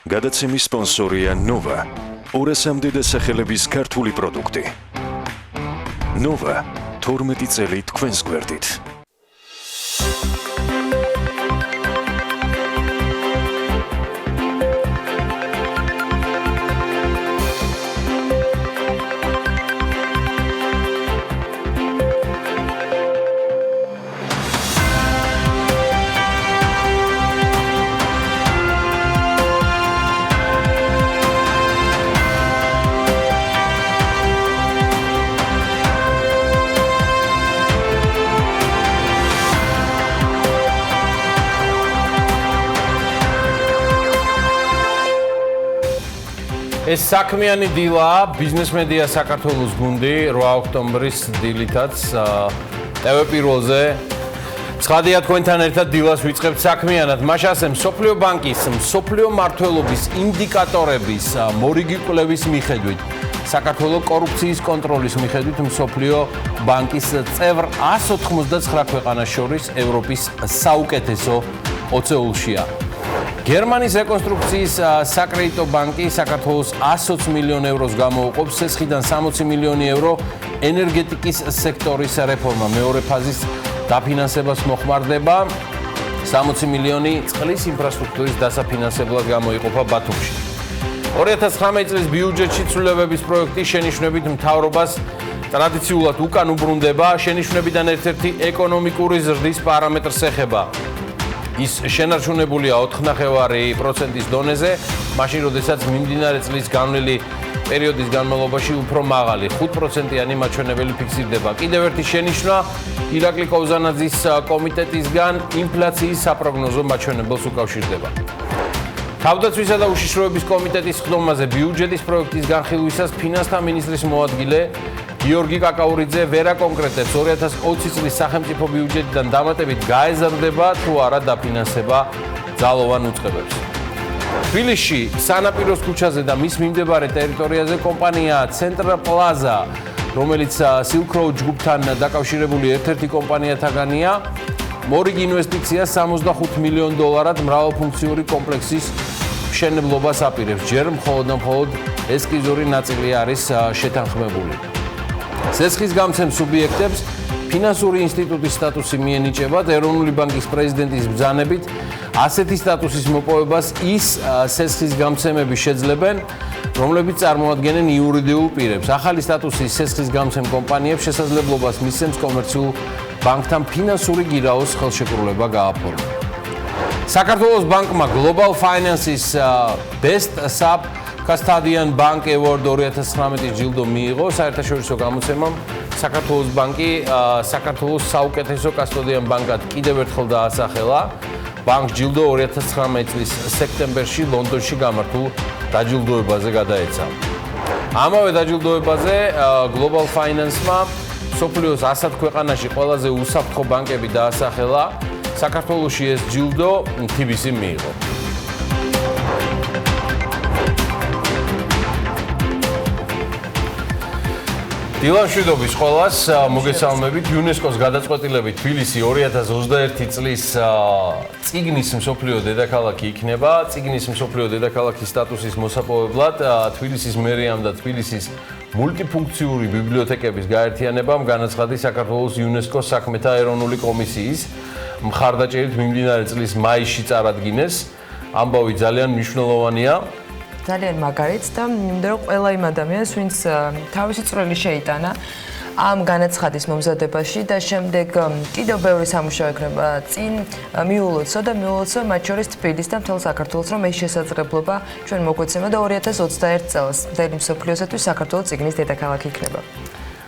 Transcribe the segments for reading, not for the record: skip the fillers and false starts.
გადაცემის სპონსორია ნოვა. 200-მდე დასახელების ქართული პროდუქტი. ნოვა 12 წელი თქვენს გვერდით. ეს საქმიანი დილა, ბიზნეს მედია საქართველოს გუნდი 8 ოქტომბრის დილითაც TV პირველზე ცხადია თქვენთან ერთად დილას ვიწყებთ საქმიანად. მაშასე მსოფლიო ბანკის მსოფლიო მმართველობის ინდიკატორების მორიგი კვლევის მიხედვით საქართველოს კორუფციის კონტროლის მიხედვით მსოფლიო ბანკის წევრ 199 ქვეყანას შორის ევროპის საუკეთესო 20-ულშია. გერმანიის რეკონსტრუქციის საკრედიტო ბანკი საქართველოს 120 მილიონ ევროს გამოუყოფს, სესხიდან 60 მილიონი euро ენერგეტიკის სექტორის რეფორმა, მეორე ფაზის დაფინანსებას მოხმარდება, 60 მილიონი წყლის ინფრასტრუქტურის დასაფინანსებლად გამოიყოფა ბათუმში. 2019 წლის ბიუჯეტში ცვლილებების პროექტი შენიშვნებით მთავრობას ტრადიციულად უკან უბრუნდება, შენიშვნებიდან ერთ-ერთი ეკონომიკური ზრდის პარამეტრს ეხება. ის შენარჩუნებულია 4.5%-ის დონეზე, მაშინ როდესაც მიმდინარე წლის განვლილი პერიოდის განმავლობაში უფრო მაღალი 5%-იანი მაჩვენებელი ფიქსირდება. კიდევ ერთი შენიშვნა ირაკლი კოვზანაძის კომიტეტისგან ინფლაციის საპროგნოზო მაჩვენებელს უკავშირდება. თავდაცვისა და უშიშროების კომიტეტის ხდომაზე ბიუჯეტის პროექტის განხილვისას ფინანსთა მინისტრის მოადგილე გიორგი კაკაურიძე ვერ აკონკრეტებს 2020 წლის სახელმწიფო ბიუჯეტიდან დამატებით გაეზარდება თუ არა დაფინანსება ძალოვან უწყებებს. თბილისში სანაპიროს ქუჩაზე და მის მიმდებარე ტერიტორიაზე კომპანია ცენტრ პლაზა, რომელიც Silk Road ჯგუფთან დაკავშირებული ერთ-ერთი კომპანიათაგანია, მორიგი ინვესტიცია $65 მილიონ მრავალფუნქციური კომპლექსის მშენებლობას აპირებს. ჯერ მხოლოდ ესკიზური ნაწილი არის შეთანხმებული. სესხის გამცემ სუბიექტებს ფინანსური ინსტიტუტის სტატუსი მიენიჭებათ. ეროვნული ბანკის პრეზიდენტის ბრძანებით ასეთი სტატუსის მოპოვებას ის სესხის გამცემები შეძლებენ, რომლებიც წარმოადგენენ იურიდიულ პირებს. ახალი სტატუსი სესხის გამცემ კომპანიებს შესაძლებლობას მისცემს კომერციულ ბანკთან ფინანსური გირაოს ხელშეკრულება გააფორმა. საქართველოს ბანკმა Global Finance's Best Sub Custodian Bank Award 2019 ჯილდო მიიღო. საერთაშორისო გამოცემამ საქართველოს ბანკი საქართველოს საუკეთესო კასტოდიან ბანკად კიდევ ერთხელ დაასახელა. ბანკს ჯილდო 2019 წლის სექტემბერში ლონდონში გამართულ დაჯილდოებაზე გადაეცა. ამავე დაჯილდოებაზე Global Finance-მა მსოფლიოს 100 ქვეყანაში ყველაზე უსაფრთხო ბანკები დაასახელა. საქართველოში ეს ჯილდო TBC მიიღო. დილამშვიდობის ყველას მოგესალმებით. იუნესკოს გადაწყვეტილებით თბილისი 2021 წლის წიგნის მსოფლიო დედაქალაქი იქნება. წიგნის მსოფლიო დედაქალაქის სტატუსის მოსაპოვებლად თბილისის მერიამ და თბილისის მულტიფუნქციური ბიბლიოთეკების გაერთიანებამ განაცხადა საქართველოს იუნესკოს საქმეთა ეროვნული კომისიის მხარდაჭერით მიმდინარე წლის მაისში წარადგინეს. ამბავი ძალიან მნიშვნელოვანია. ძალიან მაგარიც და მინდა რომ ყველა იმ ადამიანს, ვინც თავისი წვლილი შეიტანა ამ განაცხადის მომზადებაში და შემდეგ კიდევ ბევრი სამუშაო ექნება წინ მიულოცო და მიულოცო მათ შორის თბილისს და მთელ საქართველოს, რომ ეს შესაძლებლობა ჩვენ მოგვეცემა და 2021 წელს მთელი მსოფლიოსათვის საქართველოს წიგნის დედაქალაქი იქნება.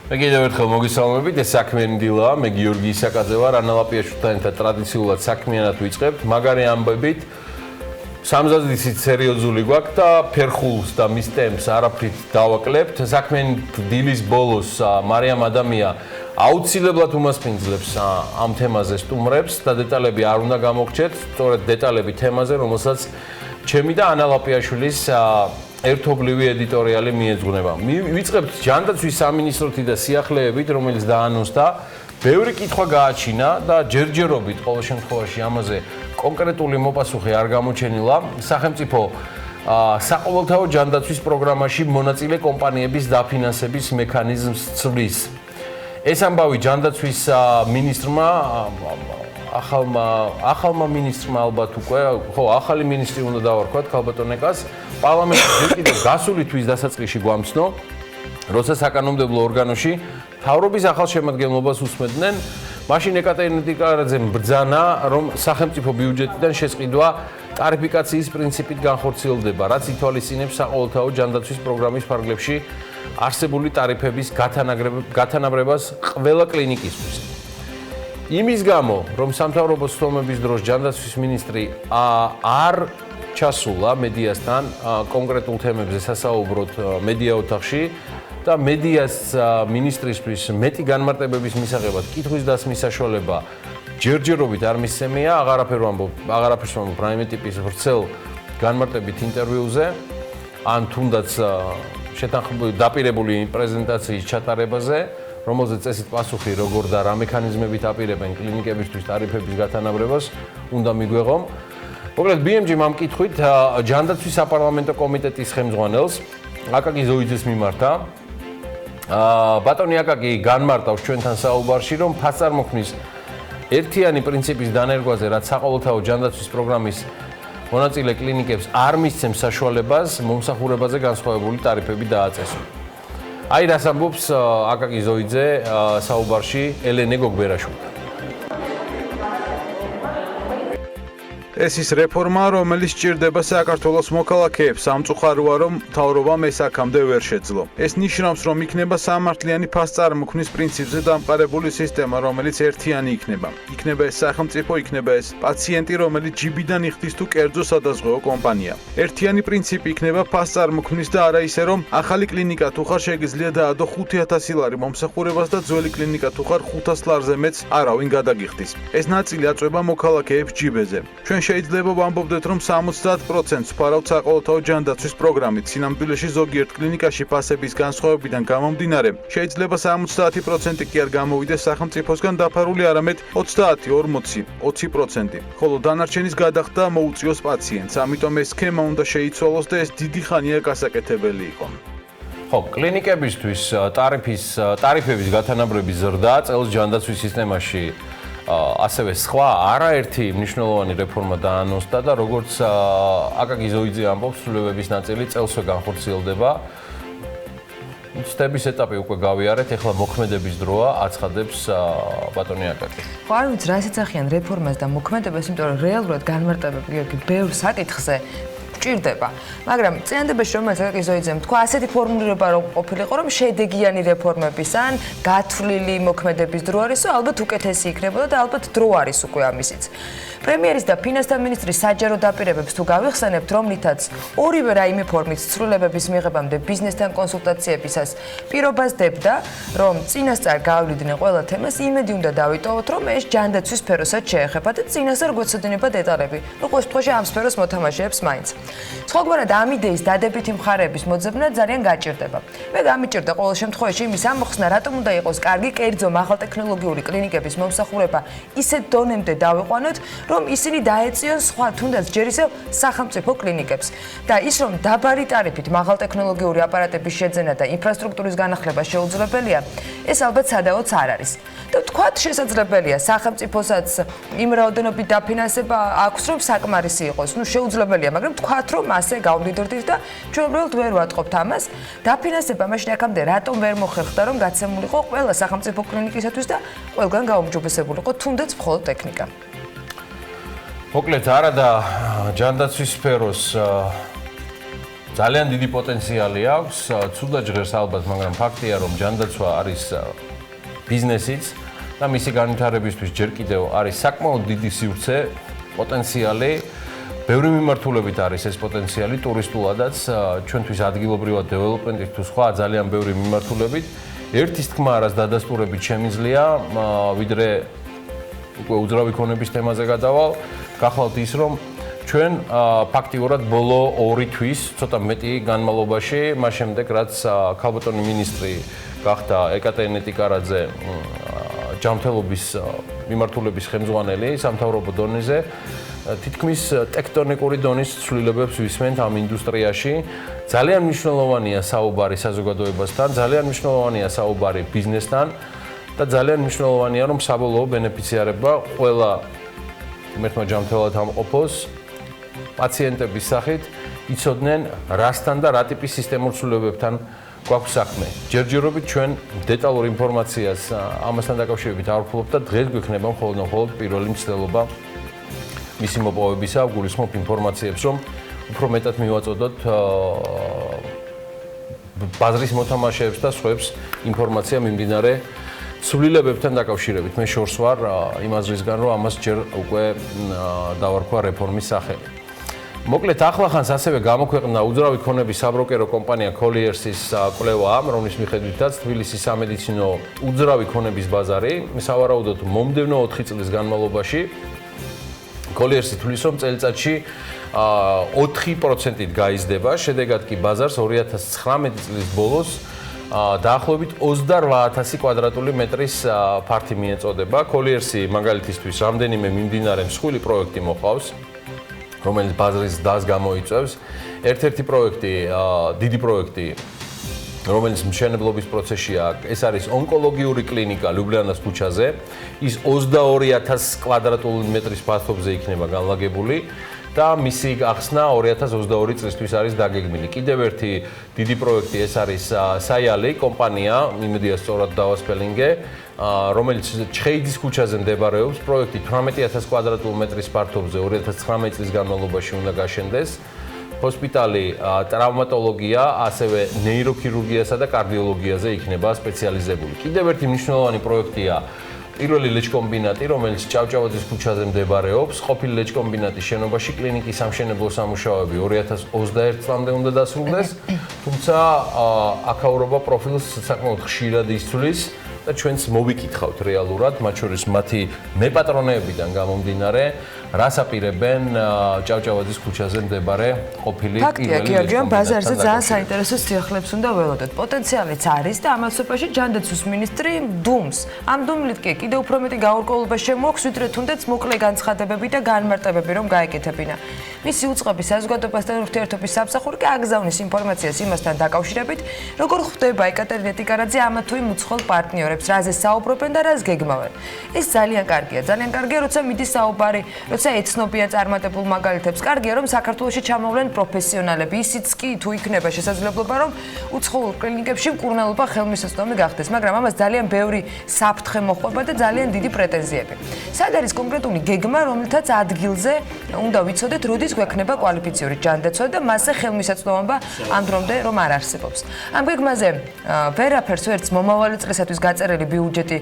მე კიდევ ერთხელ მოგესალმებით, ეს საქმიანი დილაა, მე გიორგი ისაკაძე ვარ, ანალაპიაშვილთან ერთად ტრადიციულად საქმიანად ვიწყებთ, მაგარი ამბებით. სამზადისით სერიოზული გვაქვს და ფერხულს და მის ტემპს არაფრით დავაკლებთ. საქმიანი დილის ბოლოს მარიამ ადამია აუცილებლად უმასპინძლებს ამ თემაზე სტუმრებს და დეტალები არ უნდა გამოგრჩეთ, სწორედ დეტალები თემაზე, რომელსაც ჩემი და ანალაპიაშვილის ერთობლივი ედიტორიალი მიეძღვნება. ვიწყებთ ჯანდაცვის სამინისტროთი და სიახლეებით, რომელიც დაანონსდა. ბევრი კითხვა გააჩინა და ჯერჯერობით ყოველ შემთხვევაში ამაზე კონკრეტული მოპასუხი არ გამოჩენილა. სახელმწიფო საყოველთაო ჯანდაცვის პროგრამაში მონაწილე კომპანიების დაფინანსების მექანიზმს ცვლის. ეს ამბავი ჯანდაცვის მინისტრმა ახალმა მინისტრმა ალბათ უკვე, ხო, ახალი მინისტრი უნდა დავარქვათ ქალბატონეკას, პარლამენტის ჯერ კიდევ გასული თვის დასაწყისში გვამცნო, როცა საკანონმდებლო ორგანოში მთავრობის ახალ შემადგენლობას უსმენდნენ, მაშინ ეკატერინე ბრძანა, რომ სახელმწიფო ბიუჯეტიდან შესყიდვა ტარიფიკაციის პრინციპით განხორციელდება, რაც ითვალისწინებს საყოველთაო ჯანდაცვის პროგრამის ფარგლებში არსებული ტარიფების გათანაბრებას ყველა კლინიკისთვის. იმის გამო, რომ სამთავრობო სხდომების დროს ჯანდაცვის მინისტრი არ ჩასულა მედიასთან კონკრეტულ თემებზე სასაუბროდ მედია ოთახში და მედიას მინისტრისთვის მეტი განმარტებების მისაღებად კითხვის დასმის საშუალება ჯერჯერობით არ მისცემია, აღარაფერს ვამბობ რაიმე ტიპის ვრცელ განმარტებით ინტერვიუზე, ან თუნდაც დაპირებული პრეზენტაციის ჩატარებაზე, რომელზეც წესით პასუხი როგორ და რა მექანიზმებით აპირებენ კლინიკებისთვის ტარიფების გათანაბრებას უნდა მიგვეღო. მოკლედ BMG-მ ამ კითხვით ჯანდაცვის საპარლამენტო კომიტეტის ხელმძღვანელს აკაკი ზოიძეს მიმართა. ბატონი აკაკი განმარტავს ჩვენთან საუბარში, რომ ფასწარმოქმნის ერთიანი პრინციპის დანერგვაზე, რაც საყოველთაო ჯანდაცვის პროგრამის მონაწილე კლინიკებს არ მისცემს საშუალებას მომსახურებაზე განსხვავებული ტარიფები დააწესონ. აი რას ამბობს აკაკი ზოიძე საუბარში ელენე გოგბერაშვილთან. ეს ის რეფორმა, რომელიც სჭირდება საქართველოს მოქალაქეებს, სამწუხაროა, რომ მთავრობამ ეს აქამდე ვერ შეძლო. ეს ნიშნავს, რომ იქნება სამართლიანი ფასწარმოქმნის პრინციპზე დამყარებული სისტემა, რომელიც ერთიანი იქნება. იქნება ეს სახელმწიფო, იქნება ეს პაციენტი, რომელიც ჯიბიდან იხდის თუ კერძო სადაზღვეო კომპანია. ერთიანი პრინციპი იქნება ფასწარმოქმნის და არა ისე, რომ ახალი კლინიკა თუ ხარ შეგიძლია დაადო 5000 ლარი მომსახურებას და ძველი კლინიკა თუ ხარ 500 ლარზე მეც არავინ გადაგიხდის. ეს ნაწილი აწვება მოქალაქეებს ჯიბეზე. ჩვენ შეიძლება ვამბობდეთ, რომ 70%-ს ვფარავთ საყოველთაო ჯანდაცვის პროგრამით. სინამდვილეში ზოგიერთ კლინიკაში ფასების განსხვავებიდან გამომდინარე, შეიძლება 70% კი არ გამოვიდეს სახელმწიფოსგან დაფარული არამედ 30, 40, 20%, ხოლო დანარჩენის გადახდა მოუწიოს პაციენტს. ამიტომ ეს სქემა უნდა შეიცვალოს და ეს დიდი ხანია გასაკეთებელი იყო. ხო, კლინიკებისთვის ტარიფების გათანაბრების ზრდა წელს ჯანდაცვის სისტემაში ასევე სხვა არაერთი მნიშვნელოვანი რეფორმა დაანონსდა და როგორც აკაკი ზოიძე ამბობს, სრულებების ნაწილი წელსვე განხორციელდება. ცდების ეტაპი უკვე გავიარეთ, ეხლა მოქმედების დროა, აცხადებს ბატონი აკაკი. ხო, არ ვიცი რა ეცახიან რეფორმას და მოქმედებას, იმიტომ რომ რეალურად განმარტებები ბევრ საკითხზე ჭირდება. მაგრამ წინადობაში რომელიც აკაკი ზოიძემ თქვა, ასეთი ფორმულირება რო ყოფილიყო, რომ შედეგიანი რეფორმების ან გათვლილი მოქმედების დრო არისო, ალბათ უკეთესი იქნებოდა და ალბათ დრო არის უკვე ამისიც. პრემიერის და ფინანსთა მინისტრის საჯარო დაპირებებს თუ გავიხსენებთ, რომლითაც ორივე რაიმე ფორმით ცვლილებების მიღებამდე ბიზნესთან კონსულტაციებისას პირობას დებდა, რომ წინასწარ გავლიდნენ ყველა თემას, იმედი უნდა დავიტოვოთ, რომ ეს ჯანდაცვის სფეროსაც შეეხება და წინასწარ გვეცოდინება დეტალები. ნუ ყოველ შემთხვევაში ამ სფეროს მოთამაშეებს მაინც. სხვაგვარად ამ იდეის დადებითი მხარეების მოძებნა ძალიან გაჭირდება. მე გამიჭირდა ყოველ შემთხვევაში იმის ამოხსნა, რატომ უნდა იყოს კარგი კერძო მაღალტექნოლოგიური კლინიკების მომსახურება ისეთ დონემდე დავიყვანოთ, რომ ისინი დაეწიონ სხვა თუნდაც ჯერ ისევ სახელმწიფო კლინიკებს. და ის რომ დაბალი ტარიფით მაღალტექნოლოგიური აპარატების შეძენა და ინფრასტრუქტურის განახლება შეუძლებელია, ეს ალბათ სადაოც არ არის. და თქვათ შესაძლებელია სახელმწიფოსაც იმ რაოდენობით დაფინანსება აქვს, რომ საკმარისი იყოს. ნუ შეუძლებელია, მაგრამ თქვათ რომ ასე გავმდიდრდით და ჩვენ უბრალოდ ვერ ვატყობთ ამას. დაფინანსება მაშინ აქამდე რატომ ვერ მოხერხდა, რომ გაცემულიყო ყველა სახელმწიფო კლინიკისათვის და ყველგან გაუმჯობესებულიყო თუნდაც მხოლოდ ტექნიკა. მოკლედ არადა ჯანდაცვის სფეროს ძალიან დიდი პოტენციალი აქვს, ცუდად ჟღერს ალბათ, მაგრამ ფაქტია, რომ ჯანდაცვა არის ბიზნესიც და მისი განვითარებისთვის ჯერ კიდევ არის საკმაოდ დიდი სივრცე, პოტენციალი. ბევრი მიმართულებით არის ეს პოტენციალი ტურისტულადაც, ჩვენთვის ადგილობრივად დეველოპმენტით თუ სხვა ძალიან ბევრი მიმართულებით. ერთის თქმა არას დადასტურებით შემიძლია, ვიდრე უკვე უძრავი ქონების თემაზე გადავალ. გახვალთ ის, რომ ჩვენ ფაქტიურად ბოლო 2 თვის, ცოტა მეტი განმავლობაში, მას შემდეგ რაც ქალბატონი მინისტრი გახდა ეკატერინე ტიკარაძე ჯანმრთელობის მიმართულების ხელმძღვანელი სამთავრობო დონეზე თითქმის ტექტონიკური დონის ცვლილებებს ვისმენთ ამ ინდუსტრიაში. ძალიან მნიშვნელოვანია საუბარი საზოგადოებასთან, ძალიან მნიშვნელოვანია საუბარი ბიზნესთან და ძალიან მნიშვნელოვანია რომ საბოლოო ბენეფიციარება ყველა ღმერთმა ჯანმრთელად ამყოფოს პაციენტების სახით იცოდნენ რასთან და რა ტიპის სისტემურ ცვლილებებთან გვაქვს საქმე. ჯერჯერობით ჩვენ დეტალურ ინფორმაციას ამასთან დაკავშირებით არ ვფლობთ და დღეს გვექნება მხოლოდ პირველი მცდელობა მისი მოპოვებისა, გულისხმობ ინფორმაციებს, რომ უფრო მეტად მივაწოდოთ ბაზრის მოთამაშეებს და სხვებს ინფორმაცია მიმდინარე ცვლილებებთან დაკავშირებით. მე შორს ვარ იმ აზრისგან, რომ ამას ჯერ უკვე დავარქვა რეფორმის სახელი. მოკლედ ახლახანს ასევე გამოქვეყნდა უძრავი ქონების საბროკერო კომპანია Colliers-ის კვლევა, რომლის მიხედვითაც თბილისის სამედიცინო უძრავი ქონების ბაზარი სავარაუდოდ მომდევნო 4 წლის განმავლობაში Colliers-ი თვლის, რომ წელიწადში 4%-ით გაიზრდება, შედეგად კი ბაზარს 2019 წლის ბოლოს დაახლოებით 28,000 კვადრატული მეტრის ფართი მიეწოდება. Colliers-ი მაგალითისთვის რამდენიმე მიმდინარე მსხვილი პროექტი მოყავს, რომელიც ბაზრის დას გამოიწვევს. ერთ-ერთი პროექტი, დიდი პროექტი, რომელიც მშენებლობის პროცესშია, ეს არის ონკოლოგიური კლინიკა ლიუბლიანას ქუჩაზე. ის 22,000 კვადრატული მეტრის ფართობზე იქნება განლაგებული და მისი ახსნა 2022 წლისთვის არის დაგეგმილი. კიდევ ერთი დიდი პროექტი, ეს არის საიალი კომპანია, იმედია სწორად დავასპელინგე, რომელიც ჩხეიძის ქუჩაზე მდებარეობს. პროექტი 18,000 კვადრატულ მეტრის ფართობზე 2019 წლის განმავლობაში უნდა გაშენდეს. ჰოსპიტალი ტრავმატოლოგია, ასევე ნეიროქირურგიასა და კარდიოლოგიაზე იქნება სპეციალიზებული. კიდევ ერთი მნიშვნელოვანი პროექტია პირველი ლეჩკომბინატი, რომელიც ჭავჭავაძის ქუჩაზე მდებარეობს. ყოფილი ლეჩკომბინატის შენობაში კლინიკის სამშენებლო სამუშაოები 2021 წლამდე უნდა დასრულდეს, თუმცა აქაურობა პროფილს საკმაოდ ხშირად იცვლის და ჩვენც მოვიკითხავთ რეალურად, მათ შორის მათი მეპატრონეებიდან გამომდინარე, რას აპირებენ ჭავჭავაძის ქუჩაზე მდებარე ყოფილი პირველი ლეჩკომბინატთან ბაზარზე ძალიან საინტერესო სიახლეებს უნდა ველოდოთ. პოტენციალიც არის და ამას სოფაში ჯანდაცვის მინისტრი დუმს. ამ დუმლით კი კიდევ უფრო მეტი გაურკვევლობა შემოაქვს, ვიდრე თუნდაც მოკლე განცხადებები და განმარტებები რომ გაეკეთებინა. მისი უწყების საზოგადოებასთან ურთიერთობის სამსახური კი აგზავნის ინფორმაციას იმასთან დაკავშირებით, როგორ ხვდება ეკატერინე ტიკარაძე ამა თუ იმ უცხოელ პარტნიორებს, რაზე საუბრობენ და რას გეგმავენ. ეს ძალიან კარგია, როცა მიდის საუბარი, როცა ეცნობიან წარმატებულ მაგალითებს. კარგია, რომ საქართველოში ჩამოვლენ პროფესიონალები, ისიც კი თუ იქნება შესაძლებლობა, რომ უცხოურ კლინიკებში მკურნალობა ხელმისაწვდომი გახდეს, მაგრამ ამას ძალიან ბევრი საფრთხე მოჰყვება და ძალიან დიდი პრეტენზიები. სად არის კონკრეტული გეგმა, რომელთაც ადგილზე უნდა ვიცოდეთ, როდის გვექნება კვალიფიციური ჯანდაცვა და მასზე ხელმისაწვდომობა ამ დრომდე რომ არ არსებობს. ამ გეგმაზე ვერაფერს ვერც მომავალი წლისათვის გაწერილი ბიუჯეტი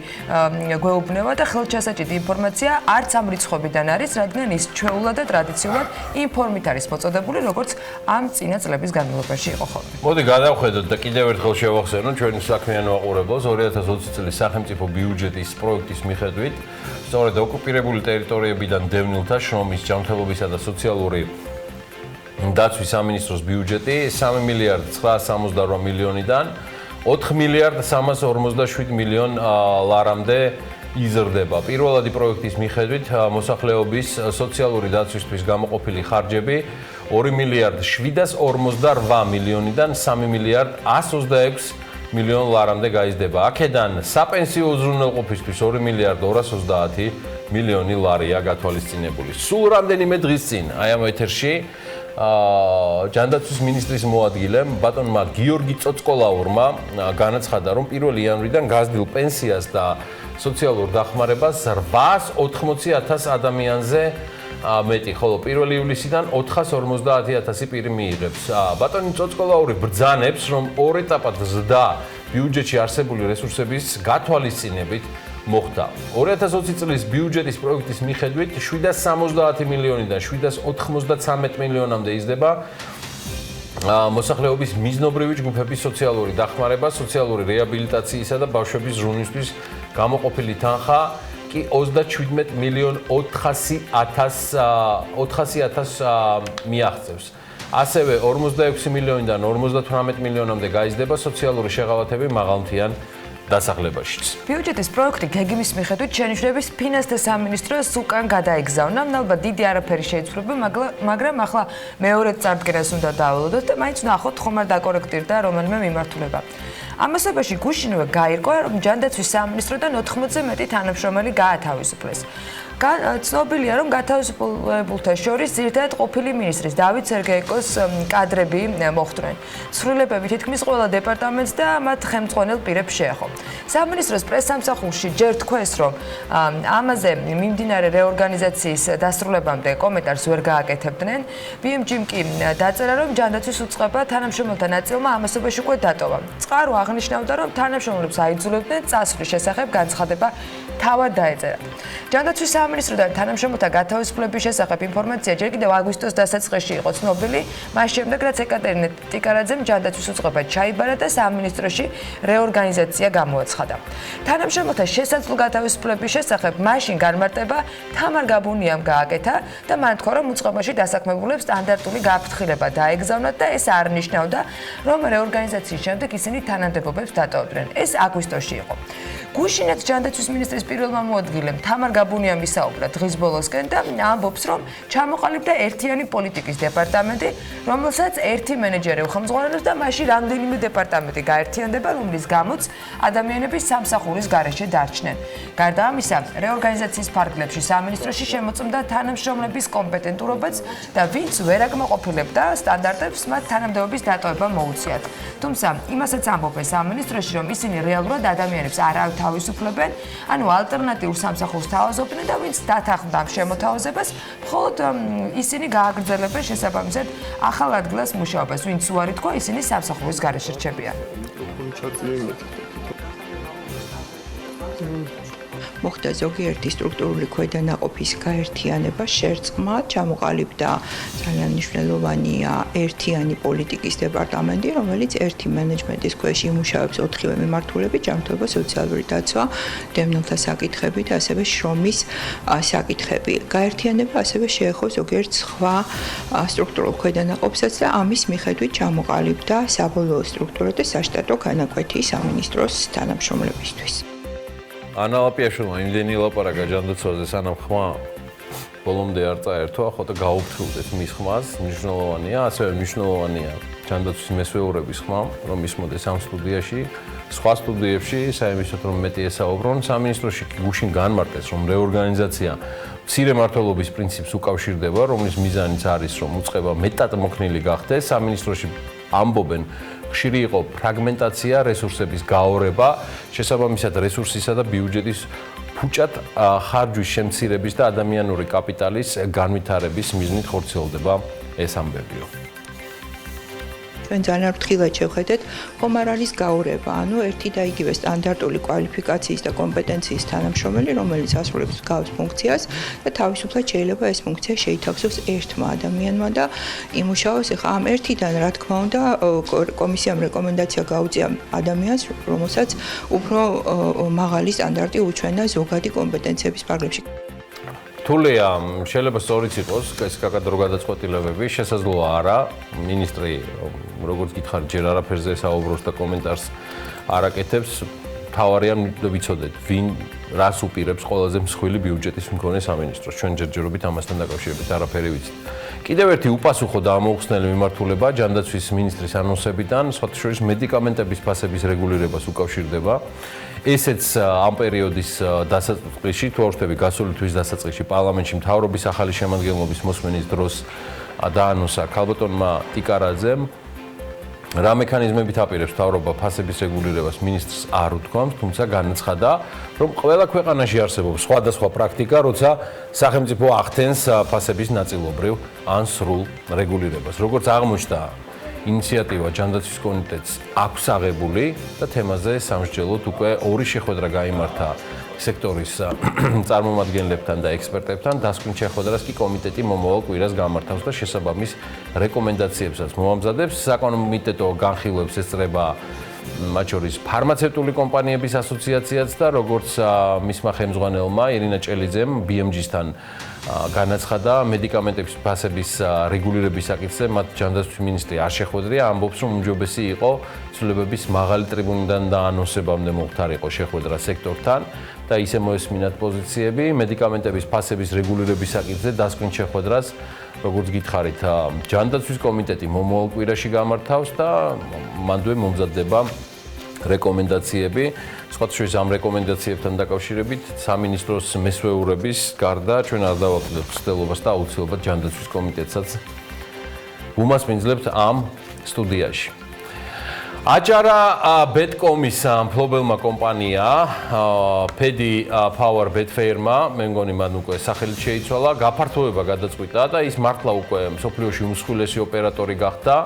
გვეუბნება და ხელჩასაჭირი ინფორმაცია არც ამ რიცხვებიდან არის, რადგან ის ჩვეულად და ტრადიციულად ინფორმით არის მოწოდებული, როგორც ამ წინა წლების განმავლობაში იყო ხოლმე. მოდი გადავხედოთ და კიდევ ერთხელ შევახსენოთ ჩვენ საქმიან მაყურებელს 2020 წლის სახელმწიფო ბიუჯეტის პროექტის მიხედვით, სწორედ ოკუპირებული ტერიტორიებიდან დევნილთა შრომის, ჯანმრთელობისა და სოციალური დაცვის სამინისტროს ბიუჯეტი 3 მილიარდ 968 მილიონიდან 4 მილიარდ 357 მილიონ ლარამდე იზრდება. პირველადი პროექტის მიხედვით მოსახლეობის სოციალური დაცვისთვის გამოყოფილი ხარჯები 2 მილიარდ 748 მილიონიდან 3 მილიარდ 126 მილიონ ლარამდე გაიზრდება. აქედან საპენსიო უზრუნველყოფისთვის 2 მილიარდ 230 მილიონი ლარია გათვალისწინებული. სულ რამდენიმე დღის წინ აი ამ ეთერში ჯანდაცვის მინისტრის მოადგილემ ბატონმა გიორგი წოწკოლაურმა განაცხადა, რომ 1 იანვრიდან გაზრდილ პენსიას და სოციალურ დახმარებას 880,000 ადამიანზე მეტი, ხოლო 1 ივლისიდან 450,000 პირი მიიღებს. ბატონი წოწკოლაური ბრძანებს, რომ ორ ეტაპად ზრდა ბიუჯეტში არსებული რესურსების გათვალისწინებით მოხდა. 2020 წლის ბიუჯეტის პროექტის მიხედვით 770 მილიონიდან 793 მილიონამდე იზრდება მოსახლეობის მიზნობრივი ჯგუფების სოციალური დახმარება, სოციალური რეაბილიტაციისა და ბავშვების ზრუნვისთვის გამოყოფილი თანხა კი 37 მილიონ 400,000 მიაღწევს. ასევე 46 მილიონიდან 58 მილიონამდე გაიზრდება სოციალური შეღავათები მაღალმთიან დასახლებაშიც. ბიუჯეტის პროექტი გეგმის მიხედვით შენიშვნების ფინანსთა სამინისტროს უკან გადაეგზავნა. ალბათ დიდი არაფერი შეიცვლება, მაგრამ ახლა მეორე წარდგენას უნდა დავალოდოთ და მაინც ნახოთ ხომ არ დაკორექტირდა რომელიმე მიმართულება. ამასობაში გუშინვე გაირკვა, რომ ჯანდაცვის სამინისტროდან 80-ზე მეტი თანამშრომელი გაათავისუფლეს. ცნობილია, რომ გათავისუფლებულთა შორის ძირითადად ყოფილი ministris დავით სერგეიკოს კადრები მოხვდნენ. ცვლილებები თითქმის ყველა დეპარტამენტს და მათ ხელმძღვანელ პირებს შეეხო. სამინისტროს პრესსამსახურში ჯერ თქვეს, რომ ამაზე მიმდინარე რეორგანიზაციის დასრულებამდე კომენტარს ვერ გააკეთებდნენ. BMG-მ კი დაწერა, რომ ჯანდაცვის უწყება თანამშრომელთა ნაწილმა ამასობაში უკვე დატოვა. წყარო აღნიშნავდა, რომ თანამშრომლებს აიძულებდნენ წასვლის შესახებ განცხადება თავად დაეწერათ. ჯანდაცვის სამინისტროდან თანამშრომელთა გათავისუფლების შესახებ ინფორმაცია ჯერ კიდევ აგვისტოს დასაწყისში იყო ცნობილი, მას შემდეგ რაც ეკატერინე ტიკარაძემ ჯანდაცვის უწყება ჩაიბარა და სამინისტროში რეორგანიზაცია გამოაცხადა. თანამშრომელთა შესაძლო გათავისუფლების შესახებ მაშინ განმარტება თამარ გაბუნიამ გააკეთა და მან თქვა, რომ უწყებაში დასაქმებულებს სტანდარტული გაფრთხილება დაეგზავნათ და ეს არ ნიშნავდა, რომ რეორგანიზაციის შემდეგ ისინი თანამდებობებს დატოვებდნენ. ეს აგვისტოში იყო. გუშინაც ჯანდაცვის მინისტრის პირველმა მოადგილემ თამარ გაბუნიამ ისაუბრა დღის ბოლოსკენ და ამბობს, რომ ჩამოყალიბდა ერთიანი პოლიტიკის დეპარტამენტი, რომელსაც ერთი მენეჯერი უხელმძღვანელობს და მასში რამდენიმე დეპარტამენტი გაერთიანდება, რომლის გამოც ადამიანები სამსახურის გარეშე დარჩნენ. გარდა ამისა, რეორგანიზაციის ფარგლებში სამინისტროში შემოწმდა თანამშრომლების კომპეტენტურობაც და ვინც ვერ აკმაყოფილებდა სტანდარტებს, მათ თანამდებობის დატოვება მოუწიათ. თუმცა, იმასაც ამბობენ სამინისტროში, რომ ისინი რეალურად ადამიანებს არ თავისუფლებენ, ანუ ალტერნატიულ სამსახურს თავაზობდნენ და ვინც დათანხმდა ამ შემოთავაზებას, მხოლოდ ისინი გააგრძელებენ შესაბამისად ახალ ადგილას მუშაობას, ვინც უარი თქვა, ისინი სამსახურის გარეშე რჩებიან. მოხდა ზოგიერთი სტრუქტურული ქვედანაყოფის გაერთიანება, შერწყმა, ჩამოყალიბდა ძალიან მნიშვნელოვანია ერთიანი პოლიტიკის დეპარტამენტი, რომელიც ერთი მენეჯმენტის ქვეშ იმუშავებს 4-ვე მიმართულებით, ჯანმრთელობა, სოციალური დაცვა, დევნილთა საკითხები და ასევე შრომის საკითხები. გაერთიანება ასევე შეეხო ზოგიერთ სხვა სტრუქტურულ ქვედანაყოფსაც და ამის მიხედვით ჩამოყალიბდა საბოლოო სტრუქტურა და საშტატო განაკვეთი სამინისტროს თანამშრომლებისთვის. ანა ლაპიაშვილმა იმდენი ლაპარაკა ჯანდაცვაზე, სანამ ხმა ბოლომდე არ წაერთო, ახლა და გაუფრთხილდეთ მის ხმას, მნიშვნელოვანია, ასევე მნიშვნელოვანია ჯანდაცვის მესვეურების ხმა, რომ ისმოდეს ამ სტუდიაში, სხვა სტუდიებში, საერთოდ რომ მეტი ესაუბრონ, სამინისტროში გუშინ განმარტეს, რომ რეორგანიზაცია მცირე მმართველობის პრინციპს უკავშირდება, რომლის მიზანიც არის, რომ უწყება მეტად მოქნილი გახდეს, სამინისტროში ამბობენ ხშირი იყო ფრაგმენტაცია, რესურსების გაორება, შესაბამისად რესურსისა და ბიუჯეტის ფუჭად ხარჯვის შემცირების და ადამიანური კაპიტალის განვითარების მიზნით ხორციელდება ეს ამბებიო. ჩვენ ძალიან ფრთხილად შევხედეთ, ხომ არ არის გაურება, ანუ ერთი და იგივე სტანდარტული კვალიფიკაციის და კომპეტენციის თანამშრომელი, რომელიც ასრულებს მსგავს ფუნქციას და თავისუფლად შეიძლება ეს ფუნქცია შეითავსოს ერთმა ადამიანმა და იმუშაოს. ახლა ამ ერთიდან, რა თქმა უნდა, კომისიამ რეკომენდაცია გაუწია ადამიანს, რომელსაც უფრო მაღალი სტანდარტი უჩვენა ზოგადი კომპეტენციების ფარგლებში. თულია, შეიძლება სწორიც იყოს, ეს კაკადრო გადაწყვეტილებები, შესაძლოა არა, მინისტრი როგორც გითხარით, ჯერ არაფერზე საუბრობს და კომენტარს არ აკეთებს, თავარია ვიცოდეთ, ვინ რას უპირებს ყველაზე მსხვილი ბიუჯეტის მქონე სამინისტროს. ჩვენ ჯერჯერობით ამასთან დაკავშირებით არაფერი ვიცით. კიდევ ერთი უპასუხო და ამოუხსნელი მიმართულება ჯანდაცვის მინისტრის ანონსებიდან, სხვათა შორის მედიკამენტების ფასების რეგულირებას უკავშირდება. ესეც ამ პერიოდის დასაწყისში, თუ არ ვშტები, გასული თვის დასაწყისში პარლამენტში მთავრობის ახალი შემადგენლობის მოსმენის დროს დაანონსა ქალბატონმა ტიკარაძემ. რა მექანიზმებით აპირებს მთავრობა ფასების რეგულირებას მინისტრს არ უთქვამს, თუმცა განაცხადა, რომ ყველა ქვეყანაში არსებობს სხვადასხვა პრაქტიკა, როცა სახელმწიფო ახდენს ფასების ნაწილობრივ ან სრულ რეგულირებას. როგორც აღმოჩნდა, ინიციატივა ჯანდაცვის კომიტეტს აქვს აღებული და თემაზე სამსჯელოდ უკვე ორი შეხვედრა გაიმართა სექტორის წარმომადგენლებთან და ექსპერტებთან. დასკვნის შეხვედრას კი კომიტეტი მომავალ კვირას გამართავს და შესაბამის რეკომენდაციებსაც მოამზადებს. საკომიტეტო განხილვებს ესწრება მათ შორის ფარმაცევტული კომპანიების ასოციაციაც და როგორც მისმა ხელმძღვანელმა ირინა ჭელიძემ BMG-სთან განაცხადა მედიკამენტების ფასების რეგულირების საკითხზე მათ ჯანდაცვის მინისტრი არ შეხვედრია, ამბობს რომ უმჯობესი იყო ცვლილებების მაღალი ტრიბუნიდან დაანონსებამდე მოხდარიყო შეხვედრა სექტორთან და ისე მოესმინათ პოზიციები მედიკამენტების ფასების რეგულირების საკითხზე დასკვნის შეხვედრას როგორც გითხარით ჯანდაცვის კომიტეტი მომავალ კვირაში გამართავს და მანდვე მომზადდება რეკომენდაციები სხვათა შორის ამ რეკომენდაციებთან დაკავშირებით სამინისტროს მესვეურების გარდა ჩვენ არ დავაკლდებით ცდილობას და აუცილებლად ჯანდაცვის კომიტეტსაც უმასპინძლებთ ამ სტუდიაში. აჭარა ბეტკომის მფლობელმა კომპანია ფედი ფაუერ ბეტფეირმა მე მგონი მან უკვე სახელით შეიცვალა გაფართოება გადაწყვიტა და ის მართლა უკვე მსოფლიოში უმსხვილესი ოპერატორი გახდა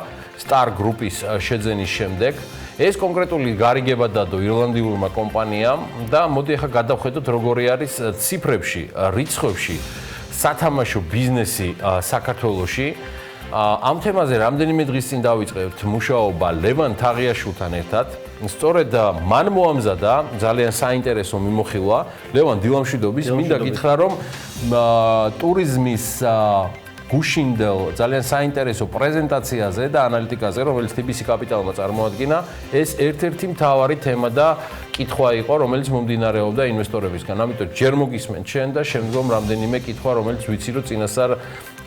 სტარ გრუპის შეძენის შემდეგ ეს კონკრეტული გარიგება დადო ირლანდიურმა კომპანიამ და მოდი ახლა გადავხედოთ როგორი არის ციფრებში, რიცხვებში სათამაშო ბიზნესი საქართველოში. ამ თემაზე რამდენიმე დღის წინ დავიწყებთ მუშაობა ლევან თაღიაშვილთან ერთად. სწორედ მან მოამზადა ძალიან საინტერესო მიმოხილვა. ლევან დილამშვიდობის, მინდა გითხრა რომ ტურიზმის გუშინდელ ძალიან საინტერესო პრეზენტაციაზე და ანალიტიკაზე, რომელიც TBC კაპიტალმა წარმოადგინა, ეს ერთ-ერთი მთავარი თემა და კითხვა იყო, რომელიც მომდინარეობდა ინვესტორებისგან. ამიტომ ჯერ მოგისმენთ შენ და შემდგომ რამდენიმე კითხვა, რომელიც ვიცი რომ წინასწარ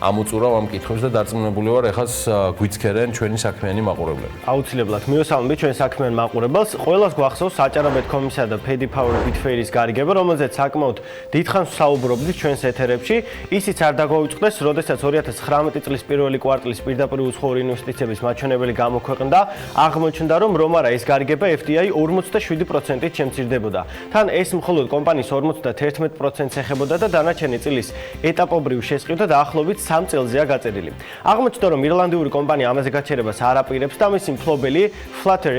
ამოწურავ ამ კითხვებს და დარწმუნებული ვარ, ეხას გვიცქერენ ჩვენი საქმიანი მაყურებლები. აუცილებლად მივესალმებით ჩვენ საქმიან მაყურებელს. ყველას გვახსოვს აჭარა ბეტკომისა და ფედი ფაუერ ბეტფეირის გარიგება, რომელზეც საკმაოდ დიდხანს ვსაუბრობდით ჩვენს ეთერებში. ისიც არ დაგვაუწყდეს, როდესაც 2019 წლის პირველი კვარტლის პირდაპირ უცხოური ინვესტიციების მაჩვენებელი გამოქვეყნდა, აღმოჩნდა რომ რომარა ეს გარიგება FDI 47%-ით შემცირდებოდა. თან ეს მხოლოდ კომპანიის 51%-ს ეხებოდა და დანარჩენი წილის ეტაპობრივ შესყიდვა დაახლოებით 3 წელზეა გაწერილი. აღმოჩნდა რომ ირლანდიური კომპანია ამაზე გაჩერებას არ აპირებს და მისი მფლობელი Flutter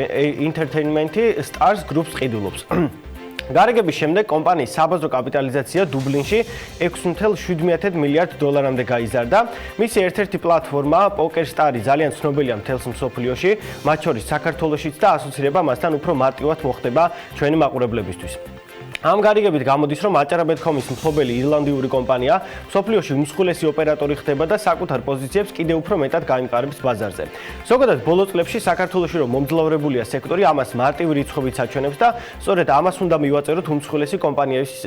Entertainment-ი Stars Group-ს ყიდულობს. გარიგების შემდეგ კომპანიის საბაზრო კაპიტალიზაცია დუბლინში 6.7 მილიარდ დოლარამდე გაიზარდა. მისი ერთ-ერთი პლატფორმა Poker Star-ი ძალიან ცნობილია მთელს მსოფლიოში, მათ შორის საქართველოშიც და ასოცირება მასთან უფრო მარტივად მოხდება ჩვენი მაყურებლებისთვის. ამ გარიგებით გამოდის, რომ აჭარა ბეტკომის მფლობელი ირლანდიური კომპანია მსოფლიოში უმსხვილესი ოპერატორი ხდება და საკუთარ პოზიციებს კიდევ უფრო მეტად გაიმყარებს ბაზარზე. ზოგადად ბოლო წლებში საქართველოში რომ მომძლავრებულია სექტორი, ამას მარტივი რიცხვებით საჩვენებს და სწორედ ამას უნდა მივაწეროთ უმსხვილესი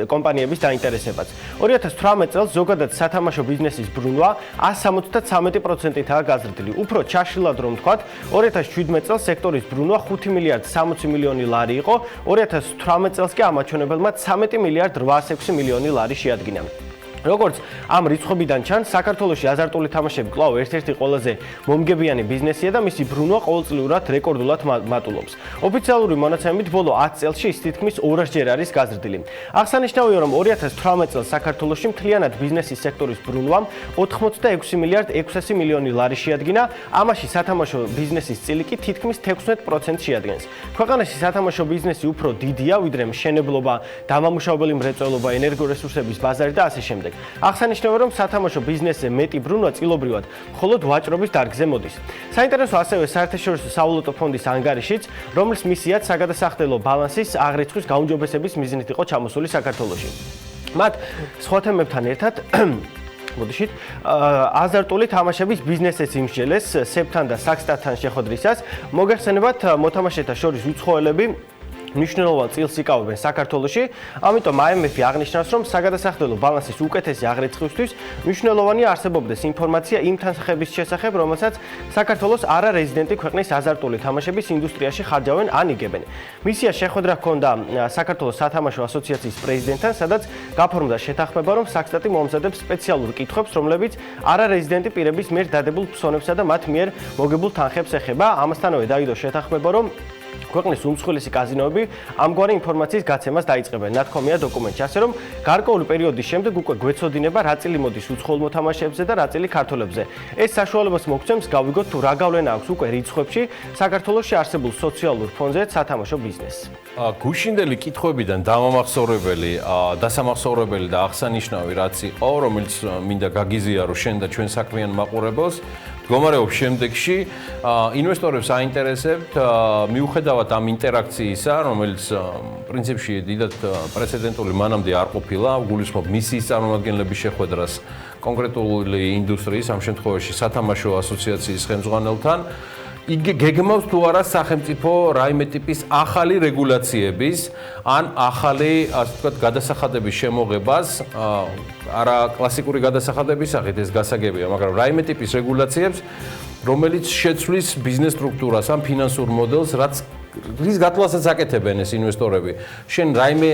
კომპანიების დაინტერესებაც. 2018 წელს ზოგადად სათამაშო ბიზნესის ბრუნვა 173%-ითაა გაზრდილი. უფრო ჩაშლილად რომ ვთქვათ, 2017 წელს სექტორის ბრუნვა 5 მილიარდ 60 მილიონი ლარი იყო, 2018 წელს კი ამაჩვენებელმა 13 მილიარდ 86 მილიონი ლარი შეადგინა. როგორც ამ რიცხვებიდან ჩანს, საქართველოში აზარტული თამაშები კვლავ ერთ-ერთი ყველაზე მომგებიანი ბიზნესია და მისი ბრუნვა ყოველწლიურად რეკორდულად მატულობს. ოფიციალური მონაცემებით ბოლო 10 წელში ის თითქმის 200-ჯერ არის გაზრდილი. აღსანიშნავია, რომ 2018 წელს საქართველოში მთლიანად ბიზნესის სექტორის ბრუნვამ 86 მილიარდ 600 მილიონი ლარი შეადგინა, ამაში სათამაშო ბიზნესის წილი კი თითქმის 16% შეადგენს. ქვეყანაში სათამაშო ბიზნესი უფრო დიდია, ვიდრე მშენებლობა, დამამუშავებელი მრეწველობა, ენერგორესურსების ბაზარი და ასე შემდეგ. აღსანიშნავია, რომ სათამაშო ბიზნესზე მეტი ბრუნვა წილობრივად მხოლოდ ვაჭრობის დარგზე მოდის. საინტერესო ასევე საერთაშორისო სავალუტო ფონდის ანგარიშიც, რომლის მისიაც საგადასახდელო ბალანსის აღრიცხვის გაუმჯობესების მიზნით იყო ჩამოსული საქართველოში. მათ სხვა თემებთან ერთად მოდიშით აზარტული თამაშების ბიზნესის იმსჯელეს სეფთან და საქსტატთან შეხვედრისას მოგეხსენებათ მოთამაშეთა შორის უცხოელები მნიშვნელოვან წილს იკავებენ საქართველოში, ამიტომ IMF-ი აღნიშნავს, რომ საგადასახდელო ბალანსის უკეთესი აღრიცხვისთვის მნიშვნელოვანია არსებობდეს ინფორმაცია იმ თანხების შესახებ, რომელსაც საქართველოს არარეზიდენტი ქვეყნის აზარტული თამაშების ინდუსტრიაში ხარჯავენ ან იგებენ. მისია შეხვედრა ჰქონდა საქართველოს სათამაშო ასოციაციის პრეზიდენტთან, სადაც გაფორმდა შეთანხმება, რომ საქსტატი მოამზადებს სპეციალურ კითხვებს, რომლებიც არარეზიდენტი პირების მიერ დადებულ ფსონებსა და მათ მიერ მოგებულ თანხებს ეხება. ამასთანავე დაიდო შეთანხმება, რომ ქვეყნის უმსხვილესი კაზინოები ამგვარი ინფორმაციის გაცემას დაიწყებენ. ნათქვამია დოკუმენტში, ასე რომ გარკვეული პერიოდის შემდეგ უკვე გვეცოდინება რა წილი მოდის უცხოელ მოთამაშეებზე და რა წილი ქართველებზე. ეს საშუალებას მოგცემს გავიგოთ თუ რა გავლენა აქვს უკვე რიცხვებში საქართველოში არსებულ სოციალურ ფონზე სათამაშო ბიზნესს. გუშინდელი კითხვებიდან დასამახსოვრებელი და აღსანიშნავი რაც იყო, რომელიც მინდა გაგიზიარო შენ და ჩვენ საქმიან მაყურებელს, მდგომარეობს შემდეგში, ინვესტორებს აინტერესებთ მიუხედავად ამ ინტერაქციისა, რომელიც პრინციპში დიდად პრეცედენტული მანამდე არ ყოფილა, გულისხმობ მისიის წარმომადგენლების შეხვედრას კონკრეტული ინდუსტრიის, ამ შემთხვევაში სათამაშო ასოციაციის ხელმძღვანელთან. გეგმავს თუ არა სახელმწიფო რაიმე ტიპის ახალი რეგულაციების ან ახალი, ასე ვთქვათ, გადასახადების შემოღებას, არა კლასიკური გადასახადების სახით ეს გასაგებია, მაგრამ რაიმე ტიპის რეგულაციებს, რომელიც შეცვლის ბიზნეს სტრუქტურას ან ფინანსურ მოდელს, რის გათვლასაც აკეთებენ ეს ინვესტორები. შენ რაიმე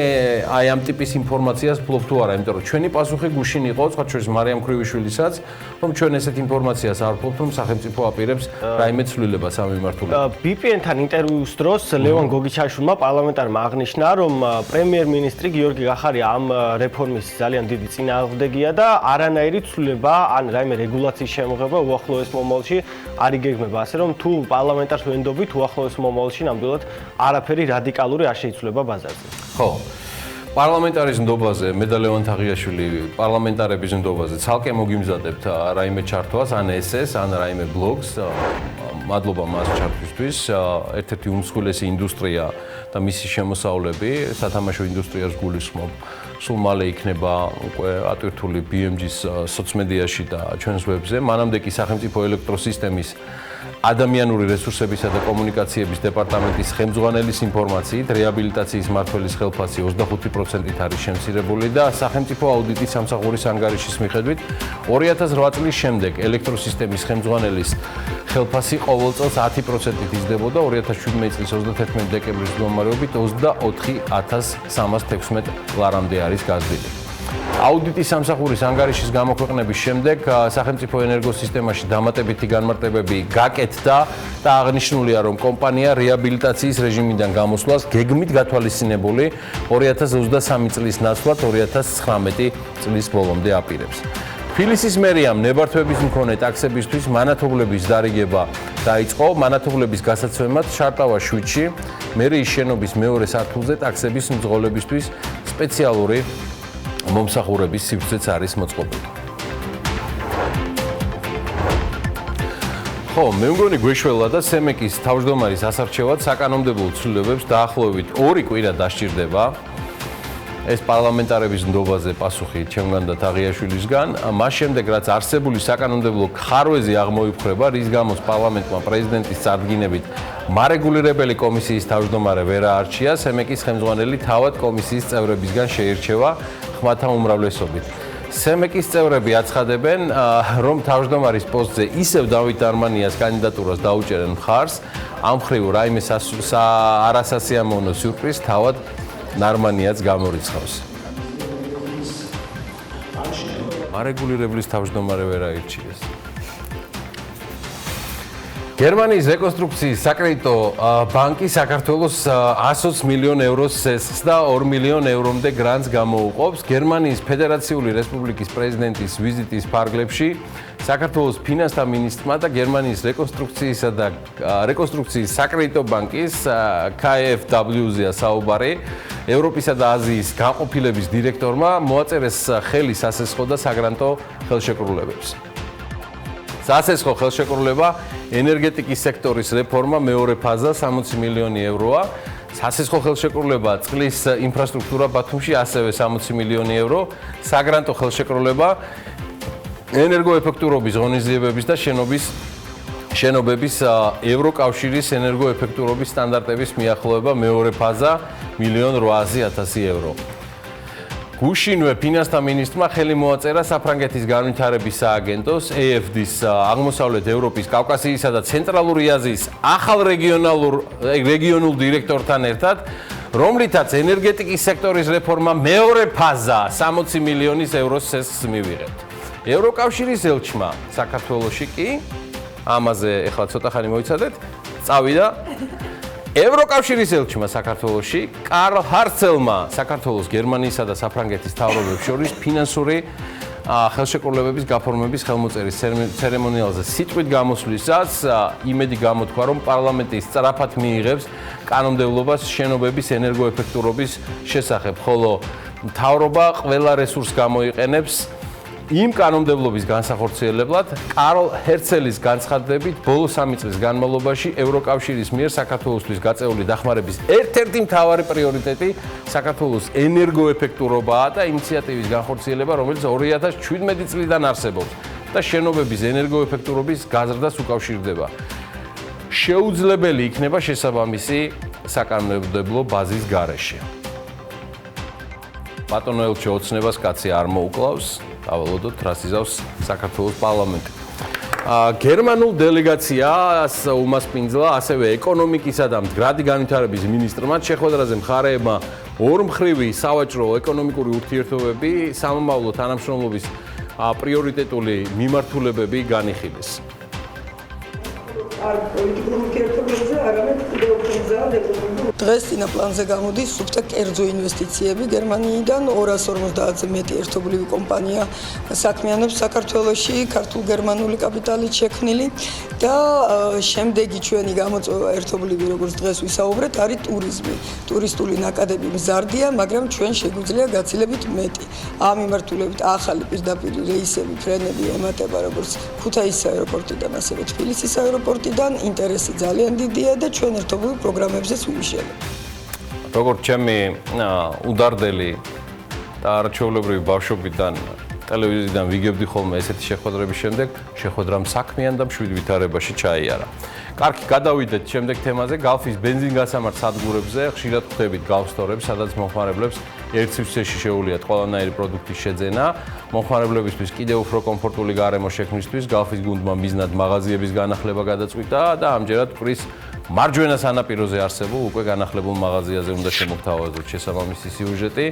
აი ამ ტიპის ინფორმაციას ფლობ თუ არა, იმიტომ რომ ჩვენი პასუხი გუშინ იყო, სხვა შორის მარიამ ქრივიშვილისაც, რომ ჩვენ ესეთ ინფორმაციას არ ვფლობთ, რომ სახელმწიფო აპირებს რაიმე ცვლილებას ამ მიმართულებით. BPN-თან ინტერვიუს დროს ლევან გოგიჩაშვილმა პარლამენტარმა აღნიშნა, რომ პრემიერ-მინისტრი გიორგი გახარია ამ რეფორმის ძალიან დიდი წინააღმდეგია და არანაირი ცვლილება ან რაიმე რეგულაციის შემოღება უახლოეს მომავალში არ იგეგმება, ასე რომ თუ პარლამენტარს ვენდობით უახლოეს მომავალში ნამდვილად არაფერი რადიკალური არ შეიცვლება ბაზარზე. ხო. პარლამენტარის ნდობაზე მე და ლევან თაღიაშვილი პარლამენტარების ნდობაზე ცალკე მოგიმზადებთ რაიმე ჩართვას, ან ესეს, ან რაიმე ბლოგს. მადლობა მას ჩართვისთვის. ერთ-ერთი უმსხვილესი ინდუსტრია და მისი შემოსავლები, სათამაშო ინდუსტრიას გულისხმობ. სულ მალე იქნება უკვე ატვირთული BMG-ის სოციმედიაში და ჩვენს ვებზე. მანამდე კი სახელმწიფო ელექტროსისტემის ადამიანური რესურსებისა და კომუნიკაციების დეპარტამენტის ხელმძღვანელის ინფორმაციით, რეაბილიტაციის მმართველის ხელფასი 25%-ით არის შემცირებული და სახელმწიფო აუდიტის სამსახურის ანგარიშის მიხედვით 2008 წლის შემდეგ ელექტროსისტემის ხელმძღვანელის ხელფასი ყოველ წელს 10%-ით იზრდებოდა 2017 წლის 31 დეკემბრის მდგომარეობით 24,316 ლარამდე არის გაზრდილი. აუდიტის სამსახურის ანგარიშის გამოქვეყნების შემდეგ სახელმწიფო ენერგოსისტემაში დამატებითი განმარტებები გაკეთდა და აღნიშნულია, რომ კომპანია რეაბილიტაციის რეჟიმიდან გამოსვლას გეგმით გათვალისწინებული 2023 წლის ნაცვლად 2019 წლის ბოლომდე აპირებს. თბილისის მერიამ ნებართვების მქონე ტაქსებისთვის მანათობლების დარიგება დაიწყო. მანათობლების გასაცემად შარტავა 7-ში მერიის შენობის მეორე სართულზე ტაქსების მძღოლებისთვის სპეციალური მომსახურების სივრცეც არის მოწყობილი. ხო, მე მგონი გვეშველა და სემეკის თავმჯდომარის ასარჩევად საკანონმდებლო ცვლილებებს დაახლოებით 2 კვირა დასჭირდება. ეს პარლამენტარების ნდობაზე პასუხი ჩემგან და თაღიაშვილისგან. მას შემდეგ, რაც არსებული საკანონმდებლო ხარვეზი აღმოიფხრება, რის გამოც პარლამენტმა პრეზიდენტის წარდგინებით მარეგულირებელი კომისიის თავმჯდომარე ვერ აარჩია, სემეკის ხელმძღვანელი თავად კომისიის წევრებისგან შეირჩევა ხმათა უმრავლესობით. სემეკის წევრები აცხადებენ, რომ თავმჯდომარის პოსტზე ისევ დავით დარმანიას კანდიდატურას დაუჭერენ მხარს, ამ მხრივ რაიმე არასასიამოვნო სიურპრიზს თავად ნარმანიაც გამორიცხავს. მარეგულირებლის თავმჯდომარე ვერ აირჩიეს. გერმანიის რეკონსტრუქციის საკრედიტო ბანკი საქართველოს 120 მილიონ ევროს სესხს და 2 მილიონ ევრომდე გრანტს გამოუყოფს. გერმანიის ფედერაციული რესპუბლიკის პრეზიდენტის ვიზიტის ფარგლებში საქართველოს ფინანსთა მინისტრმა და გერმანიის რეკონსტრუქციის საკრედიტო ბანკის KfW-ზეა საუბარი. ევროპისა და აზიის განყოფილების დირექტორმა მოაწერეს ხელი სასესხო და საგრანტო ხელშეკრულებებს. სასესხო ხელშეკრულება ენერგეტიკის სექტორის რეფორმა მეორე ფაზა 60 მილიონი ევროა. სასესხო ხელშეკრულება წყლის ინფრასტრუქტურა ბათუმში ასევე 60 მილიონი евро. საგრანტო ხელშეკრულება ენერგოეფექტურობის ღონისძიებების და შენობების ევროკავშირის ენერგოეფექტურობის სტანდარტების მიახლოება მეორე ფაზა 1,800,000 евро. გუშინვე ფინანსთა მინისტრმა ხელი მოაწერა საფრანგეთის განვითარების სააგენტოს AFD-ის აღმოსავლეთ ევროპის, კავკასიისა და ცენტრალური აზიის ახალ რეგიონულ დირექტორთან ერთად, რომლითაც ენერგეტიკის სექტორის რეფორმა მეორე ფაზა 60 მილიონის ევროს სესხს მივიღეთ. ევროკავშირის ელჩმა საქართველოში კი ამაზე ეხლა ცოტა ხანი მოიცადეთ, წავიდა ევროკავშირის ელჩმა საქართველოში კარლ ჰარცელმა საქართველოს, გერმანიისა და საფრანგეთის მთავრობებს შორის ფინანსური ხელშეკრულებების გაფორმების ხელმოწერის ცერემონიალზე სიტყვით გამოსვლისას იმედი გამოთქვა, რომ პარლამენტი სწრაფად მიიღებს კანონმდებლობას შენობების ენერგოეფექტურობის შესახებ, ხოლო მთავრობა ყველა რესურსს გამოიყენებს იმ კანონმდებლობის განსახორციელებლად კარლ ჰერცელის განცხადებით ბოლო 3 წლის განმავლობაში ევროკავშირის მიერ საქართველოსთვის გაწეული დახმარების ერთ-ერთი მთავარი პრიორიტეტი საქართველოს ენერგოეფექტურობაა და ინიციატივის განხორციელება, რომელიც 2017 წლიდან არსებობს და შენობების ენერგოეფექტურობის გაზრდას უკავშირდება. შეუძლებელი იქნება შესაბამისი საკანონმდებლო ბაზის გარეშე. ბატონო ელჩე ოცნებას კაცი არ მოუკლავს, დავალოდოთ რას იზავს საქართველოს პარლამენტი. გერმანულ დელეგაციას უმასპინძლა ასევე ეკონომიკისა და მდგრადი განვითარების მინისტრმა შეხვედრაზე მხარეებმა ორმხრივი სავაჭრო ეკონომიკური ურთიერთობები, სამომავლო თანამშრომლობის პრიორიტეტული მიმართულებები განიხილეს. დღეს წინა პლანზე გამოდის სუფთა კერძო ინვესტიციები გერმანიიდან 250-ზე მეტი ერთობლივი კომპანია საქმიანობს საქართველოში, ქართულ-გერმანული კაპიტალით შექმნილი და შემდეგი ჩვენი გამოწვევა ერთობლივი, როგორც დღეს ვისაუბრეთ, არის ტურიზმი. ტურისტული ნაკადები მზარდია, მაგრამ ჩვენ შეგვიძლია გაცილებით მეტი. ამ მიმართულებით ახალი პირდაპირ რეისები, ფრენები ემატება როგორც ქუთაისის აეროპორტიდან, ასევე თბილისის აეროპორტიდან. ინტერესი ძალიან დიდია და ჩვენ ერთობლივ პროგრამებზეც ვიმუშავებთ. როგორც ჩემი უდარდელი და არაჩვეულებრივი ბავშვობიდან ტელევიზიიდან ვიგებდი ხოლმე ესეთი შეხვედრების შემდეგ, შეხვედრამ საქმიან და მშვიდ ვითარებაში ჩაიარა. კარგი, გადავიდეთ შემდეგ თემაზე. გალფის ბენზინგასამართ სადგურებზე ხშირად ხვდებით გალფსტორებს, სადაც მომხმარებლებს ერთ სივრცეში შეუძლიათ ყველანაირი პროდუქტის შეძენა. მომხმარებლებისთვის კიდევ უფრო კომფორტული გარემო შექმნისთვის გალფის გუნდმა მიზნად მაღაზიების განახლება გადაწყვიტა და ამჯერად პრის მარჯვენა სანაპიროზე არსებულ უკვე განახლებულ მაღაზიაზე უნდა შემოგთავაზოთ შესაბამისი სიუჟეტი.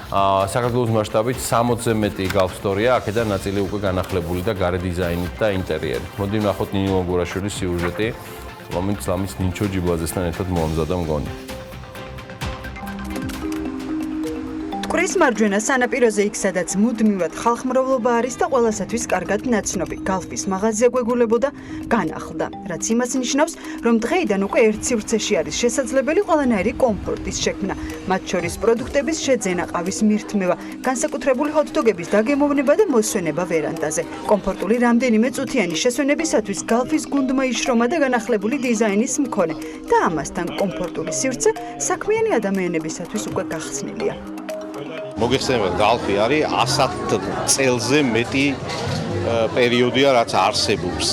საქართველოს მასშტაბით 60-ზე მეტი გალფსტორია, აქედან ნაწილი უკვე განახლებული და გარე დიზაინით და ინტერიერით. მოდი ვნახოთ ნინო მოგურაშვილის სიუჟეტი, რომელიც ამის ნინჩო ჯიბლაძესთან ერთად მოამზადა მგონი. მტკვრის მარჯვენა სანაპიროზე იქ, სადაც მუდმივად ხალხმრავლობა არის და ყველასათვის კარგად ნაცნობი გალფის მაღაზია გვეგულებოდა განახლდა, რაც იმას ნიშნავს, რომ დღეიდან უკვე ერთ სივრცეში არის შესაძლებელი ყველანაირი კომფორტის შექმნა, მათ შორის პროდუქტების შეძენა, ყავის მირთმევა, განსაკუთრებული ჰოთ-დოგების დაგემოვნება და მოსვენება ვერანდაზე. კომფორტული რამდენიმე წუთიანი შესვენებისათვის გალფის გუნდმა იშრომა და განახლებული დიზაინის მქონე და ამასთან კომფორტული სივრცე საქმიანი ადამიანებისათვის უკვე გახსნილია. მოგეხსენებათ, გალფი არის 100 წელზე მეტი პერიოდია, რაც არსებობს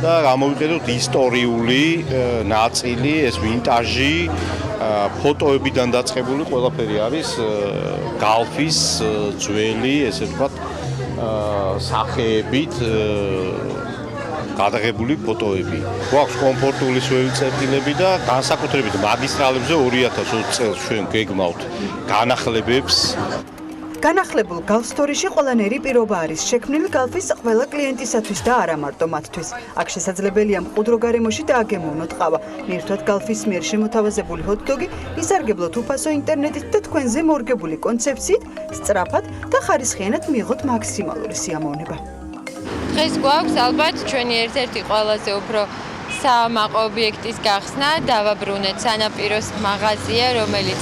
და გამოვიყენოთ ისტორიული ნაწილი, ეს ვინტაჟი, ფოტოებიდან დაწყებული ყველაფერი არის გალფის ძველი, ესე ვთქვათ, სახეებით გადაღებული ფოტოები. გვაქვს კომფორტული სველი წერტილები და განსაკუთრებით მაგისტრალებზე 2020 წელს ჩვენ გეგმავთ განახლებებს. განახლებულ გალფსტორიში ყველანაირი პირობა არის შექმნილი გალფის ყველა კლიენტისათვის და არა მარტო მათთვის. აქ შესაძლებელია მყუდრო გარემოში დააგემოვნოთ ყავა, მიირთვათ გალფის მიერ შემოთავაზებული ჰოთ-დოგი, ისარგებლოთ უფასო ინტერნეტით და თქვენზე მორგებული კონცეფციით სწრაფად და ხარისხიანად მიიღოთ მაქსიმალური სიამოვნება. დღეს გვაქვს ალბათ ჩვენი ერთ-ერთი ყველაზე უფრო საამაყო ობიექტის გახსნა, დავაბრუნეთ სანაპიროს მაღაზია, რომელიც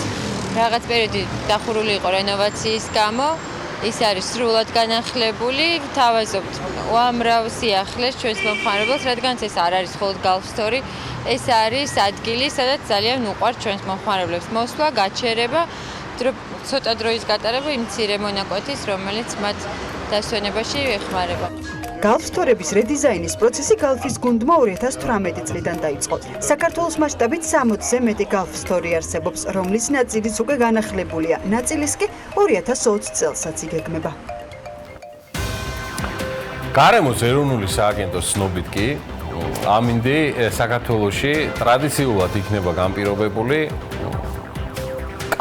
რაღაც პერიოდი დახურული იყო რენოვაციის გამო, ის არის სრულად განახლებული, ვთავაზობთ უამრავ სიახლეს ჩვენს მომხმარებელს, რადგანაც ეს არ არის მხოლოდ გალფსტორი, ეს არის ადგილი, სადაც ძალიან უყვართ ჩვენს მომხმარებლებს მოსვლა, გაჩერება, ცოტა დროის გატარება იმ მცირე მონაკვეთის, რომელიც მათ დასვენებაში ეხმარება. გალფსტორების რედიზაინის პროცესი გალფის გუნდმა 2018 წლიდან დაიწყო. საქართველოს მასშტაბით 60-ზე მეტი გალფსტორი არსებობს, რომლის ნაწილიც უკვე განახლებულია, ნაწილის კი 2020 წელსაც იგეგმება. გარემოს ეროვნული სააგენტოს ცნობით კი ამინდი საქართველოში ტრადიციულად იქნება განპირობებული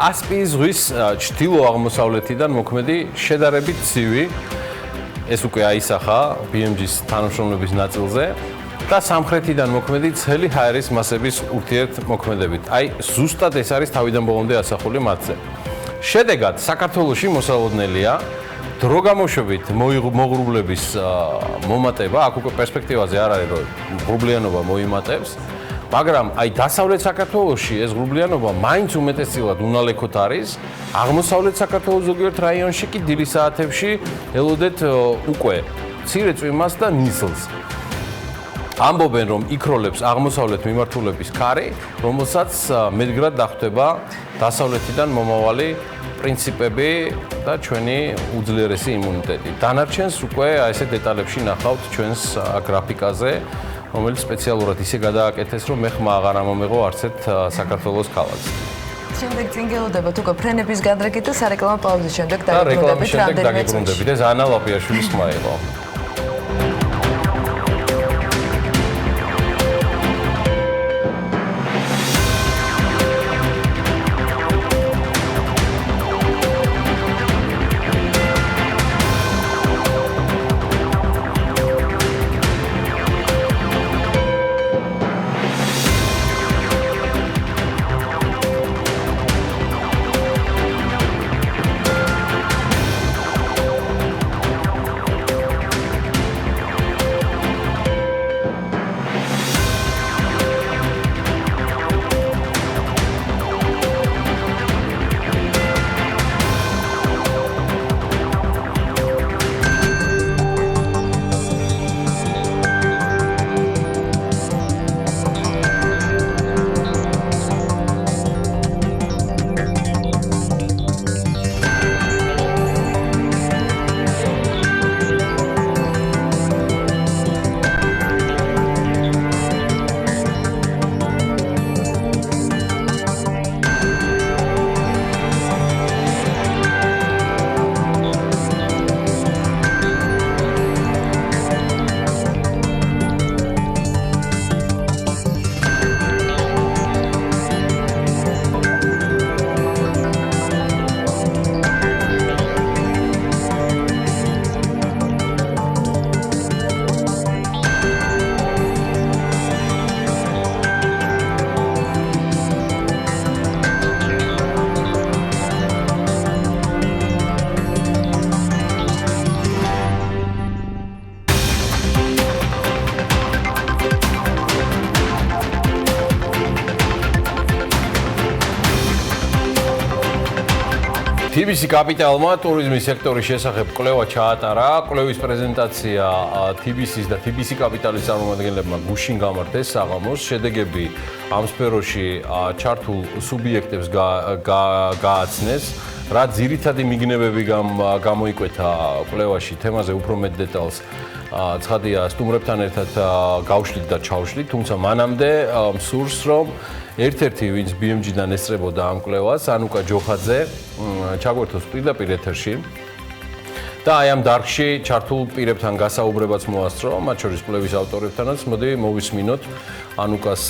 კასპიის ზღვის ჩრდილო-აღმოსავლეთიდან მოქმედი შედარებით ცივი, ეს უკვე აისახა BMG-ს თანამშრომლობის ნაწილზე და სამხრეთიდან მოქმედი ცხელი ჰაერის მასების ურთიერთმოქმედებით. აი, ზუსტად ეს არის თავიდან ბოლომდე ასახული მათზე. შედეგად, საქართველოში მოსალოდნელია დროგამოშვებით მოღრუბლების მომატება, აქ უკვე პერსპექტივაზე არ არის, რომ ღრუბლიანობა მოიმატებს, მაგრამ აი დასავლეთ საქართველოში ეს ღრუბლიანობა მაინც უმეტესწილად უნალექოთ არის. აღმოსავლეთ საქართველოს ზოგიერთ რაიონში კი დილის საათებში ელოდეთ უკვე მცირე წვიმას და ნისლს. ამბობენ, რომ იქროლებს აღმოსავლეთ მიმართულების ქარი, რომელსაც მედგრად დახვდება დასავლეთიდან მომავალი პრინციპები და ჩვენი უძლიერესი იმუნიტეტი. დანარჩენს უკვე ესე დეტალებში ნახავთ ჩვენს გრაფიკაზე, რომელიც სპეციალურად ისე გადააკეთეს, რომ მე ხმა აღარ ამომეღო არც ერთ საქართველოს ქალაქს. შემდეგ წინ გელოდებათ უკვე ფრენების გადრეკით და სარეკლამო პაუზის შემდეგ და რეკლამის დაგებრუნდებით შემდეგ დაგებრუნდებით. ეს ანა ლაპიაშვილის ხმა იყო. TBC კაპიტალმა ტურიზმის სექტორის შესახებ კვლევა ჩაატარა. კვლევის პრეზენტაცია TBC-ის და TBC კაპიტალის წარმომადგენლებმა გუშინ გამართეს საღამოს. შედეგები ამ სფეროში ჩართულ სუბიექტებს გააცნეს. რა ძირითადი მიგნებები გამოიკვეთა კვლევაში, თემაზე უფრო მეტ დეტალს ცხადია სტუმრებთან ერთად გავშლით და ჩავშლით, თუმცა მანამდე მსურს რომ ერთ-ერთი ვინც BMG-დან ესწრებოდა ამ კვლევას, ანუკა ჯოხაძე, ჩაგვერთოს პირდაპირ ეთერში. და აი ამ დარგში ჩართულ პირებთან გასაუბრებაც მოასწრო, მათ შორის კვლევის ავტორებთანაც. მოდი მოვისმინოთ ანუკას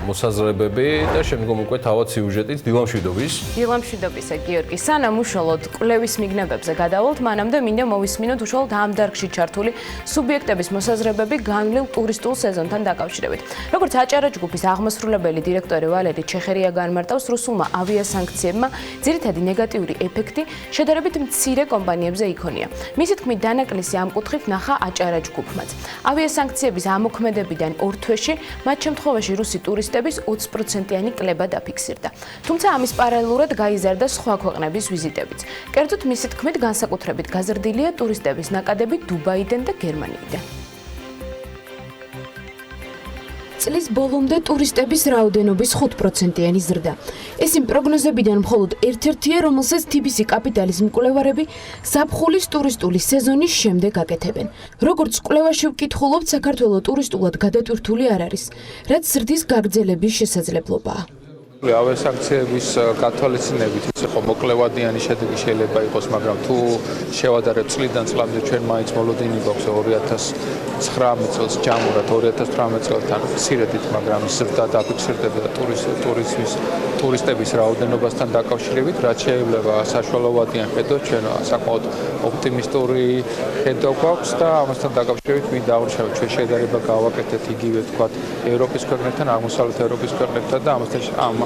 მოსაზრებები და შემდგომ უკვე თავად სიუჟეტით დილა მშვიდობის. დილა მშვიდობისა, გიორგი. სანამ უშუალოდ კვლევის მიგნებებზე გადავალთ, მანამდე მინდა მოვისმინოთ უშუალოდ ამ დარგში ჩართული სუბიექტების მოსაზრებები განვლილ ტურისტულ სეზონთან დაკავშირებით. როგორც აჭარა ჯგუფის აღმასრულებელი დირექტორი ვალერი ჩეხერია განმარტავს, რუსულმა ავიასანქციებმა ძირითადი ნეგატიური ეფექტი შედარებით მცირე კომპანიებზე იქონია. მისი თქმით, დანაკლისი ამ კუთხით ნახა აჭარა ჯგუფმაც. ავიასანქციების ამოქმედებიდან 2 თვეში მათ შემთხვევაში რუსი ტურისტების 20%-იანი კლება დაფიქსირდა. თუმცა ამის პარალელურად გაიზარდა სხვა ქვეყნების ვიზიტებიც. კერძოდ მისი თქმით, განსაკუთრებით გაზრდილია ტურისტების ნაკადები დუბაიდან და გერმანიიდან. წლის ბოლომდე ტურისტების რაოდენობის 5%-იანი ზრდა. ეს იმ პროგნოზებიდან მხოლოდ ერთ-ერთია, რომელსაც TBC კაპიტალის მკვლევარები ზაფხულის ტურისტული სეზონის შემდეგ აკეთებენ. როგორც კვლევაში ვკითხულობთ, საქართველო ტურისტულად გადატვირთული არ არის, რაც ზრდის გაგრძელების შესაძლებლობაა. ავიასანქციების გათვალისწინებით ის იყო მოკლევადიანი შედეგი შეიძლება იყოს, მაგრამ თუ შევადარებთ წლიდან წლამდე ჩვენ მაინც მოლოდინი გვაქვს 2019 წელს ჯამურად 2018 წელთან მცირედით, მაგრამ ზრდა დაფიქსირდება ტურისტების რაოდენობასთან დაკავშირებით, რაც შეიძლება საშუალოვადიან ხედოთ, ჩვენ საკმაოდ ოპტიმისტური ხედვა გვაქვს და ამასთან დაკავშირებით მინდა აღვნიშნო, ჩვენ შედარება გავაკეთეთ იგივე თქვათ ევროპის ქვეყნებთან, აღმოსავლეთ ევროპის ქვეყნებთან და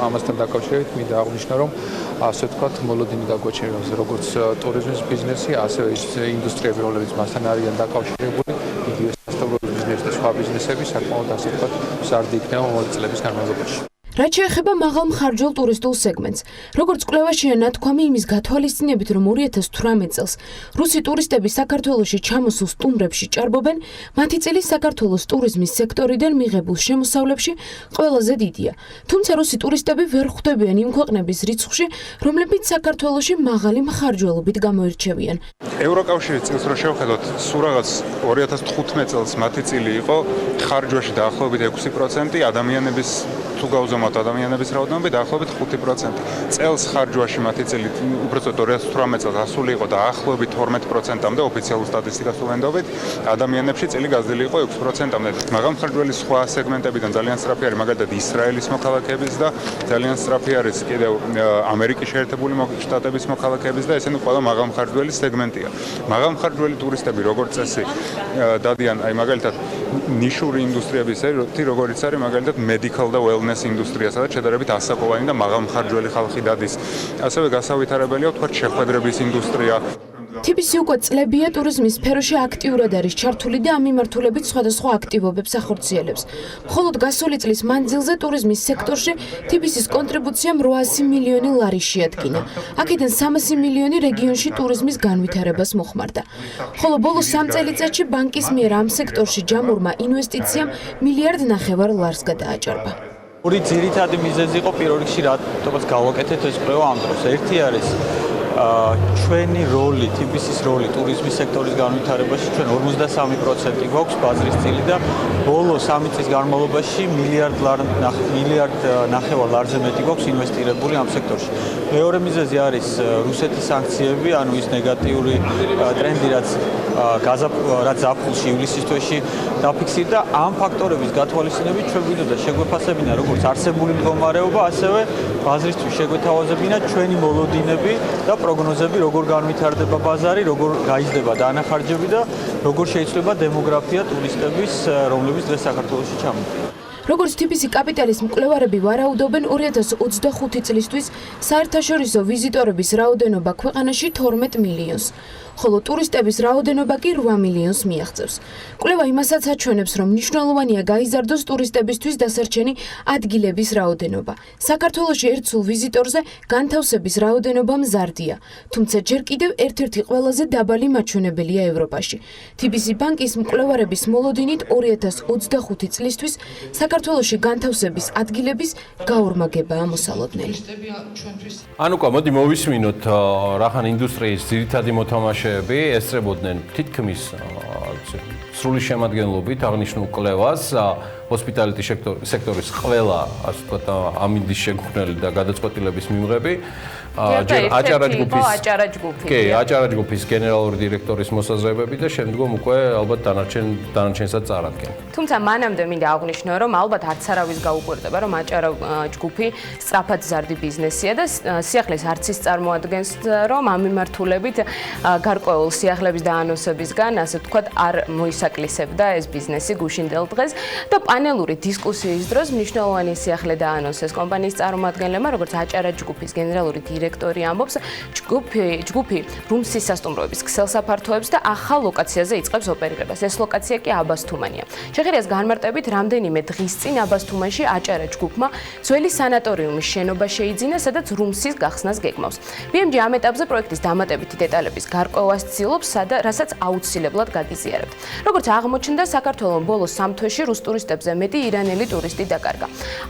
ამასთან დაკავშირებით მინდა აღვნიშნო, რომ ასე ვთქვათ, მოლოდინი გაგვაჩნია როგორც ტურიზმის ბიზნესი, ასევე ის ინდუსტრიები, რომლებიც მასთან არიან დაკავშირებული, იგივე სასტუმროების ბიზნესი და სხვა სხვა ბიზნესები საკმაოდ ასე ვთქვათ მზარდი იქნება მომავალ წლების განმავლობაში. რაც შეეხება მაღალმხარჯველ ტურისტულ სეგმენტს, როგორც კვლევაშია ნათქვამი იმის გათვალისწინებით, რომ 2018 წელს რუსი ტურისტები საქართველოში ჩამოსულ სტუმრებში ჭარბობენ, მათი წილი საქართველოს ტურიზმის სექტორიდან მიღებულ შემოსავლებში ყველაზე დიდია. თუმცა რუსი ტურისტები ვერ ხვდებიან იმ ქვეყნების რიცხვში, რომლებიც საქართველოში მაღალი მხარჯველობით გამოირჩევიან. ევროკავშირის წელს რო შევხედოთ, სულ რაღაც 2015 წელს მათი წილი იყო ხარჯვაში დაახლოებით 6%, ადამიანების თუ გავზომოთ ადამიანების რაოდენობა დაახლოებით 5%. წელს ხარჯვაში მათი წილი უბრალოდ 2018 წელს ასული იყო დაახლოებით 12%-მდე ოფიციალურ სტატისტიკას ვენდობით, ადამიანებში წილი გაზრდილი იყო 6%-მდე. მაღალმხარჯველი სხვა სეგმენტებიდან ძალიან სწრაფი არის მაგალითად ისრაელის მოქალაქეების და ძალიან სწრაფი არის კიდევ ამერიკის შეერთებული შტატების მოქალაქეების და ესენი ყველა მაღალმხარჯველი სეგმენტია. მაღალმხარჯველი ტურისტები როგორც წესი დადიან აი მაგალითად ნიშური ინდუსტრიების როგორც არის მაგალითად medical და wellness ინდუსტრია, სადაც შედარებით ასაკოვანი და მაღალმხარჯველი ხალხი დადის. ასევე გასავითარებელია ვთქვათ შეხვედრების ინდუსტრია. TBC უკვე წლებია ტურიზმის სფეროში აქტიურად არის ჩართული და ამ მიმართულებით სხვადასხვა აქტივობებს ახორციელებს. მხოლოდ გასული წლის მანძილზე ტურიზმის სექტორში TBC-ის კონტრიბუციამ 800 მილიონი ლარი შეადგინა. აქედან 300 მილიონი რეგიონში ტურიზმის განვითარებას მოხმარდა. ხოლო ბოლო 3 წელიწადში ბანკის მიერ ამ სექტორში ჯამურმა ინვესტიციამ 1,5 მილიარდ ლარს გადააჭარბა. ორი ძირითადი მიზეზი იყო პირველ რიგში რატომაც გავაკეთეთ ეს კვლევა ამ დროს. ერთი არის ჩვენი როლი, TBC-ის როლი ტურიზმის სექტორის განვითარებაში, ჩვენ 53% გვაქვს ბაზრის წილი და ბოლო 3 წლის განმავლობაში 1,5 მილიარდ ლარზე მეტი გვაქვს ინვესტირებული ამ სექტორში. მეორე მიზეზი არის რუსეთის სანქციები, ანუ ის ნეგატიური ტრენდი, რაც ზაფხულში ივლისის თვეში დაფიქსირდა. ამ ფაქტორების გათვალისწინებით ჩვენ გვინდოდა შეგვეფასებინა როგორც არსებული მდგომარეობა, ასევე ბაზრისთვის შეგვეთავაზებინა ჩვენი მოლოდინები და პროგნოზები, როგორ განვითარდება ბაზარი, როგორ გაიზრდება დანახარჯები და როგორ შეიძლება დემოგრაფია ტურისტების, რომლებიც დღეს საქართველოში ჩამოვიდნენ. როგორც TBC კაპიტალის მკვლევარები ვარაუდობენ, 2025 წლისთვის საერთაშორისო ვიზიტორების რაოდენობა ქვეყანაში 12 მილიონს. ხოლო ტურისტების რაოდენობა კი 8 მილიონს მიაღწევს. კვლევა იმასაც აჩვენებს, რომ მნიშვნელოვანია გაიზარდოს ტურისტებისთვის დასარჩენი ადგილების რაოდენობა. საქართველოში ერთსულ ვიზიტორზე განთავსების რაოდენობა მზარდია, თუმცა ჯერ კიდევ ერთ-ერთი ყველაზე დაბალი მაჩვენებელია ევროპაში. TBC ბანკის მკვლევარების მოლოდინით 2025 წლისთვის საქართველოში განთავსების ადგილების გაორმაგებაა მოსალოდნელი. ანუკა, მოდი მოვისმინოთ რახან ინდუსტრიის ძირითადი მოთამაშე ესწრებოდნენ თითქმის სრული შემადგენლობით აღნიშნულ კვლევას ჰოსპიტალიტი სექტორის ყველა ასე ვთქვათ ამინდის შექმნელი და გადაწყვეტილების მიმღები აჭარა-ჯგუფის გენერალური დირექტორის მოსაზრებები და შემდგომ უკვე ალბათ დანარჩენსაც წარადგენ. თუმცა მანამდე მინდა აღვნიშნო, რომ ალბათ არც არავის გაუკვირდება, რომ აჭარა-ჯგუფი სწრაფად ზარდი ბიზნესია და სიახლეს არც ის წარმოადგენს, რომ ამ მიმართულებით გარკვეულ სიახლების დაანონსებისგან, ასე ვთქვათ, არ მოისაკლისებდა ეს ბიზნესი გუშინდელ დღეს და პანელური დისკუსიის დროს მნიშვნელოვანი სიახლე დაანონსეს კომპანიის წარმომადგენლებმა, როგორც აჭარა-ჯგუფის გენერალური დირექტორი ამბობს, ჯგუფი რუმსის სასტუმროების ქსელსაფართოებს და ახალ ლოკაციაზე იწყებს ოპერირებას. ეს ლოკაცია კი აბასთუმანია. შეღერიას განმარტებით, რამდენიმე დღის წინ აბასთუმანში აჭარა-ჯგუფმა ძველი სანატორიუმის შენობა შეიძინა, სადაც რუმსის გახსნას გეგმავს. BMG ამ ეტაპზე პროექტის დამატებითი დეტალების გარკვევას ცდილობს, რასაც აუცილებლად გაგიზიარებთ. როგორც აღმოჩნდა, საქართველოს ბოლო 3 თვეში რუს ტურისტებზე მეტი ირანელი ტურისტი დაკარგა.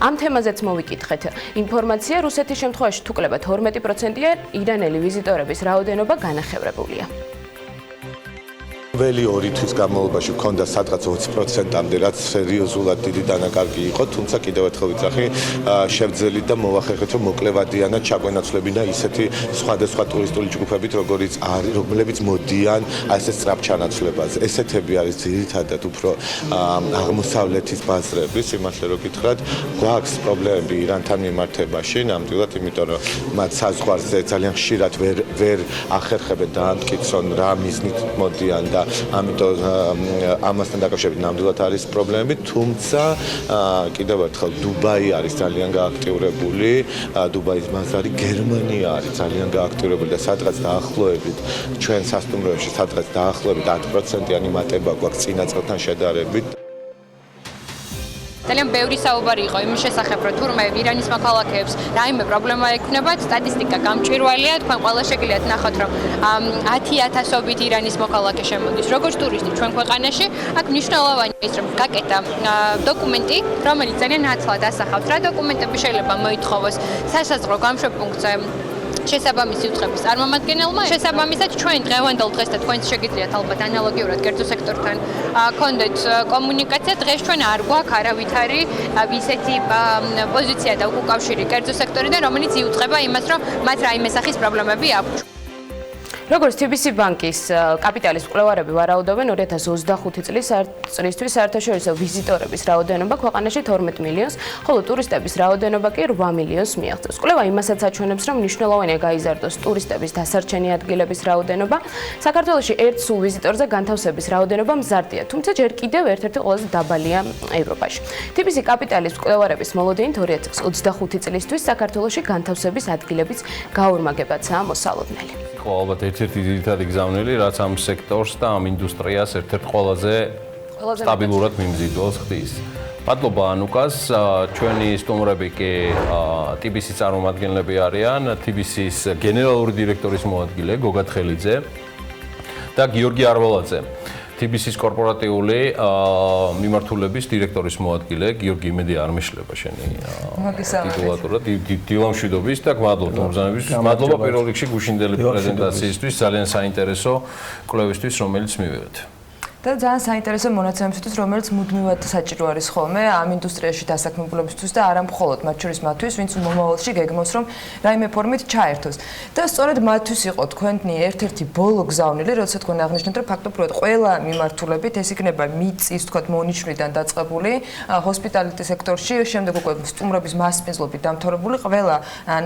ამ თემაზეც მოვიკითხეთ ინფორმაცია. რუსეთის შემთხვევაში თუ კლება 12%-ია, ირანელი ვიზიტორების რაოდენობა განახევრებულია. ველი 2 თვის განმავლობაში ჰქონდა სადღაც 20%-მდე, რაც სერიოზულად დიდი დანაკარგი იყო, თუმცა კიდევ ერთხელ ვიძახი, შევძელით და მოვახერხეთ, რომ მოკლევადიანად ჩაგვენაცვლებინა ისეთი სხვადასხვა ტურისტული ჯგუფებით, რომლებიც მოდიან ასე სწრაფ ჩანაცვლებაზე. ესეთები არის ძირითადად უფრო აღმოსავლეთის ბაზრები, სიმართლე რო გითხრათ, გვაქვს პრობლემები ირანთან მიმართებაში, ნამდვილად, იმიტომ რომ მათ საზღვარზე ძალიან ხშირად ვერ ახერხებენ დაამტკიცონ რა მიზნით მოდიან და ამიტომ ამასთან დაკავშირებით ნამდვილად არის პრობლემები, თუმცა კიდევ ერთხელ დუბაი არის ძალიან გააქტიურებული, დუბაის ბაზარი, გერმანია არის ძალიან გააქტიურებული და სადღაც დაახლოებით ჩვენ სასტუმროებში სადღაც დაახლოებით 10%-იანი მატება გვაქვს წინა წელთან შედარებით. ძალიან ბევრი საუბარი იყო იმის შესახებ, რომ თურმე ირანის მოქალაქეებს რაიმე პრობლემა ექნებათ, სტატისტიკა გამჭვირვალეა, თქვენ ყველა შეგიძლიათ ნახოთ, რომ 10,000-ობით ირანის მოქალაქე შემოდის როგორც ტურისტი ჩვენ ქვეყანაში, აქ მნიშვნელოვანია ის, რომ გაკეთა დოკუმენტი, რომელიც ძალიან ნაცვლად ასახავს, რა დოკუმენტები შეიძლება მოითხოვოს სასაზღვრო გამშვებპუნქტზე შესაბამისი უწყების წარმომადგენელმა. შესაბამისად ჩვენ დღევანდელ დღეს და თქვენც შეგიძლიათ ალბათ ანალოგიურად კერძო სექტორთან გქონდეთ კომუნიკაცია. დღეს ჩვენ არ გვაქვს არავითარი ისეთი პოზიცია და უკავშირი კერძო სექტორიდან, რომელიც იუწყება იმას, რომ მათ რაიმე სახის პრობლემები აქვს. როგორც TBC ბანკის კაპიტალის მკვლევარები ვარაუდობენ 2025 წლისთვის საერთაშორისო ვიზიტორების რაოდენობა ქვეყანაში 12 მილიონს, ხოლო ტურისტების რაოდენობა კი 8 მილიონს მიაღწევს. კვლევა იმასაც აჩვენებს, რომ მნიშვნელოვანია გაიზარდოს ტურისტების დასარჩენი ადგილების რაოდენობა. საქართველოში ერთ სულ ვიზიტორზე განთავსების რაოდენობა მზარდია, თუმცა ჯერ კიდევ ერთ-ერთი ყველაზე დაბალია ევროპაში. TBC კაპიტალის მკვლევარების მოლოდინით 2025 წლისთვის საქართველოში განთავსების ადგილების გაორმაგებაცაა მოსალოდნელი. ალბათ ერთ-ერთი ძირითადი გზავნილი, რაც ამ სექტორს და ამ ინდუსტრიას ერთ-ერთ ყველაზე სტაბილურად მიმზიდველს ხდის. მადლობა ანუკას, ჩვენი სტუმრები კი TBC-ის წარმომადგენლები არიან, TBC-ის გენერალური დირექტორის მოადგილე გოგა თხელიძე და გიორგი არვალაძე. TBC-ის კორპორატიული მიმართულების დირექტორის მოადგილე გიორგი, იმედი არ მეშლება შენი ტიტულატურა. დილა მშვიდობის და გმადლობთ მომბრძანებისთვის. მადლობა პირველ რიგში გუშინდელი პრეზენტაციისთვის, ძალიან საინტერესო კვლევისთვის, რომელიც მივიღეთ. და ძალიან საინტერესო მონაცემებისთვის, რომელიც მუდმივად საჭირო არის ხოლმე ამ ინდუსტრიაში დასაქმებულებისთვის და არა მხოლოდ მათ შორის მათთვის, ვინც მომავალში გეგმავს, რომ რაიმე ფორმით ჩაერთოს. და სწორედ მათთვის იყო თქვენი ერთ-ერთი ბოლო გზავნილი, როდესაც თქვენ აღნიშნეთ, რომ ფაქტობრივად ყველა მიმართულებით ეს იქნება მიწის, თქვათ, მონიშნვიდან დაწყებული, ჰოსპიტალიტი სექტორში, შემდეგ უკვე სტუმრობის მასპინძლობით დამთავრებული ყველა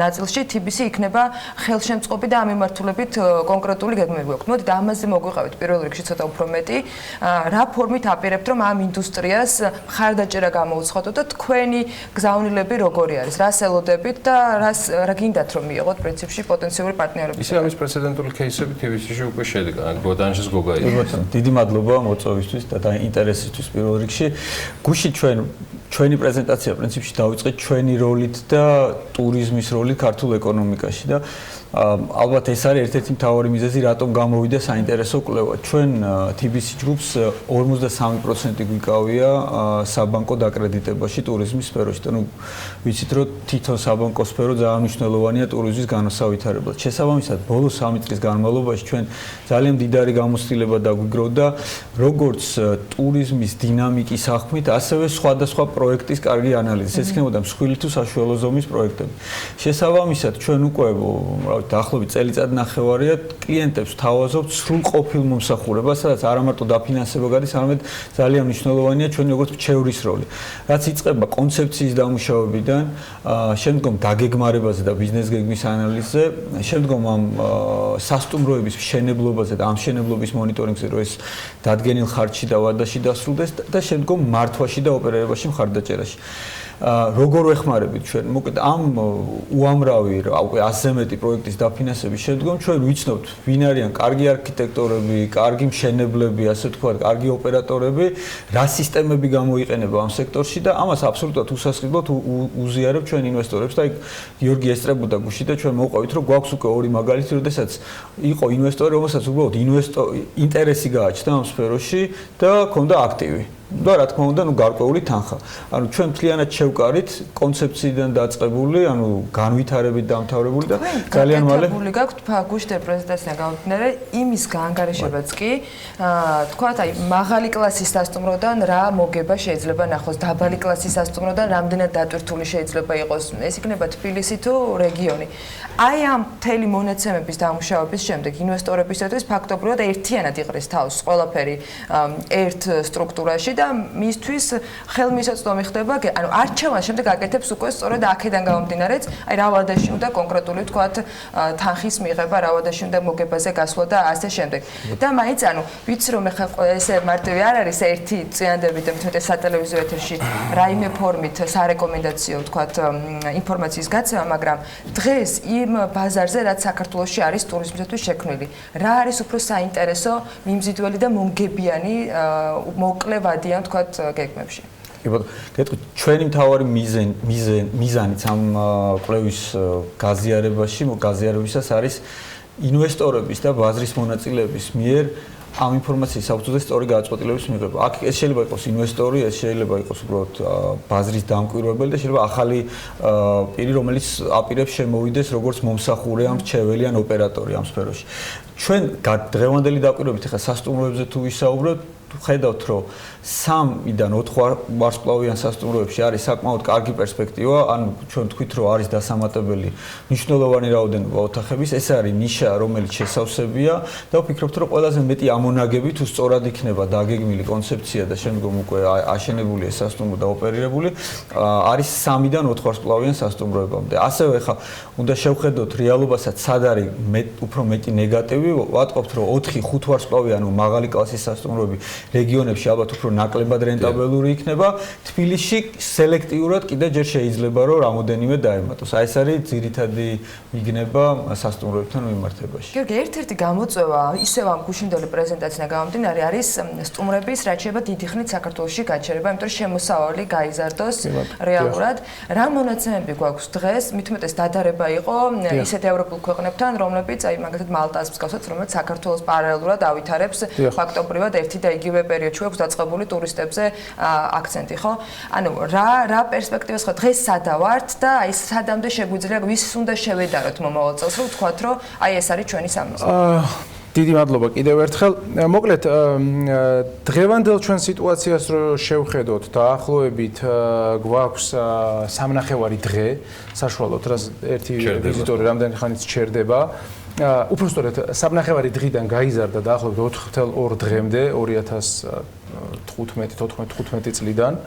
ნაწილში TBC იქნება ხელშემწყობი და ამ მიმართულებით კონკრეტული გეგმები გვაქვს. მოდით ამაზე მოგვიყევით პირველ რიგში ცოტა უფრო მეტი. რა ფორმით აპირებთ, რომ ამ ინდუსტრიას მხარდაჭერა გამოუცხადოთ და თქვენი გზავნილები როგორი არის, რას ელოდებით და რა გინდათ რომ მიიღოთ პრინციპში პოტენციური პარტნიორები. ისე ამის პრეცედენტული кейსები TBC-ში უკვე შედგა, გოდანშის გოგა იყო. დიდი მადლობა მოწვევისთვის და ინტერესისთვის პირველ რიგში. გუში ჩვენი პრეზენტაცია პრინციპში დავიწყეთ ჩვენი როლით და ტურიზმის როლით ქართულ ეკონომიკაში და ალბათ ეს არის ერთ-ერთი მთავარი მიზეზი, რატომ გამოვიდა საინტერესო კვლევა. ჩვენ TBC ჯგუფს 53% გვიკავია საბანკო დაკრედიტებაში ტურიზმის სფეროში. და ვიცით, რომ თითო საბანკო სფერო ძალიან მნიშვნელოვანია ტურიზმის განსავითარებლად. შესაბამისად, ბოლო 3 წლის განმავლობაში ჩვენ ძალიან მდიდარი გამოცდილება დაგვიგროვდა როგორც ტურიზმის დინამიკის ახმით, ასევე სხვადასხვა პროექტის კარგი ანალიზი. ეს იქნებოდა მსხვილი თუ საშუალო ზომის პროექტები. შესაბამისად, ჩვენ უკვე დაახლოებით წელიწად ნახევარია კლიენტებს თავაზობთ სრულყოფილ მომსახურებას, სადაც არა მარტო დაფინანსება გადის, არამედ ძალიან მნიშვნელოვანია ჩვენი როგორც მრჩევლის როლი. რაც იწყება კონცეფციის დამუშავებიდან, შემდგომ დაგეგმარებაზე და ბიზნეს გეგმის ანალიზზე, შემდგომ ამ სასტუმროების მშენებლობაზე და ამ მშენებლობის მონიტორინგზე, რომ ეს დადგენილ ხარჯში და ვადაში დასრულდეს და შემდგომ მართვაში და ოპერირებაში მხარდაჭერაში. როგორ ვეხმარებით ჩვენ? მოკლედ ამ უამრავი უკვე 100-ზე მეტი პროექტის დაფინანსების შემდგომ ჩვენ ვიცნობთ, ვინ არიან კარგი არქიტექტორები, კარგი მშენებლები, ასე ვთქვათ, კარგი ოპერატორები, რა სისტემები გამოიყენება ამ სექტორში და ამას აბსოლუტურად უსასყიდლოდ უზიარებ ჩვენ ინვესტორებს და იქ გიორგი ესწრებოდა გუში და ჩვენ მოვყვებით, რომ გვაქვს უკვე ორი მაგალითი, როდესაც იყო ინვესტორი, რომელსაც უბრალოდ ინტერესი გააჩნდა ამ სფეროში და ჰქონდა აქტივი. და რა თქმა უნდა, გარკვეული თანხა. ანუ ჩვენ მთლიანად შევკარით კონცეფციიდან დაწყებული, განვითარებით დამთავრებული და ძალიან მალე გაქვთ გუშინდელ პრეზენტაციიდან გამომდინარე იმის გაანგარიშებაც კი, თქვათ, მაღალი კლასის სასტუმროდან რა მოგება შეიძლება ნახოს, დაბალი კლასის სასტუმროდან რამდენად დატვირთული შეიძლება იყოს, ეს იქნება თბილისი თუ რეგიონი. აი ამ მთელი მონაცემების დამუშავების შემდეგ ინვესტორებისთვის ფაქტობრივად ერთიანად იყრის თავს ყველაფერი ერთ სტრუქტურაში და მისთვის ხელმისაწვდომი ხდება, ანუ არჩევანს შემდეგ აკეთებს უკვე სწორედ აქედან გამომდინარეც, აი რა ვადაში უნდა კონკრეტული ვთქვათ თანხის მიღება, რა ვადაში უნდა მოგებაზე გასვლა და ასე შემდეგ. და მაინც ანუ ვიცი რომ ეხლა ესე მარტივი არ არის ერთი წიანდებით და სატელევიზიო ეთერში რაიმე ფორმით სარეკომენდაციო ვთქვათ ინფორმაციის გაცემა, მაგრამ დღეს იმ ბაზარზე რაც საქართველოში არის ტურიზმისთვის შექმნილი, რა არის უფრო საინტერესო, მიმზიდველი და მომგებიანი მოკლე ვადიან თქვათ გეგმებში. კი ბატონო, გეტყვით, ჩვენი მთავარი მიზანიც ამ კვლევის გაზიარებისას არის ინვესტორების და ბაზრის მონაწილეების მიერ ამ ინფორმაციის საფუძველზე სწორი გადაწყვეტილების მიღება. აქ ეს შეიძლება იყოს ინვესტორი, ეს შეიძლება იყოს უბრალოდ ბაზრის დამკვირვებელი და შეიძლება ახალი პირი, რომელიც აპირებს შემოვიდეს როგორც მომსახურე ან მრჩეველი ან ოპერატორი ამ სფეროში. ჩვენ დღევანდელი დაკვირვებით ახლა სასტუმროებზე თუ ვისაუბროთ, ხედავთ, რომ 3-დან 4 ვარსკვლავიან სასტუმროებში არის საკმაოდ კარგი პერსპექტივა, ანუ ჩვენ თქვით, რომ არის დასამატებელი მნიშვნელოვანი რაოდენობა ოთახების, ეს არის ნიშა, რომელიც შესავსებია და ვფიქრობთ, რომ ყველაზე მეტი ამონაგები თუ სწორად იქნება დაგეგმილი კონცეფცია და შემდგომ უკვე აშენებული ეს სასტუმრო და ოპერირებული, არის 3-დან 4 ვარსკვლავიან სასტუმროებამდე. ასევე ხა უნდა შევხედოთ რეალობასაც სად არის უფრო მეტი ნეგატივი, ვატყობთ, რომ 4-5 ვარსკვლავიან მაღალი კლასის სასტუმროები რეგიონებში ალბათ უფრო ნაკლებად რენტაბელური იქნება. თბილისში სელექტიურად კიდე ჯერ შეიძლება რომ რამოდენიმე დაემატოს. აი ეს არის ძირითადი მიგნება სასტუმროებთან მიმართებაში. გიორგი, ერთ-ერთი გამოწვევა ისევ ამ გუშინდელი პრეზენტაციიდან გამომდინარე არის სტუმრების რაც შეიძლება დიდი ხნით საქართველოში გაჩერება, იმიტომ რომ შემოსავალი გაიზარდოს რეალურად. რა მონაცემები გვაქვს დღეს? მithumetes დადარება იყო ისეთ ევროპულ ქვეყნებთან, რომლებიც აი მაგალითად მალტას მსგავსად, რომელიც საქართველოს პარალელურად ავითარებს ფაქტობრივად ერთი და იგივე პერიოდში აქვს დაწყებული ტურისტებზე აქცენტი, ხო? ანუ რა პერსპექტივას ხო დღეს სადავართ და აი სადამდე შეგვიძლია ვის უნდა შევედაროთ მომავალ წელს, რომ ვთქვათ, რომ აი ეს არის ჩვენი სამიზნე. დიდი მადლობა კიდევ ერთხელ. მოკლედ, დღევანდელ ჩვენ სიტუაციას რო შევხედოთ, დაახლოებით გვაქვს 3.5 დღე საშუალოდ, რაც ერთი ვიზიტორი რამდენი ხანით ჩერდება. უпростоრად 3.5 დღიდან გაიზარდა დაახლოებით 4.2 დღემდე 2015 წლიდან.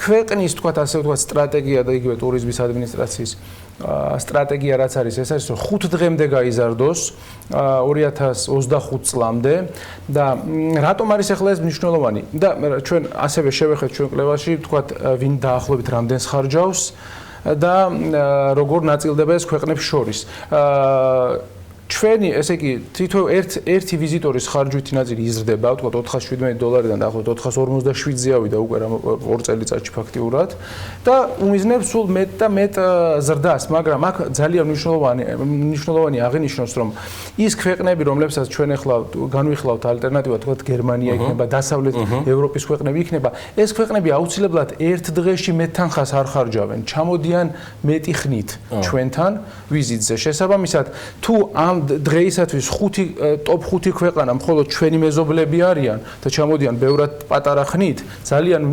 ქვეყნის თქვათ ასე ვთქვათ სტრატეგია და იგივე ტურიზმის ადმინისტრაციის სტრატეგია რაც არის ეს არის რომ 5 დღემდე გაიზარდოს 2025 წლამდე და რატომ არის ახლა ეს მნიშვნელოვანი და ჩვენ ასევე შევეხეთ ჩვენ კვლევაში თქვათ ვინ დაახლოებით რამდენს ხარჯავს და როგორ ნაწილდება ეს ქვეყნებს შორის. ჩვენი, ესე იგი, თითო ერთი ვიზიტორის ხარჯვითი ნაწილი იზრდება, ვთქვათ $417-დან დაახლოებით 447-ზე ავიდა უკვე 2 წელიწადში ფაქტიურად და უმიზნებს სულ მეტ და მეტ ზრდას, მაგრამ აქ ძალიან მნიშვნელოვანი აღინიშნოს, რომ ის ქვეყნები, რომლებსაც ჩვენ ახლა განვიხილავთ ალტერნატივა, თქვათ გერმანია იქნება, დასავლეთ ევროპის ქვეყნები იქნება, ეს ქვეყნები აუცილებლად ერთ დღეში მეტ თანხას არ ხარჯავენ, ჩამოდიან მეტი ხნით ჩვენთან ვიზიტზე. შესაბამისად, თუ ამ დღეისათვის ტოპ 5 ქვეყანა მხოლოდ ჩვენი მეზობლები არიან და ჩამოდიან ბევრად პატარა ხნით, ძალიან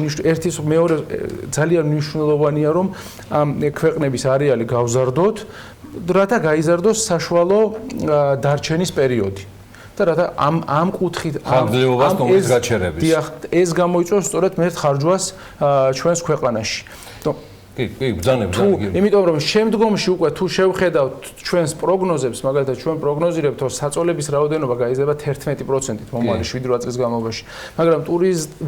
მნიშვნელოვანია რომ ამ ქვეყნების არეალი გავზარდოთ, რათა გაიზარდოს საშუალო დარჩენის პერიოდი. და რათა ამ კუთხით ხანგრძლივობას ტურისტის გაჩერების. დიახ, ეს გამოიწვევს სწორედ ერთ ხარჯვას ჩვენს ქვეყანაში. კი, ბრძანებ. იმიტომ რომ შემდგომში უკვე თუ შევხედავთ ჩვენს პროგნოზებს, მაგალითად ჩვენ პროგნოზირებთ, რომ საწოლების რაოდენობა გაიზრდება 11%-ით მომავალ 7-8 წლის განმავლობაში, მაგრამ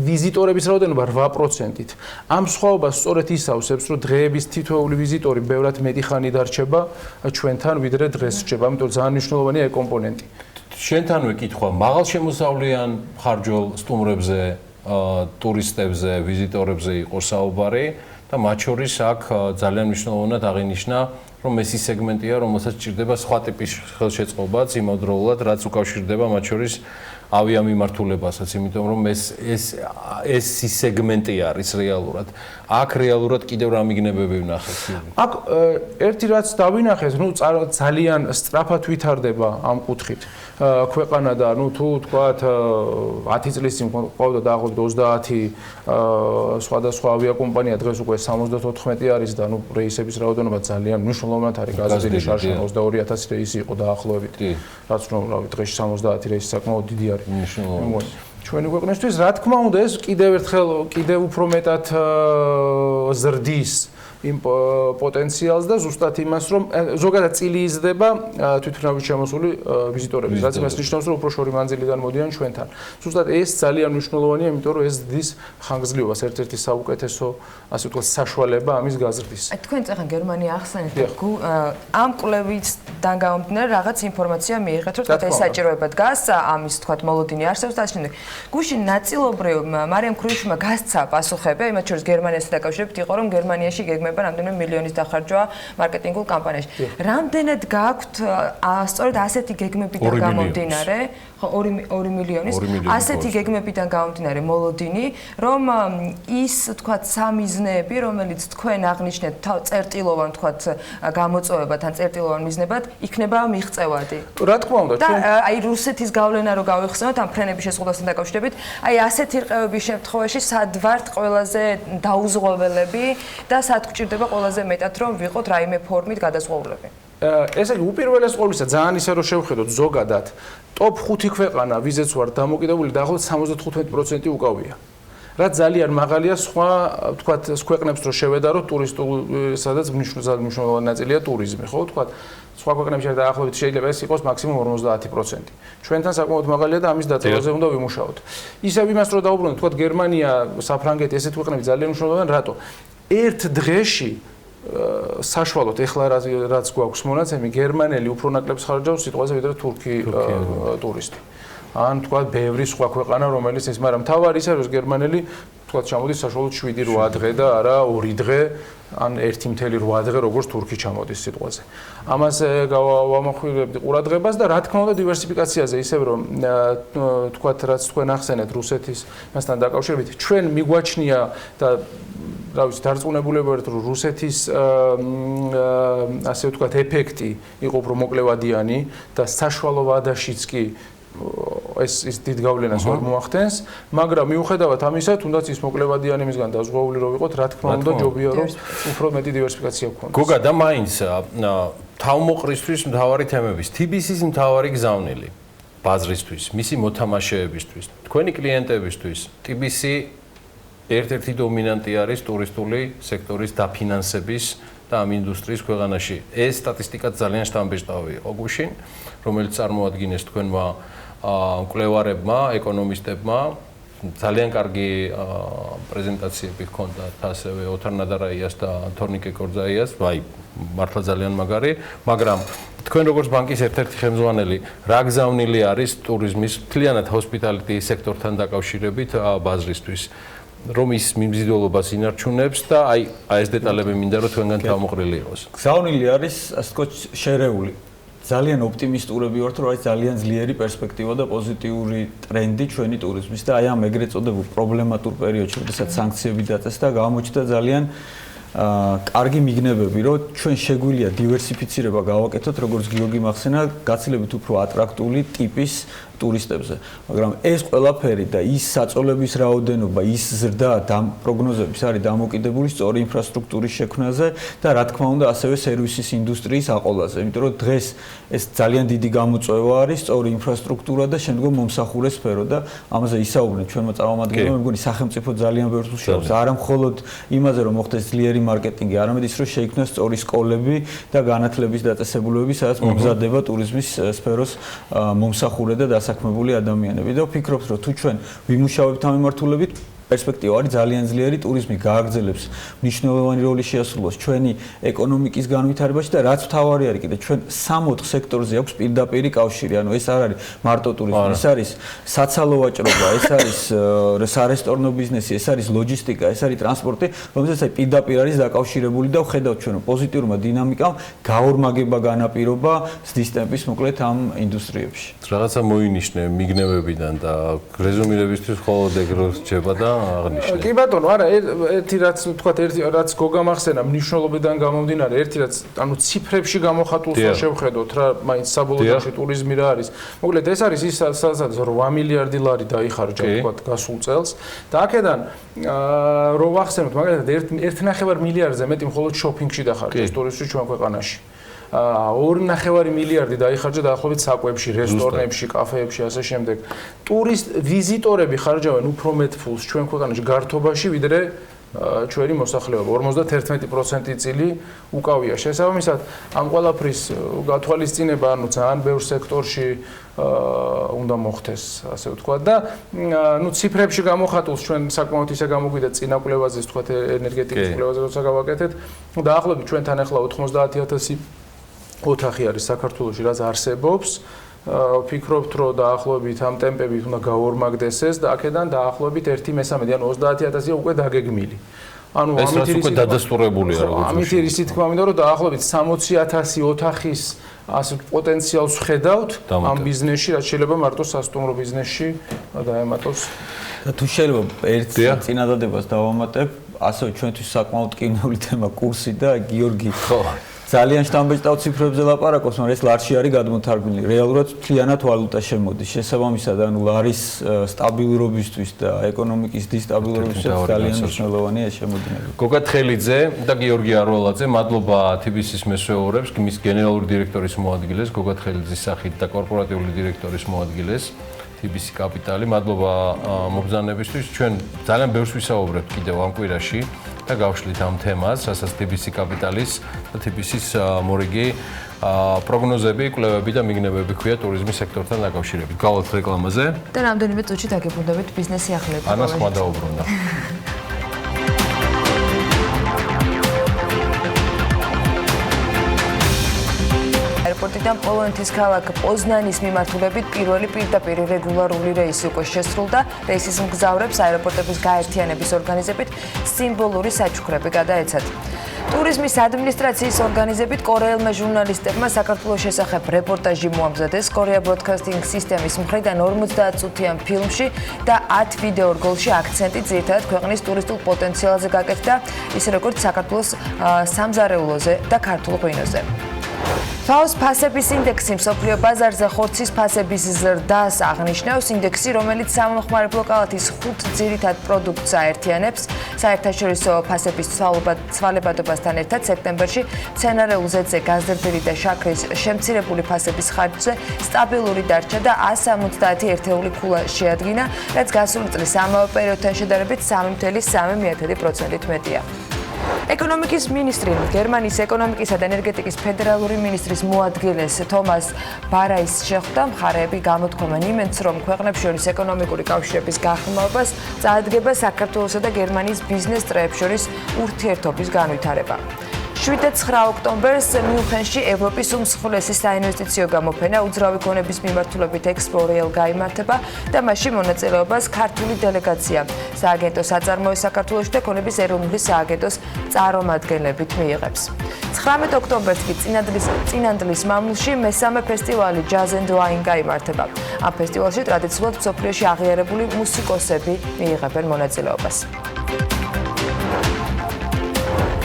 ვიზიტორების რაოდენობა 8%-ით. ამ სხვაობას სწორედ ისავსებს, რომ დღეების თითოეული ვიზიტორი ბევრად მეტი ხანი დარჩება ჩვენთან, ვიდრე დღეს რჩება, ამიტომ ძალიან მნიშვნელოვანია ეს კომპონენტი. შენთანვე კითხვა, მაღალ შემოსავლიან ხარჯველ სტუმრებზე, ტურისტებზე, ვიზიტორებზე იყო საუბარი. და მათ შორის აქ ძალიან მნიშვნელოვნად აღინიშნა, რომ ეს ის სეგმენტია, რომელსაც ჭირდება სხვა ტიპის ხელშეწყობაც იმავდროულად, რაც უკავშირდება მათ შორის ავიამიმართულებასაც, იმიტომ რომ ეს ის სეგმენტი არის რეალურად. აქ რეალურად კიდევ რა მიგნებები ვნახეთ? აქ ერთი რაც დავინახეთ, ძალიან სწრაფად ვითარდება ამ კუთხით. ქვეყანა და თუ თქვათ 10 წლის წინ ყავდა დაახლოებით 30 სხვადასხვა ავიაკომპანია, დღეს უკვე 74 არის და რეისების რაოდენობა ძალიან მნიშვნელოვნად არის გაზრდილი, შარშან 22000 რეისი იყო დაახლოებით. რაც დღეში 70 რეისი საკმაოდ დიდი არის. მნიშვნელოვანი. ჩვენი ქვეყნისთვის, რა თქმა უნდა, ეს კიდევ უფრო მეტად ზრდის იმ პოტენციალს და ზუსტად იმას, რომ ზოგადად წილი იზრდება თვითმფრინავით შემოსული ვიზიტორების, რაც იმას ნიშნავს, რომ უფრო შორი მანძილიდან მოდიან ჩვენთან. ზუსტად ეს ძალიან მნიშვნელოვანია, იმიტომ რომ ეს ზრდის ხანგრძლივობას, ერთ-ერთი საუკეთესო, ასე ვთქვათ, საშუალება ამის გაზრდის. თქვენ წახან გერმანია ახსენეთ, ამ კვლევისგან გამომდინარე რაღაც ინფორმაცია მიიღეთ, რომ თქვათ ეს საჭიროება დგას, ამის თქვათ მოლოდინი არსებობს და ასე შემდეგ. გუშინ ნაწილობრივ მარიამ ქრუშმა გასცა პასუხები, იმათ შორის გერმანიასთან დაკავშირებით იყო, რომ გერმანიაში გეგმება რამდენიმე მილიონის დახარჯვა მარკეტინგულ კამპანიაში. რამდენად გაქვთ სწორედ ასეთი გეგმებიდან გამომდინარე, ხო 2 მილიონის, ასეთი გეგმებიდან გამომდინარე მოლოდინი, რომ ის თქვათ სამიზნეები, რომელიც თქვენ აღნიშნეთ წერტილოვან თქვათ გამოწვევებად ან წერტილოვან მიზნებად, იქნება მიღწევადი. რა თქმა უნდა, ჩვენ აი რუსეთის გავლენა რო გავიხსენოთ ამ ფრენების შეზღუდვასთან დაკავშირებით, აი ასეთი რყევების შემთხვევაში სად ვართ ყველაზე დაუზღვეველები და სად გვჭირდება ყველაზე მეტად რომ ვიყოთ რაიმე ფორმით გადაზღვეულები. ესე იგი უპირველეს ყოვლისა ძალიან ისე რომ შევხედოთ ზოგადად ტოპ 5 ქვეყანა ვიზეც ვარ დამოკიდებული დაახლოებით 75% უკავია. რაც ძალიან მაღალია სხვა თქვათ ქვეყნებს რო შევედაროთ ტურისტულ სადაც მნიშვნელოვანი ნაწილია ტურიზმი, ხო თქვათ სხვა ქვეყნებში დაახლოებით შეიძლება ეს იყოს მაქსიმუმ 50%. ჩვენთან საკმაოდ მაღალია და ამის დაწევაზე უნდა ვიმუშაოთ. ისევ იმას რო დაუბრუნდეთ, თქვათ გერმანია, საფრანგეთი, ესეთ ქვეყნები ძალიან მნიშვნელოვანი, რატო? ერთ დღეში საშუალოდ ეხლა რაც გვაქვს მონაცემი, გერმანელი უფრო ნაკლებს ხარჯავს სიტყვაზე ვიდრე თურქი ტურისტი. ან თქვა ბევრი სხვა ქვეყანა რომელიც ის, მაგრამ თავარი ისე რომ გერმანელი თქვა ჩამოდის საშუალოდ 7-8 დღე და არა 2 დღე ან 1.8 დღე როგორც თურქი ჩამოდის სიტყვაზე. ამას ვამახვილებდი ყურადღებას და რა თქმა უნდა დივერსიფიკაციაზე ისევ რომ თქვა რაც თქვენ ახსენეთ რუსეთის მასთან დაკავშირებით ჩვენ მიგვაჩნია და რა ვიცი დარწმუნებულები ვართ რომ რუსეთის ასე ვთქვათ ეფექტი იყო უფრო მოკლევადიანი და საშუალო ვადაშიც კი ეს დიდ გავლენას ვერ მოახდენს, მაგრამ მიუხედავად ამისა, თუნდაც ის მოკლევადიანი მისგან დაზღვეული რო ვიყოთ, რა თქმა უნდა, ჯობია რომ უფრო მეტი დივერსიფიკაცია გქონდეს. გოგა და მაინც თავმოყრისთვის მთავარი თემების, TBC-ის მთავარი გზავნილი ბაზრისთვის, მისი მოთამაშეებისთვის, თქვენი კლიენტებისთვის, TBC ერთ-ერთი დომინანტი არის ტურისტული სექტორის დაფინანსების და ამ ინდუსტრიის ქვეყანაში. ეს სტატისტიკა ძალიან შთამბეჭდავი იყო გუშინ, რომელიც წარმოადგენს თქვენმა მკვლევარებმა, ეკონომისტებმა. ძალიან კარგი პრეზენტაციები ჰქონდათ ასევე ოთარ ნადარაიას და თორნიკე კორძაიას, აი მართლა ძალიან მაგარი, მაგრამ თქვენ როგორც ბანკის ერთ-ერთი ხელმძღვანელი, რა გზავნილი არის ტურიზმის მთლიანად ჰოსპიტალიტი სექტორთან დაკავშირებით ბაზრისთვის? რომ ის მიმზიდველობას ინარჩუნებს და აი ეს დეტალები მინდა რომ თქვენგან თავმოყრილი იყოს. გზავნილი არის ასე ვთქვათ შერეული. ძალიან ოპტიმისტურები ვართ, რომ არის ძალიან ძლიერი პერსპექტივა და პოზიტიური ტრენდი ჩვენი ტურიზმის და აი ამ ეგრეთ წოდებულ პრობლემატურ პერიოდში, როდესაც სანქციები დაწეს და გამოჩნდა ძალიან კარგი მიგნებები, რომ ჩვენ შეგვიძლია დივერსიფიცირება გავაკეთოთ, როგორც გიორგი მახსენა, გაცილებით უფრო ატრაქტული ტიპის ტურისტებზე, მაგრამ ეს ყველაფერი და ის საწოლების რაოდენობა, ის ზრდა და პროგნოზების არის დამოკიდებული სწორი ინფრასტრუქტურის შექმნაზე და რა თქმა უნდა ასევე სერვისის ინდუსტრიის აყოლაზე, იმიტომ რომ დღეს ეს ძალიან დიდი გამოწვევა არის სწორი ინფრასტრუქტურა და შემდგომ მომსახურე სფერო და ამაზე ისაუბრეთ ჩვენმა წარმომადგენლებმა, მე მგონი სახელმწიფო ძალიან ბევრს უშუალებს, არა მხოლოდ იმაზე რომ მოხდეს ძლიერი მარკეტინგი, არამედ ის რომ შეიქმნას სწორი სკოლები და განათლების დაწესებულებები, სადაც მომზადდება ტურიზმის სფეროს მომსახურე და საქმებული ადამიანები და ვფიქრობთ რომ თუ ჩვენ ვიმუშავებთ ამ მიმართულებით პერსპექტივა არის ძალიან ძლიერი ტურიზმი გააგრძელებს მნიშვნელოვანი როლი შეასრულოს ჩვენი ეკონომიკის განვითარებაში და რაც მთავარი არის კიდე ჩვენ 3-4 სექტორზე აქვს პირდაპირი კავშირი ანუ ეს არ არის მარტო ტურიზმი ეს არის საცალო ვაჭრობა ეს არის სარესტორნო ბიზნესი ეს არის ლოჯისტიკა ეს არის ტრანსპორტი რომელზეც აი პირდაპირ არის დაკავშირებული და ვხედავთ ჩვენ პოზიტიურმა დინამიკამ გაორმაგება განაპირობა ზრდის ტემპის მოკლედ ამ ინდუსტრიებში რაღაცა მოინიშნე მიგნებებიდან და რეზუმირებისთვის მხოლოდ ეგ რო რჩება და კი ბატონო, არა, ერთი რაც თქვა, ერთი რაც გოგამახსენა მნიშვნელობიდან გამომდინარე, ერთი რაც ანუ ციფრებში გამოხატულს შევხედოთ რა, მაინც საბოლოოში ტურიზმი რა არის. მოკლედ ეს არის ის სადაც 8 მილიარდი ლარი დაიხარჯა თქვა გასულ წელს და აქედან რო ვახსენოთ, მაგალითად 1.5 მილიარდზე მეტი მხოლოდ შოპინგში დახარჯეს ტურისტში ჩვენ ქვეყანაში. 2.5 მილიარდი დაიხარჯა დაახლოებით საკვებში, რესტორნებში, კაფეებში, ასე შემდეგ. ვიზიტორები ხარჯავენ უფრო მეტ ფულს ჩვენ ქვეყანაში გართობაში, ვიდრე ჩვენი მოსახლეობა 51% წილი უკავია. შესაბამისად, ამ ყველაფრის გათვალისწინება ანუ ძალიან ბევრ სექტორში უნდა მოხდეს, ასე ვთქვათ და ნუ ციფრებში გამოხატულს ჩვენ საკმაოდ ისე გამოგვიდა წინა კვლევაზე, ვთქვათ ენერგეტიკის კვლევაზე როცა გავაკეთეთ, დაახლოებით ჩვენთან ახლა 90,000 ოთახი არის საქართველოში, რაც არსებობს. Ვფიქრობთ, რომ დაახლოებით ამ ტემპებით უნდა გავორმაგდეს ეს და აქედან დაახლოებით 1/3, ანუ 30,000 უკვე დაგეგმილი. ანუ ამით უკვე დადასტურებულია როგორც ამით ისი თქმა მინდა რომ დაახლოებით 60,000 ოთახის ასე პოტენციალს ვხედავთ ამ ბიზნესში, რაც შეიძლება მარტო სასტუმრო ბიზნესში დაემატოს. და თუ შეიძლება ერთ წინადადებას დავამატებ, ასევე ჩვენთვის საკმაოდ კინოური თემა კურსი და გიორგი ძალიან შთამბეჭდავ ციფრებზე ლაპარაკობს, მაგრამ ეს ლარში არის გადმოთარგმნილი. რეალურად მთლიანად ვალუტა შემოდის. შესაბამისად, ანუ ლარის სტაბილურობისთვის და ეკონომიკის დისტაბილურობისთვის ძალიან მნიშვნელოვანია შემოდინება. გოგა თხელიძე და გიორგი არველაძე, მადლობა TBC-ის მესვეურებს, მის გენერალური დირექტორის მოადგილეს, გოგა თხელიძის სახით და კორპორატიული დირექტორის მოადგილეს. TBC კაპიტალი, მადლობა მობრძანებისთვის. ჩვენ ძალიან ბევრს ვისაუბრებთ კიდევ ამ კვირაში და გავშლით ამ თემას, რასაც TBC კაპიტალის და TBC-ის მორიგი პროგნოზები, კვლევები და მიგნებები ქვია ტურიზმის სექტორთან დაკავშირებით. გავალთ რეკლამაზე და რამდენიმე წუთში დაგებრუნდებით ბიზნესი ახლები. ანას ხმა დაუბრუნდა. აეროპორტიდან პოლონეთის ქალაქ პოზნანის მიმართულებით პირველი პირდაპირ რეგულარული რეისი უკვე შესრულდა. რეისის მგზავრებს აეროპორტების გაერთიანების ორგანიზებით სიმბოლური საჩუქრები გადაეცათ. ტურიზმის ადმინისტრაციის ორგანიზებით კორეელმა ჟურნალისტებმა საქართველოს შესახებ რეპორტაჟი მოამზადეს კორეა ბროდკასტინგ სისტემის მხრიდან 50 წუთიან ფილმში და 10 ვიდეო რგოლში აქცენტი ძირითადად ქვეყნის ტურისტულ პოტენციალზე გაკეთდა, ისე როგორც საქართველოს სამზარეულოზე და ქართულ ღვინოზე. ფაოს ფასების ინდექსი მსოფლიო ბაზარზე ხორცის ფასების ზრდას აღნიშნავს. ინდექსი, რომელიც სამომხმარებლო კალათის 5 ძირითად პროდუქტს აერთიანებს, საერთაშორისო ფასების ცვალებადობასთან ერთად სექტემბერში მცენარეულ ზეთზე გაზრდილი და შაქრის შემცირებული ფასების ხარჯზე სტაბილური დარჩა და 170 ერთეული ქულა შეადგინა, რაც გასული წლის ამავე პერიოდთან შედარებით 3.3%-ით მეტია. ეკონომიკის მინისტრი, გერმანიის ეკონომიკისა და ენერგეტიკის ფედერალური მინისტრის მოადგილეს თომას ბარაის შეხვდა მხარეები გამოთქვამენ იმედს, რომ ქვეყნებს შორის ეკონომიკური კავშირების გაღრმავებას წაადგება საქართველოსა და გერმანიის ბიზნეს წრეებს შორის ურთიერთობის განვითარება. 7-9 ოქტომბერს მიუნხენში ევროპის უმსხვილესი საინვესტიციო გამოფენა უძრავი ქონების მიმართულებით ექსპორიელ გაიმართება და მასში მონაწილეობას ქართული დელეგაცია სააგენტო საწარმოო საქართველოში და ქონების ეროვნული სააგენტოს წარმომადგენლებით მიიღებს. 19 ოქტომბერს კი წინანდლის მამულში მესამე ფესტივალი Jazz and Wine გაიმართება. ამ ფესტივალში ტრადიციულად მსოფლიოში აღიარებული მუსიკოსები მიიღებენ მონაწილეობას.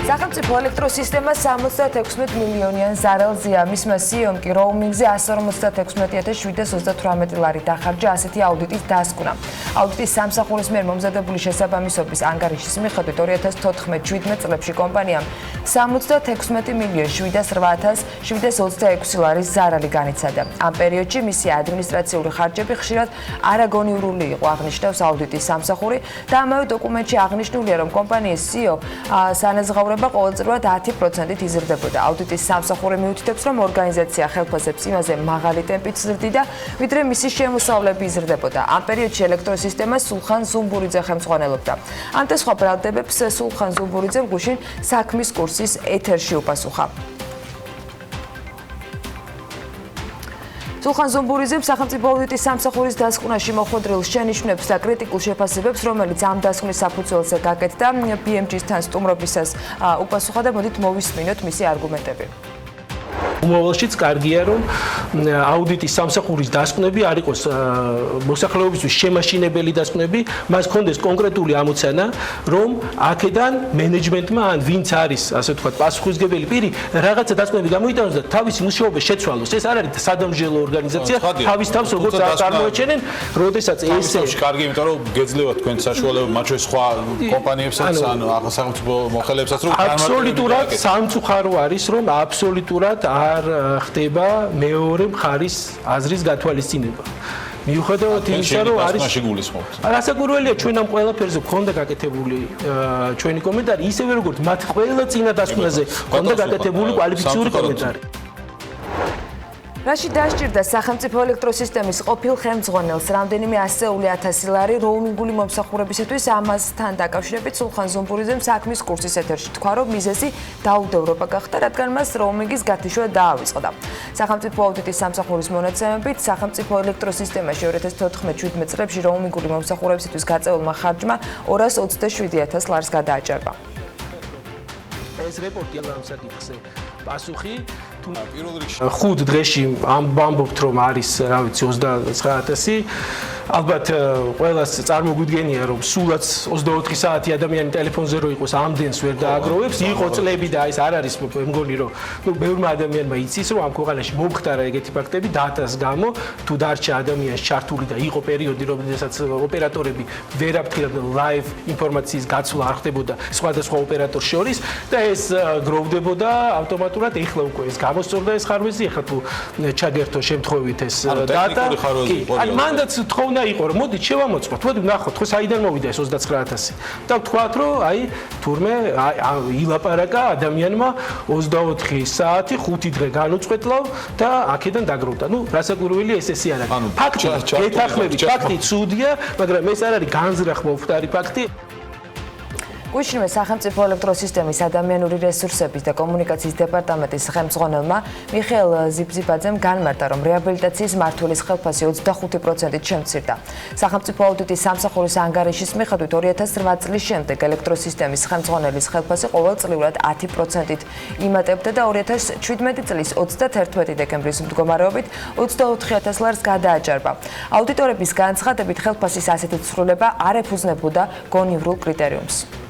სახელმწიფო ელექტროსისტემა 76 მილიონიან ზარალზეა. მისმა CEO-მ კი როუმინგზე 156,738 ლარი დახარჯა ასეთი აუდიტის დასკვნა. აუდიტის სამსახურის მიერ მომზადებული შესაბამისობის ანგარიშის მიხედვით 2014-17 წლებში კომპანიამ 76,708,726 ლარის ზარალი განიცადა. ამ პერიოდში მისი ადმინისტრაციული ხარჯები ხშირად არაგონიურული იყო, აღნიშნავს აუდიტის სამსახური და ამავე დოკუმენტში აღნიშნულია, რომ კომპანიის CEO სანაზღაურება ყოველწლიურად 10%-ით იზრდებოდა. აუდიტის სამსახური მიუთითებს, რომ ორგანიზაცია ხელფასებს იმაზე მაღალი ტემპით ზრდიდა, ვიდრე მისი შემოსავლები იზრდებოდა. ამ პერიოდში ელექტროსისტემას სულხან ზუმბურიძე ხელმძღვანელობდა. ამ და სხვა ბრალდებებს სულხან ზუმბურიძემ გუშინ საქმის კურსის ეთერში უპასუხა. სულხან ზუმბურიძემ სახელმწიფო აუდიტის სამსახურის დასკვნაში მოხვედრილ შენიშვნებს და კრიტიკულ შეფასებებს, რომელიც ამ დასკვნის საფუძველზე გაკეთდა, BMG-თან სტუმრობისას უპასუხა და მოდით მოვისმინოთ მისი არგუმენტები. უმოვალშიც კარგია, რომ აუდიტის სამსახურის დასკვნები არ იყოს მოსახლეობისთვის შემაშინებელი დასკვნები, მას ჰქონდეს კონკრეტული ამოცანა, რომ აქედან მენეჯმენტმა ან ვინც არის, ასე ვთქვათ, პასუხისმგებელი პირი, რაღაცა დასკვნები გამოიტანოს და თავისი მუშაობა შეცვალოს. ეს არ არის სადამსჯელო ორგანიზაცია, თავის თავს როგორც წარმოაჩენენ, როდესაც ესე კარგი, იმიტომ რომ გეძლევა თქვენ საშუალება მათ შორის სხვა კომპანიებსაც ან სახელმწიფო მოხელეებსაც რომ აბსოლუტურად სამწუხარო არის, რომ აბსოლუტურად არ ხდება მეორე მხარის აზრის გათვალისწინება. მიუხედავად იმისა, რომ არის გულისხმობთ. რასაკვირველია ჩვენ ამ ყველაფერზე გქონდა გაკეთებული ჩვენი კომენტარი, ისევე როგორც მათ ყველა წინა დასკვნაზე გქონდა გაკეთებული კვალიფიციური კომენტარი. რაში დასჭირდა სახელმწიფო ელექტროსისტემის ყოფილ ხელმძღვანელს რამდენიმე ასეული ათასი ლარი როუმინგული მომსახურებისათვის ამასთან დაკავშირებით სულხან ზომბურიძემ საქმის კურსის ეთერში თქვა, რომ მიზეზი დაუდევრობა გახდა, რადგან მას როუმინგის გათიშვა დაავიწყდა. სახელმწიფო აუდიტის სამსახურის მონაცემებით, სახელმწიფო ელექტროსისტემაში 2014-17 წლებში როუმინგული მომსახურებისათვის გაწეულმა ხარჯმა 227,000 ლარს გადააჭარბა. ეს რეპორტი ამ საკითხზე პასუხი ხუთ დღეში ამბობთ რომ არის რა ვიცი 29000 ალბათ ყველას წარმოგვიდგენია რომ სულაც 24 საათი ადამიანი ტელეფონზე რო იყოს ამდენს ვერ დააგროვებს იყო წლები და ეს არ არის მგონი რომ ბევრმა ადამიანმა იცის რომ ამ ქვეყანაში მომხდარა ეგეთი ფაქტები დატას გამო თუ დარჩა ადამიანს ჩართული და იყო პერიოდი როდესაც ოპერატორები ვერ აფრთხილდნენ ლაივ ინფორმაციის გაცვლა არ ხდებოდა სხვადასხვა ოპერატორს შორის და ეს გროვდებოდა ავტომატურად ეხლა უკვე ეს მოსწორდა ეს ხარვეზი, ეხლა თუ ჩაგერთო შემთხვევით ეს დატა. კი, მანდაც თხოვნა იყო, რომ მოდით შევამოწმოთ. მოდი ვნახოთ, ხო საიდან მოვიდა ეს 29000. და ვთქვათ, რომ აი თურმე ილაპარაკა ადამიანმა 24 საათი 5 დღე განუწყვეტლავ და აქედან დაგროვდა. ნუ რასაკვირველია ესე არ არის. ფაქტი, გეთახმებით, ფაქტი ცუდია, მაგრამ ეს არ არის განზრახ მომხდარი ფაქტი. გუშინვე სახელმწიფო ელექტროსისტემის ადამიანური რესურსების და კომუნიკაციის დეპარტამენტის ხელმძღვანელმა მიხეილ ზიბზიბაძემ განმარტა, რომ რეაბილიტაციის მართვლის ხელფასი 25%-ით შემცირდა. სახელმწიფო აუდიტის სამსახურის ანგარიშის მიხედვით 2008 წლის შემდეგ ელექტროსისტემის ხელმძღვანელის ხელფასი ყოველწლიურად 10%-ით იმატებდა და 2017 წლის 31 დეკემბრის მდგომარეობით 24000 ლარს გადააჭარბა. აუდიტორების განცხადებით ხელფასის ასეთი ცვლილება არ ეფუძნებოდა გონივრულ კრიტერიუმს.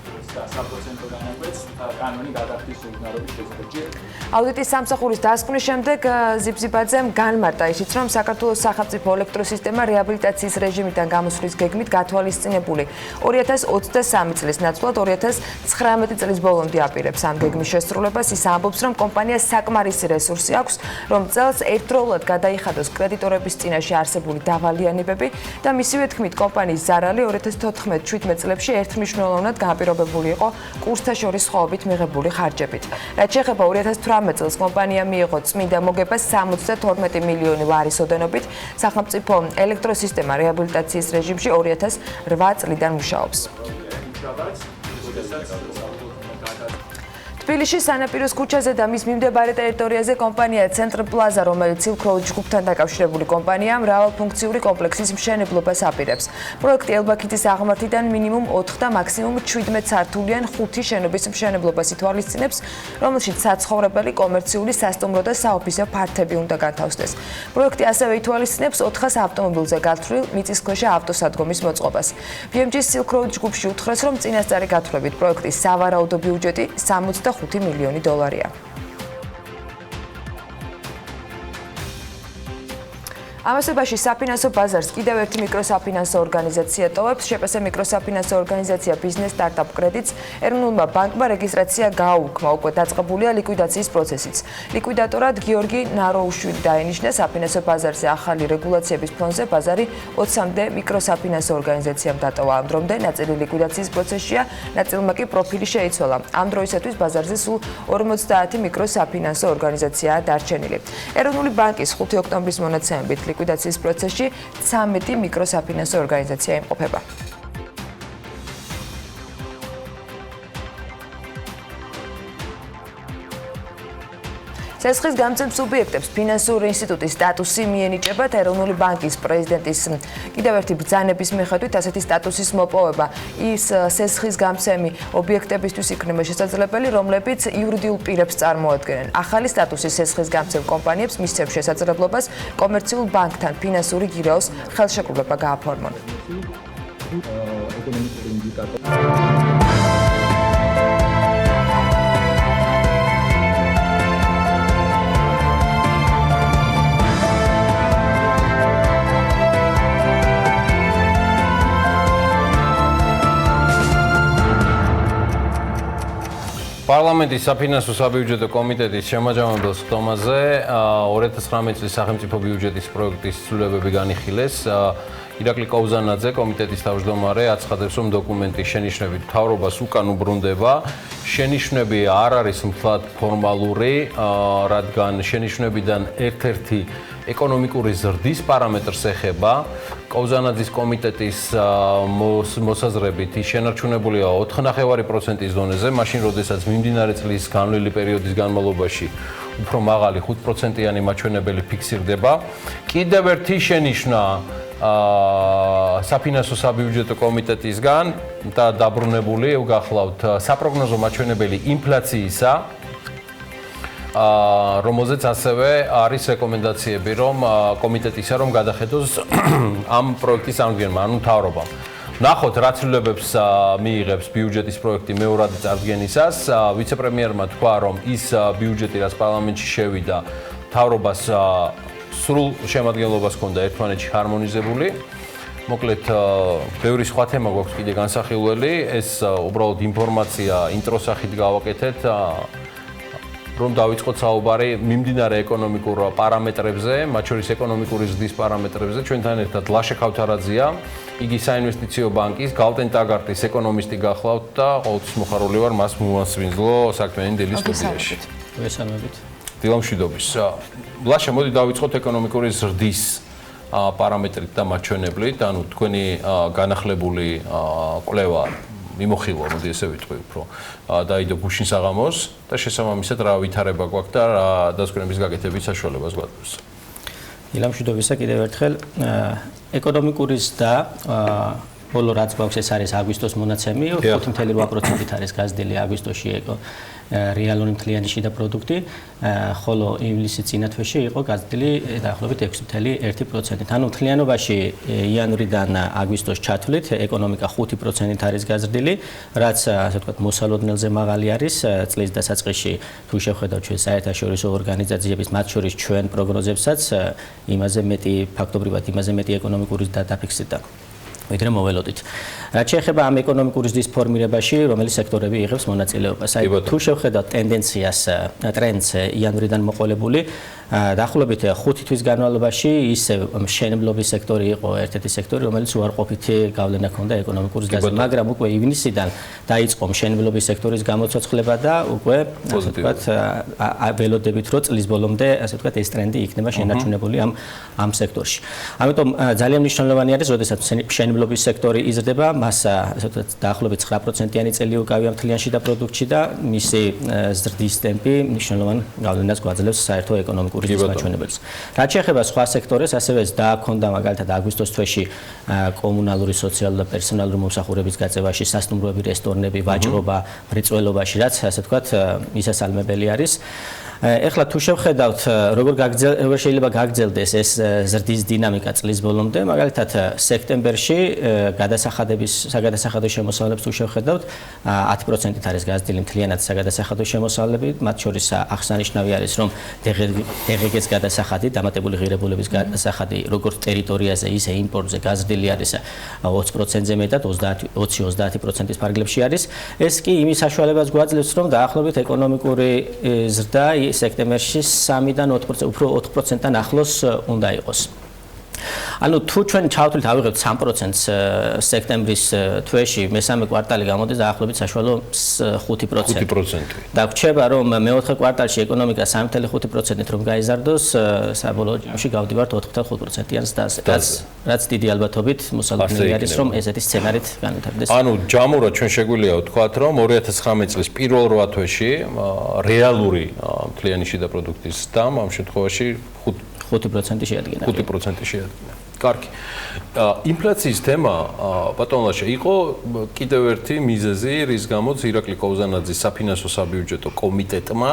აუდიტის სამსახურის დასკვნის შემდეგ ზიბზიბაძემ განმარტა ისიც, რომ საქართველოს სახელმწიფო ელექტროსისტემა რეაბილიტაციის რეჟიმიდან გამოსვლის გეგმით გათვალისწინებული 2023 წლის ნაცვლად 2019 წლის ბოლომდე აპირებს ამ გეგმის შესრულებას. ის ამბობს, რომ კომპანიას საკმარისი რესურსი აქვს, რომ წელს ერთდროულად გადაიხადოს კრედიტორების წინაშე არსებული დავალიანებები და მისივე თქმით, კომპანიის ზარალი 2014-17 წლებში ერთმნიშვნელოვნად განპირობებული იყო კურსთა შორის სხვაობით მიღებული ხარჯებით. რაც შეეხება 2018 წელს კომპანია მიიღო წმინდა მოგებას 72 მილიონი ლარის ოდენობით. სახელმწიფო ელექტროსისტემა რეაბილიტაციის რეჟიმში 2008 წლიდან მუშაობს. თბილისში სანაპიროს ქუჩაზე და მის მიმდებარე ტერიტორიაზე კომპანია ცენტრ პლაზა, რომელიც სილკროუდ ჯგუფთან დაკავშირებული კომპანია, მრავალფუნქციური კომპლექსის მშენებლობას აპირებს. პროექტი ელბაქიძის აღმართიდან მინიმუმ 4 და მაქსიმუმ 17 სართულიან 5 შენობის მშენებლობას ითვალისწინებს, რომელშიც საცხოვრებელი, კომერციული, სასტუმრო და საოფისე ფართები უნდა განთავსდეს. პროექტი ასევე ითვალისწინებს 400 ავტომობილზე გათვლილ მიწისქვეშა ავტოსადგომის მოწყობას. BMG-ს სილკროუდ ჯგუფში უთხრეს, რომ წინასწარი გათვლებით პროექტის სავარაუდო ბიუჯეტი 65 მილიონი დოლარია. ამასობაში საფინანსო ბაზარს კიდევ ერთი მიკროსაფინანსო ორგანიზაცია ტოვებს. შეპასე მიკროსაფინანსო ორგანიზაცია ბიზნეს სტარტაპ კრედიტს ეროვნულმა ბანკმა რეგისტრაცია გააუქმა, უკვე დაწყებულია ლიკვიდაციის პროცესიც. ლიკვიდატორად გიორგი ნაროუშვილი დაენიშნა. საფინანსო ბაზარზე ახალი რეგულაციების ფონზე ბაზარი 20-მდე მიკროსაფინანსო ორგანიზაციამ დატოვა. ამ დრომდე ნაწილი ლიკვიდაციის პროცესშია, ნაწილმა კი პროფილი შეიცვალა. ამ დროისათვის ბაზარზე სულ 50 მიკროსაფინანსო ორგანიზაციაა დარჩენილი. ეროვნული ბანკის 5 ოქტომბრის მონაცემებით ლიკვიდაციის პროცესში 13 მიკროსაფინანსო ორგანიზაცია იმყოფება. ცესხის გამცემ სუბიექტებს ფინანსური ინსტიტუტის სტატუსი მიენიჭებათ. ეროვნული ბანკის პრეზიდენტის კიდევ ერთი ბრძანების მიხედვით ასეთი სტატუსის მოპოვება ის ცესხის გამცემი ობიექტებისთვის იქნება შესაძლებელი, რომლებიც იურიდიულ პირებს წარმოადგენენ. ახალი სტატუსი ცესხის გამცემ კომპანიებს მისცემს შესაძლებლობას კომერციულ ბანკთან ფინანსური გირაოს ხელშეკრულება გააფორმონ. პარლამენტის საფინანსო საბიუჯეტო კომიტეტის შემაჯამებელ სხდომაზე 2019 წლის სახელმწიფო ბიუჯეტის პროექტის ცვლილებები განიხილეს. ირაკლი კოუზანაძე, კომიტეტის თავმჯდომარე, აცხადებს, რომ დოკუმენტის შენიშვნებით მთავრობას უკან უბრუნდება. შენიშვნები არ არის მთლად ფორმალური, რადგან შენიშვნებიდან ერთ-ერთი ეკონომიკური ზრდის პარამეტრს ეხება. კოუზანაძის კომიტეტის მოსაზრებით ის შენარჩუნებულია 4.5%-ის დონეზე, მაშინ როდესაც მიმდინარე წლის განვლილი პერიოდის განმავლობაში უფრო მაღალი 5%-იანი მაჩვენებელი ფიქსირდება. კიდევ ერთი შენიშვნა საფინანსო საბიუჯეტო კომიტეტისგან და დაბრუნებული გახლავთ საპროგნოზო მაჩვენებელი ინფლაციისა, რომელზეც ასევე არის რეკომენდაციები, რომ კომიტეტისა რომ გადახედოს ამ პროექტის აღდგენა, ანუ მთავრობამ. ნახოთ, რა ცვლილებებს მიიღებს ბიუჯეტის პროექტი მეორადი წარდგენისას. ვიცე-პრემიერმა თქვა, რომ ის ბიუჯეტი, რაც პარლამენტში შევიდა, მთავრობას სრულ შემადგენლობას ჰქონდა ერთმანეთში ჰარმონიზებული. მოკლედ, ბევრი სხვა თემა გვაქვს კიდე განსახილველი. ეს უბრალოდ ინფორმაცია ინტროსახით გავაკეთეთ, რომ დავიწყოთ საუბარი მიმდინარე ეკონომიკურ პარამეტრებზე, მათ შორის ეკონომიკური ზრდის პარამეტრებზე. ჩვენთან ერთად ლაშა ქავთარაძეა, იგი საინვესტიციო ბანკის გალტენ ტაგარტის ეკონომისტი გახლავთ და ყოველთვის მოხარული ვარ მას მოვასვინძლო საქმიანი დილის სტუდიაში. მოგესალმებით. დილა მშვიდობის. ლაშა, მოდი დავიწყოთ ეკონომიკური ზრდის პარამეტრით და მაჩვენებლით, ანუ თქვენი განახლებული კვლევა მიმოხილვა, მოდი ესე ვიტყვი უფრო, დაიდო გუშინ საღამოს და შესაბამისად რა ვითარება გვაქვს და რა დასკვნების გაკეთების საშუალებას გვაქვს. დილა მშვიდობისა კიდევ ერთხელ. ეკონომიკური ზრდა ბოლო რაც გვაქვს ეს არის აგვისტოს მონაცემი, 5.8%-ით არის გაზრდილი აგვისტოში რეალური მთლიანი შიდა პროდუქტი, ხოლო ივლისის წინა თვეში იყო გაზრდილი დაახლოებით 6.1%-ით. ანუ მთლიანობაში იანვრიდან აგვისტოს ჩათვლით ეკონომიკა 5%-ით არის გაზრდილი, რაც ასე ვთქვათ მოსალოდნელზე მაღალი არის წლის დასაწყისში. თუ შევხედავთ ჩვენ საერთაშორისო ორგანიზაციების, მათ შორის ჩვენ პროგნოზებსაც, იმაზე მეტი ფაქტობრივად იმაზე მეტი ეკონომიკური ზრდა დაფიქსირდა. ვიდრე მოველოდით. რაც შეეხება ამ ეკონომიკური ზრდის ფორმირებაში, რომელი სექტორები იღებს მონაწილეობას. აი თუ შევხედავთ ტენდენციას, ტრენდს იანვრიდან მოყოლებული, დაახლოებით 5 თვის განმავლობაში ისევ მშენებლობის სექტორი იყო ერთ-ერთი სექტორი, რომელიც უარყოფითი გავლენა ჰქონდა ეკონომიკური ზრდაზე, მაგრამ უკვე ივნისიდან დაიწყო მშენებლობის სექტორის გამოცოცხლება და უკვე ასე ვთქვათ ველოდებით, რომ წლის ბოლომდე ასე ვთქვათ ეს ტრენდი იქნება შენარჩუნებული ამ სექტორში. ამიტომ ძალიან მნიშვნელოვანი არის, როდესაც მშენებლობის სექტორი იზრდება, მას ასე ვთქვათ დაახლოებით 9%-იანი წელი უკავია მთლიან შიდა პროდუქტში და მისი ზრდის ტემპი მნიშვნელოვან გავლენას გვაძლევს საერთო ეკონომიკურ მაჩვენებელს. რაც შეეხება სხვა სექტორებს, ასევე დააქონდა მაგალითად აგვისტოს თვეში კომუნალური, სოციალური და პერსონალური მომსახურების გაწევაში, სასტუმროები, რესტორნები, ვაჭრობა, მრეწველობაში, რაც ასე ვთქვათ მისასალმებელი არის. ეხლა თუ შევხედავთ, როგორ შეიძლება გაგრძელდეს ეს ზრდის დინამიკა წლის ბოლომდე, მაგალითად სექტემბერში საგადასახადო შემოსავლებს თუ შევხედავთ, 10%-ით არის გაზრდილი მთლიანად საგადასახადო შემოსავლები, მათ შორის აღსანიშნავი არის, რომ დღეგეც გადასახადი, დამატებული ღირებულების გადასახადი, როგორც ტერიტორიაზე, ისე იმპორტზე გაზრდილი არის 20%-ზე მეტად, 20-30%-ის ფარგლებში არის. ეს კი იმის საშუალებას გვაძლევს, რომ დაახლოებით ეკონომიკური ზრდა სექტემბერში 3-დან 4%, უფრო 4%-დან ახლოს უნდა იყოს. ანუ თუ ჩვენ ჩავთვლით ავიღებთ 3%-ს სექტემბრის თვეში, მესამე კვარტალი გამოდის დაახლოებით საშუალო 5%. და გვჩება რომ მეოთხე კვარტალში ეკონომიკა 3.5%-ით რომ გაიზარდოს, საბოლოო ჯამში გავდივართ 4.5%-იან ზრდაზე. რაც დიდი ალბათობით მოსალოდნელი არის, რომ ესეთი სცენარით განვითარდეს. ანუ ჯამურად ჩვენ შეგვიძლია ვთქვათ, რომ 2019 წლის პირველ 8 თვეში რეალური მთლიანი შიდა პროდუქტის ზრდა ამ შემთხვევაში 5% შეადგენა. 5% შეადგენა. კარგი. ინფლაციის თემა ბატონლაშა იყო კიდევ ერთი მიზეზი, რის გამოც ირაკლი კოუზანაძის საფინანსო საბიუჯეტო კომიტეტმა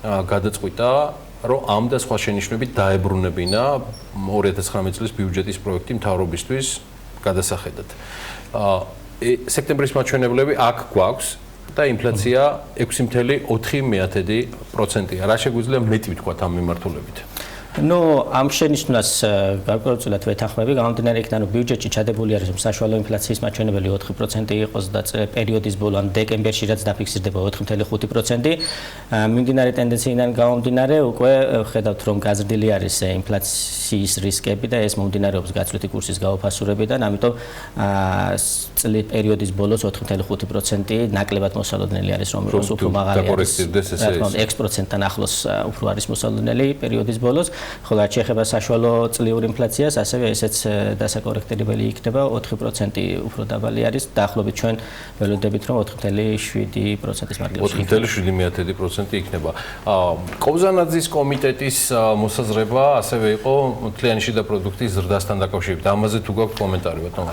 გადაწყვიტა, რომ ამ და სხვა შენიშვნებით დაებრუნებინა 2019 წლის ბიუჯეტის პროექტი მთავრობისთვის გადასახედად. სექტემბრის მაჩვენებლები აქ გვაქვს და ინფლაცია 6.4%-ია. რა შეგვიძლია მეტი ვთქვათ ამ მიმართულებით? ნუ ამ შენიშვნას გარკვეულწილად ვეთანხმები, გამომდინარე იქიდან რომ ბიუჯეტში ჩადებული არის რომ საშუალო ინფლაციის მაჩვენებელი 4% იყოს და პერიოდის ბოლო ან დეკემბერში რაც დაფიქსირდება 4.5%. მიმდინარე ტენდენციიდან გამომდინარე უკვე ხედავთ რომ გაზრდილი არის ინფლაციის რისკები და ეს მომდინარეობს გაცვლითი კურსის გაუფასურებიდან, ამიტომ წლის პერიოდის ბოლოს 4.5% ნაკლებად მოსალოდნელი არის რომ უფრო მაღალი არის. 6%-თან ახლოს უფრო არის მოსალოდნელი პერიოდის ბოლოს. ხოლო რაც შეეხება საშუალო წლიური ინფლაციას, ასევე ესეც დასაკორექტირებელი იქნება 4% უფრო დაბალი არის. დაახლოებით ჩვენ ველოდებით რომ 4.7%-ის მარგლებში. 4.7% იქნება. კობზანაძის კომიტეტის მოსაზრება ასევე იყო მთლიანი შიდა პროდუქტის ზრდასთან დაკავშირებით. ამაზე თუ გაქვთ კომენტარი ბატონო?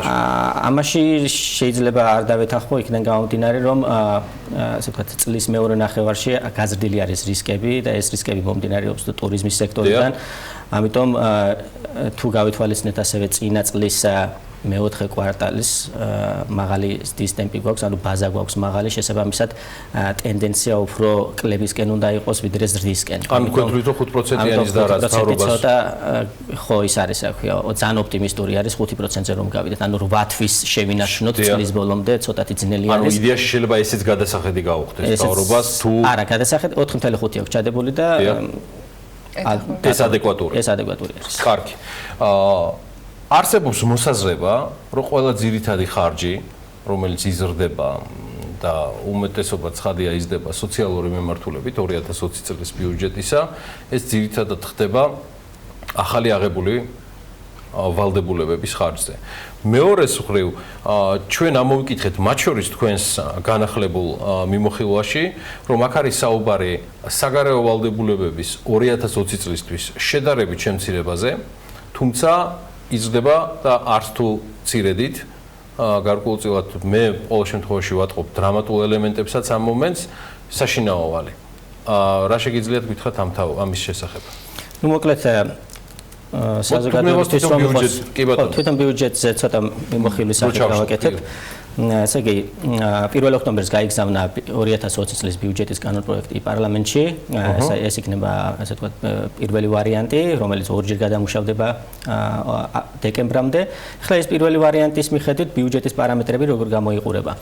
ამაში შეიძლება არ დავეთანხმო იქიდან გამომდინარე რომ ასე ვთქვათ წლის მეორე ნახევარში გაზრდილი არის რისკები და ეს რისკები მომდინარეობს ტურიზმის სექტორიდან. ამიტომ თუ გავითვალისწინეთ ასევე წინა წლის მეოთხე კვარტალის მაღალი ზრდის ტემპი გვაქვს, ანუ ბაზა გვაქვს მაღალი, შესაბამისად ტენდენცია უფრო კლებისკენ უნდა იყოს ვიდრე ზრდისკენ. ანუ თქვენ რომ 5%-იანის და რაც თავრობას ცოტა ხო ის არის, რა ქვია, ძალიან ოპტიმისტური არის 5%-ზე რომ გავიდეთ. ანუ 8 თვის შევინარჩუნოთ წლის ბოლომდე, ცოტათი ძნელი არის. ანუ იდეაში შეიძლება ესეც გადასახედი გაუხდეს თავრობას თუ არა, გადასახედი 4.5 აქვს ჩადებული და ეს ადეკვატური. ეს ადეკვატური არის. კარგი. არსებობს მოსაზრება, რომ ყველა ძირითადი ხარჯი, რომელიც იზრდება და უმეტესობა ცხადია იზრდება სოციალური მიმართულებით 2020 წლის ბიუჯეტისა, ეს ძირითადად ხდება ახალი აღებული ვალდებულებების ხარჯზე. მეორეს მხრივ, ჩვენ ამოვიკითხეთ მათ შორის თქვენს განახლებულ მიმოხილვაში, რომ აქ არის საუბარი საგარეო ვალდებულებების 2020 წლისთვის შედარებით შემცირებაზე, თუმცა იზრდება და არც თუ მცირედით, გარკვეულწილად მე ყოველ შემთხვევაში ვატყობ დრამატულ ელემენტებსაც ამ მომენტს საშინაოვალი. რა შეგიძლიათ გითხრათ ამის შესახებ? ნუ მოკლედ საზოგადოებისთვის რომ იყოს თვითონ ბიუჯეტზე ცოტა მიმოხილვის სახით გავაკეთებ. ესე იგი 1 ოქტომბერს გაიგზავნა 2020 წლის ბიუჯეტის კანონპროექტი პარლამენტში. ეს იქნება ასე ვთქვათ პირველი ვარიანტი, რომელიც ორჯერ გადამუშავდება დეკემბრამდე. ახლა ეს პირველი ვარიანტის მიხედვით ბიუჯეტის პარამეტრები როგორ გამოიყურება.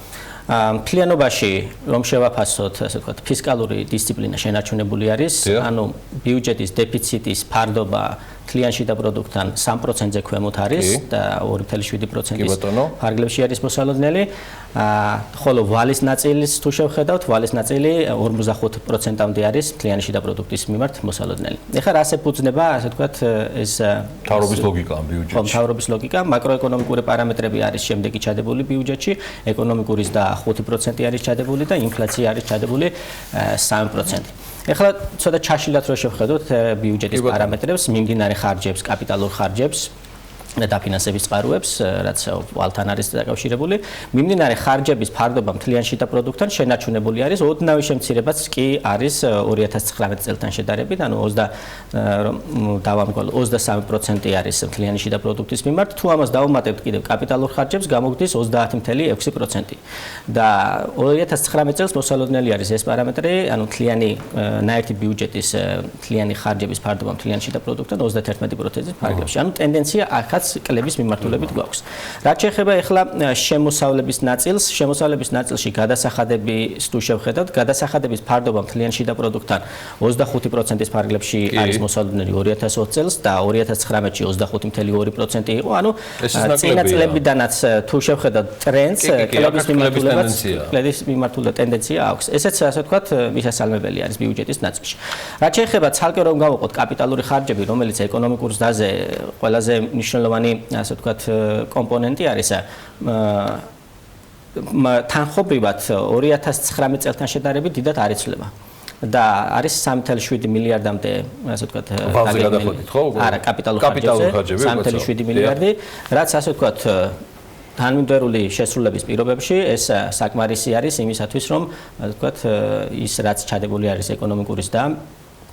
მთლიანობაში რომ შევაფასოთ, ასე ვთქვათ, ფისკალური დისციპლინა შენარჩუნებული არის, ანუ ბიუჯეტის დეფიციტის ფარდობა მთლიან შიდა პროდუქტთან 3%-ზე ქვემოთ არის და 2.7%-ის ფარგლებში არის მოსალოდნელი. ხოლო ვალის ნაწილის თუ შევხედავთ, ვალის ნაწილი 45%-მდე არის მთლიანი შიდა პროდუქტის მიმართ მოსალოდნელი. ეხლა რა შეფუძნება, ასე ვთქვათ, ეს მთავრობის ლოგიკა ბიუჯეტში. მთავრობის ლოგიკა, მაკროეკონომიკური პარამეტრები არის შემდეგი ჩადებული ბიუჯეტში, ეკონომიკურის და 5% არის ჩადებული და ინფლაცია არის ჩადებული 3%. ეხლა ცოტა ჩაშილად რო შევხედოთ ბიუჯეტის პარამეტრებს, მიმდინარე ხარჯებს, კაპიტალურ ხარჯებს და დაფინანსების წყაროებს, რაც ვალთან არის დაკავშირებული. მიმდინარე ხარჯების ფარდობა მთლიან შიდა პროდუქტთან შენარჩუნებული არის, ოდნავი შემცირებაც კი არის 2019 წელთან შედარებით, ანუ 23% არის მთლიანი შიდა პროდუქტის მიმართ. თუ ამას დავუმატებთ კიდევ კაპიტალურ ხარჯებს, გამოგვდის 30.6%. და 2019 წელს მოსალოდნელი არის ეს პარამეტრი, ანუ მთლიანი ნაერთი ბიუჯეტის მთლიანი ხარჯების ფარდობა მთლიან შიდა პროდუქტთან 31%-ის ფარგლებში. ანუ ტენდენცია აქაც კლების მიმართულებით გვაქვს. რაც შეეხება ახლა შემოსავლების ნაწილს, შემოსავლების ნაწილში გადასახადების თუ შევხედავთ, გადასახადების ფარდობა მთლიან შიდა პროდუქტთან 25%-ის ფარგლებში არის მოსალოდნელი 2020 წელს და 2019-ში 25.2% იყო. ანუ წინა წლებიდანაც თუ შევხედავთ ტრენდს, კლების მიმართულებით ტენდენცია აქვს. ესეც ასე ვთქვათ, მისასალმებელი არის ბიუჯეტის ნაწილში. რაც შეეხება ცალკე რომ გავუყოთ კაპიტალური ხარჯები, რომელიც ეკონომიკურ ზრდაზე ყველაზე მნიშვნელოვანი ასე ვთქვათ კომპონენტი არის, თანხობრივად 2019 წელთან შედარებით დიდად არ იცვლება. და არის 3.7 მილიარდამდე, ასე ვთქვათ, არა, კაპიტალურ ხარჯებზე 3.7 მილიარდი, რაც ასე ვთქვათ თანმიმდევრული შესრულების პირობებში ეს საკმარისი არის იმისათვის, რომ ასე ვთქვათ, ის რაც ჩადებული არის ეკონომიკურის და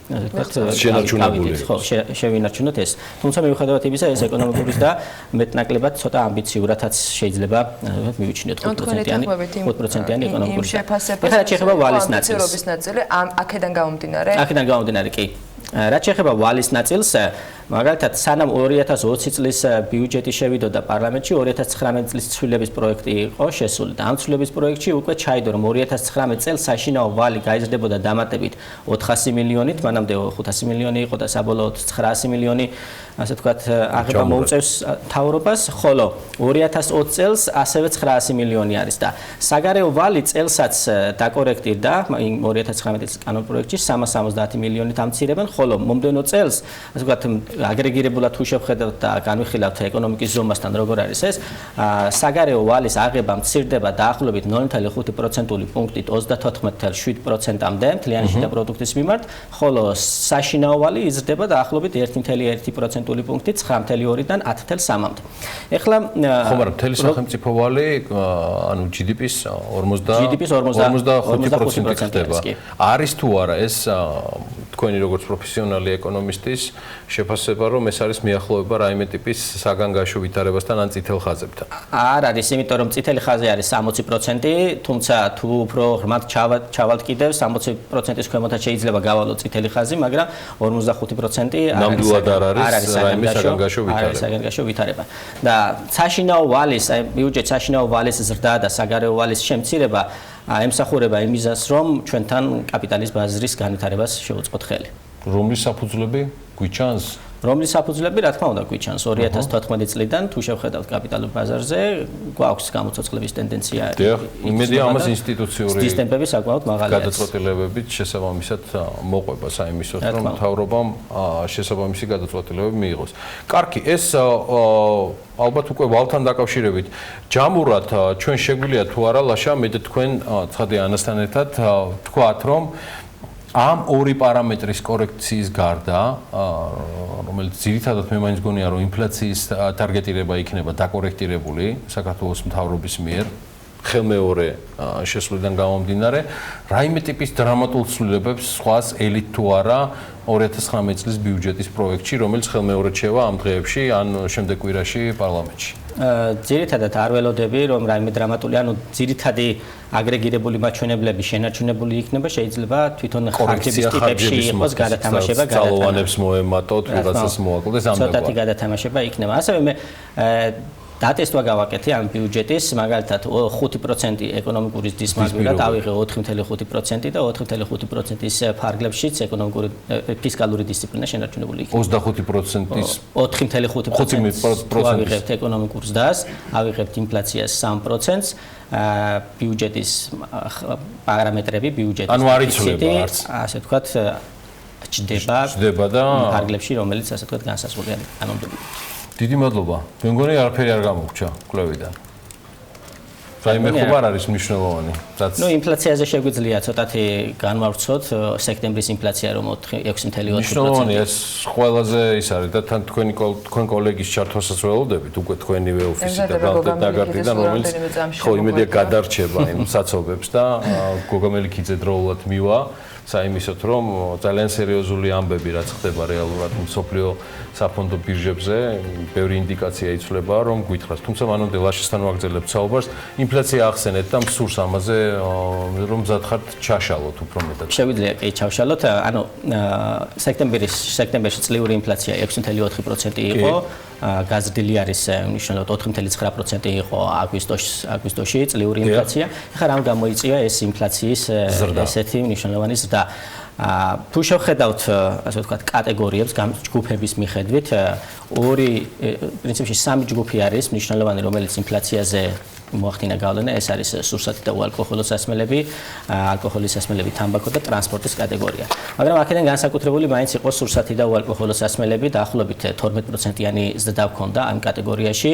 შევინარჩუნოთ ეს. თუმცა მიუხედავად იმისა, ეს ეკონომიკურის და მეტნაკლებად ცოტა ამბიციურადაც შეიძლება მივიჩნიოთ 5%-იანი ეკონომიკური შეფასება. ეხლა შეეხება ვალის ნაწილს. აქედან გამომდინარე? აქედან გამომდინარე კი. რაც შეეხება ვალის ნაწილს, მაგალითად, სანამ 2020 წლის ბიუჯეტი შევიდოდა პარლამენტში, 2019 წლის ცვლილების პროექტი იყო შესული და ამ ცვლილების პროექტში უკვე ჩაიდო, რომ 2019 წელს საშინაო ვალი გაიზრდებოდა დამატებით 400 მილიონით, მანამდე 500 მილიონი იყო და საბოლოოდ 900 მილიონი, ასე ვთქვათ, აღება მოუწევს მთავრობას, ხოლო 2020 წელს ასევე 900 მილიონი არის და საგარეო ვალი წელსაც დაკორექტირდა 2019 წლის კანონ პროექტში 370 მილიონით ამცირებენ, ხოლო მომდევნო წელს, ასე ვთქვათ, აგრეგირებულად თუ შევხედავთ და განვიხილავთ ეკონომიკის ზომასთან როგორ არის ეს, საგარეო ვალის აღება მცირდება დაახლოებით 0.5% პუნქტით 34.7%-მდე მთლიანი შიდა პროდუქტის მიმართ, ხოლო საშინაო ვალი იზრდება დაახლოებით 1.1% პუნქტით 9.2-დან 10.3-მდე. ეხლა ხომ არა, მთელი სახელმწიფო ვალი, ანუ GDP-ს 45% ხდება. არის თუ არა ეს თქვენი როგორც პროფესიონალი ეკონომისტის შეფასება, რომ ეს არის მიახლოება რაიმე ტიპის საგანგაშო ვითარებასთან ან წითელ ხაზებთან? არ არის, იმიტომ რომ წითელი ხაზი არის 60%, თუმცა თუ უფრო ღრმად ჩავალთ კიდევ 60%-ის ქვემოთაც შეიძლება გავალოთ წითელი ხაზი, მაგრამ 45% ნამდვილად არ არის რაიმე საგანგაშო ვითარება. და საშინაო ვალის, ბიუჯეტ საშინაო ვალის ზრდა და საგარეო ვალის შემცირება ემსახურება იმ მიზანს, რომ ჩვენთან კაპიტალის ბაზრის განვითარებას შევუწყოთ ხელი. რომლის საფუძვლები გვიჩანს? რომლის საფუძვლები, რა თქმა უნდა, გვიჩანს 2014 წლიდან თუ შევხედავთ კაპიტალურ ბაზარზე, გვაქვს გამოცოცხლების ტენდენცია. იმედია ამას ინსტიტუციური ტემპები საკმაოდ მაღალია. გადაწყვეტილებებით შესაბამისად მოყვება საიმისოდ, რომ მთავრობამ შესაბამისი გადაწყვეტილებები მიიღოს. კარგი, ეს ალბათ უკვე ვალთან დაკავშირებით ჯამურად ჩვენ შეგვიძლია თუ არა ლაშა მე და თქვენ ცხადია ანასთან ერთად თქვათ, რომ ამ ორი პარამეტრის კორექციის გარდა, რომელიც ძირითადად მე მაინც გონია, რომ ინფლაციის ტარგეტირება იქნება დაკორექტირებული საქართველოს მთავრობის მიერ, ხელმეორე შესვლიდან გამომდინარე, რაიმე ტიპის დრამატულ ცვლილებებს სხვას ელით თუ არა 2019 წლის ბიუჯეტის პროექტში, რომელიც ხელმეორედ შევა ამ დღეებში ან შემდეგ კვირაში პარლამენტში. ძირითადად არ ველოდები, რომ რაიმე დრამატული, ანუ ძირითადი აგრეგირებული მაჩვენებლები შენარჩუნებული იქნება, შეიძლება თვითონ ხარჯების ტიპებში იყოს გადათამაშება, ძალოვანებს მოემატოთ, ვიღაცას მოაკლდეს ამ ცოტათი გადათამაშება იქნება. ასევე მე დატესტვა გავაკეთე ამ ბიუჯეტის, მაგალითად 5% ეკონომიკური ზრდის მაგვირად ავიღე 4.5% და 4.5%-ის ფარგლებშიც ეკონომიკური ფისკალური დისციპლინა შენარჩუნებული იქნება. 25%-ის 4.5% ავიღებთ ეკონომიკურ ზრდას, ავიღებთ ინფლაციას 3%-ს, ბიუჯეტის პარამეტრები, ბიუჯეტის ანუ არ იცვლება არც. ასე ვთქვათ, ჩდება და ფარგლებში, რომელიც ასე ვთქვათ განსაზღვრულია კანონმდებლობით. დიდი მადლობა. მე მგონი არაფერი არ გამოგჩა კვლევიდან. რაიმე ხوبარ არის მნიშვნელოვანი. ნუ ინფლაციაზე შეგვიძლია ცოტათი განვავრცოთ სექტემბრის ინფლაცია რომ 6.4%. მნიშვნელოვანია ეს ყველაზე ის არის და თან თქვენ კოლეგის ჩართვასაც ველოდებით უკვე თქვენივე ოფისი და დაგარდიდან რომელიც ხო იმედია გადარჩება იმ საცობებს და გოგა მელიქიძე დროულად მივა საიმისოთ რომ ძალიან სერიოზული ამბები რაც ხდება რეალურად მსოფლიო საფონდო ბირჟებზე ბევრი ინდიკაცია იცვლება რომ გვითხრას თუმცა მანამდე ლაშესთან ვაგრძელებთ საუბარს ინფლაცია ახსენეთ და მსურს ამაზე რომ მზადხართ ჩაშალოთ უფრო მეტად შეგვიძლია კი ჩავშალოთ ანუ სექტემბერში წლიური ინფლაცია 6.4% იყო გაზრდილი არის მნიშვნელოვნად 4.9% იყო აგვისტოში წლიური ინფლაცია. ეხლა რამ გამოიწვია ეს ინფლაციის ესეთი მნიშვნელოვანი ზრდა? თუ შევხედავთ, ასე ვთქვათ, კატეგორიებს, ჯგუფების მიხედვით, ორი პრინციპში სამი ჯგუფი არის მნიშვნელოვანი, რომელიც ინფლაციაზე მოახდინა გავლენა, ეს არის სურსათი და უალკოჰოლო სასმელები, ალკოჰოლის სასმელები, თამბაქო და ტრანსპორტის კატეგორია. მაგრამ აქედან განსაკუთრებული მაინც იყო სურსათი და უალკოჰოლო სასმელები, დაახლოებით 12%-იანი ზრდა ჰქონდა ამ კატეგორიაში.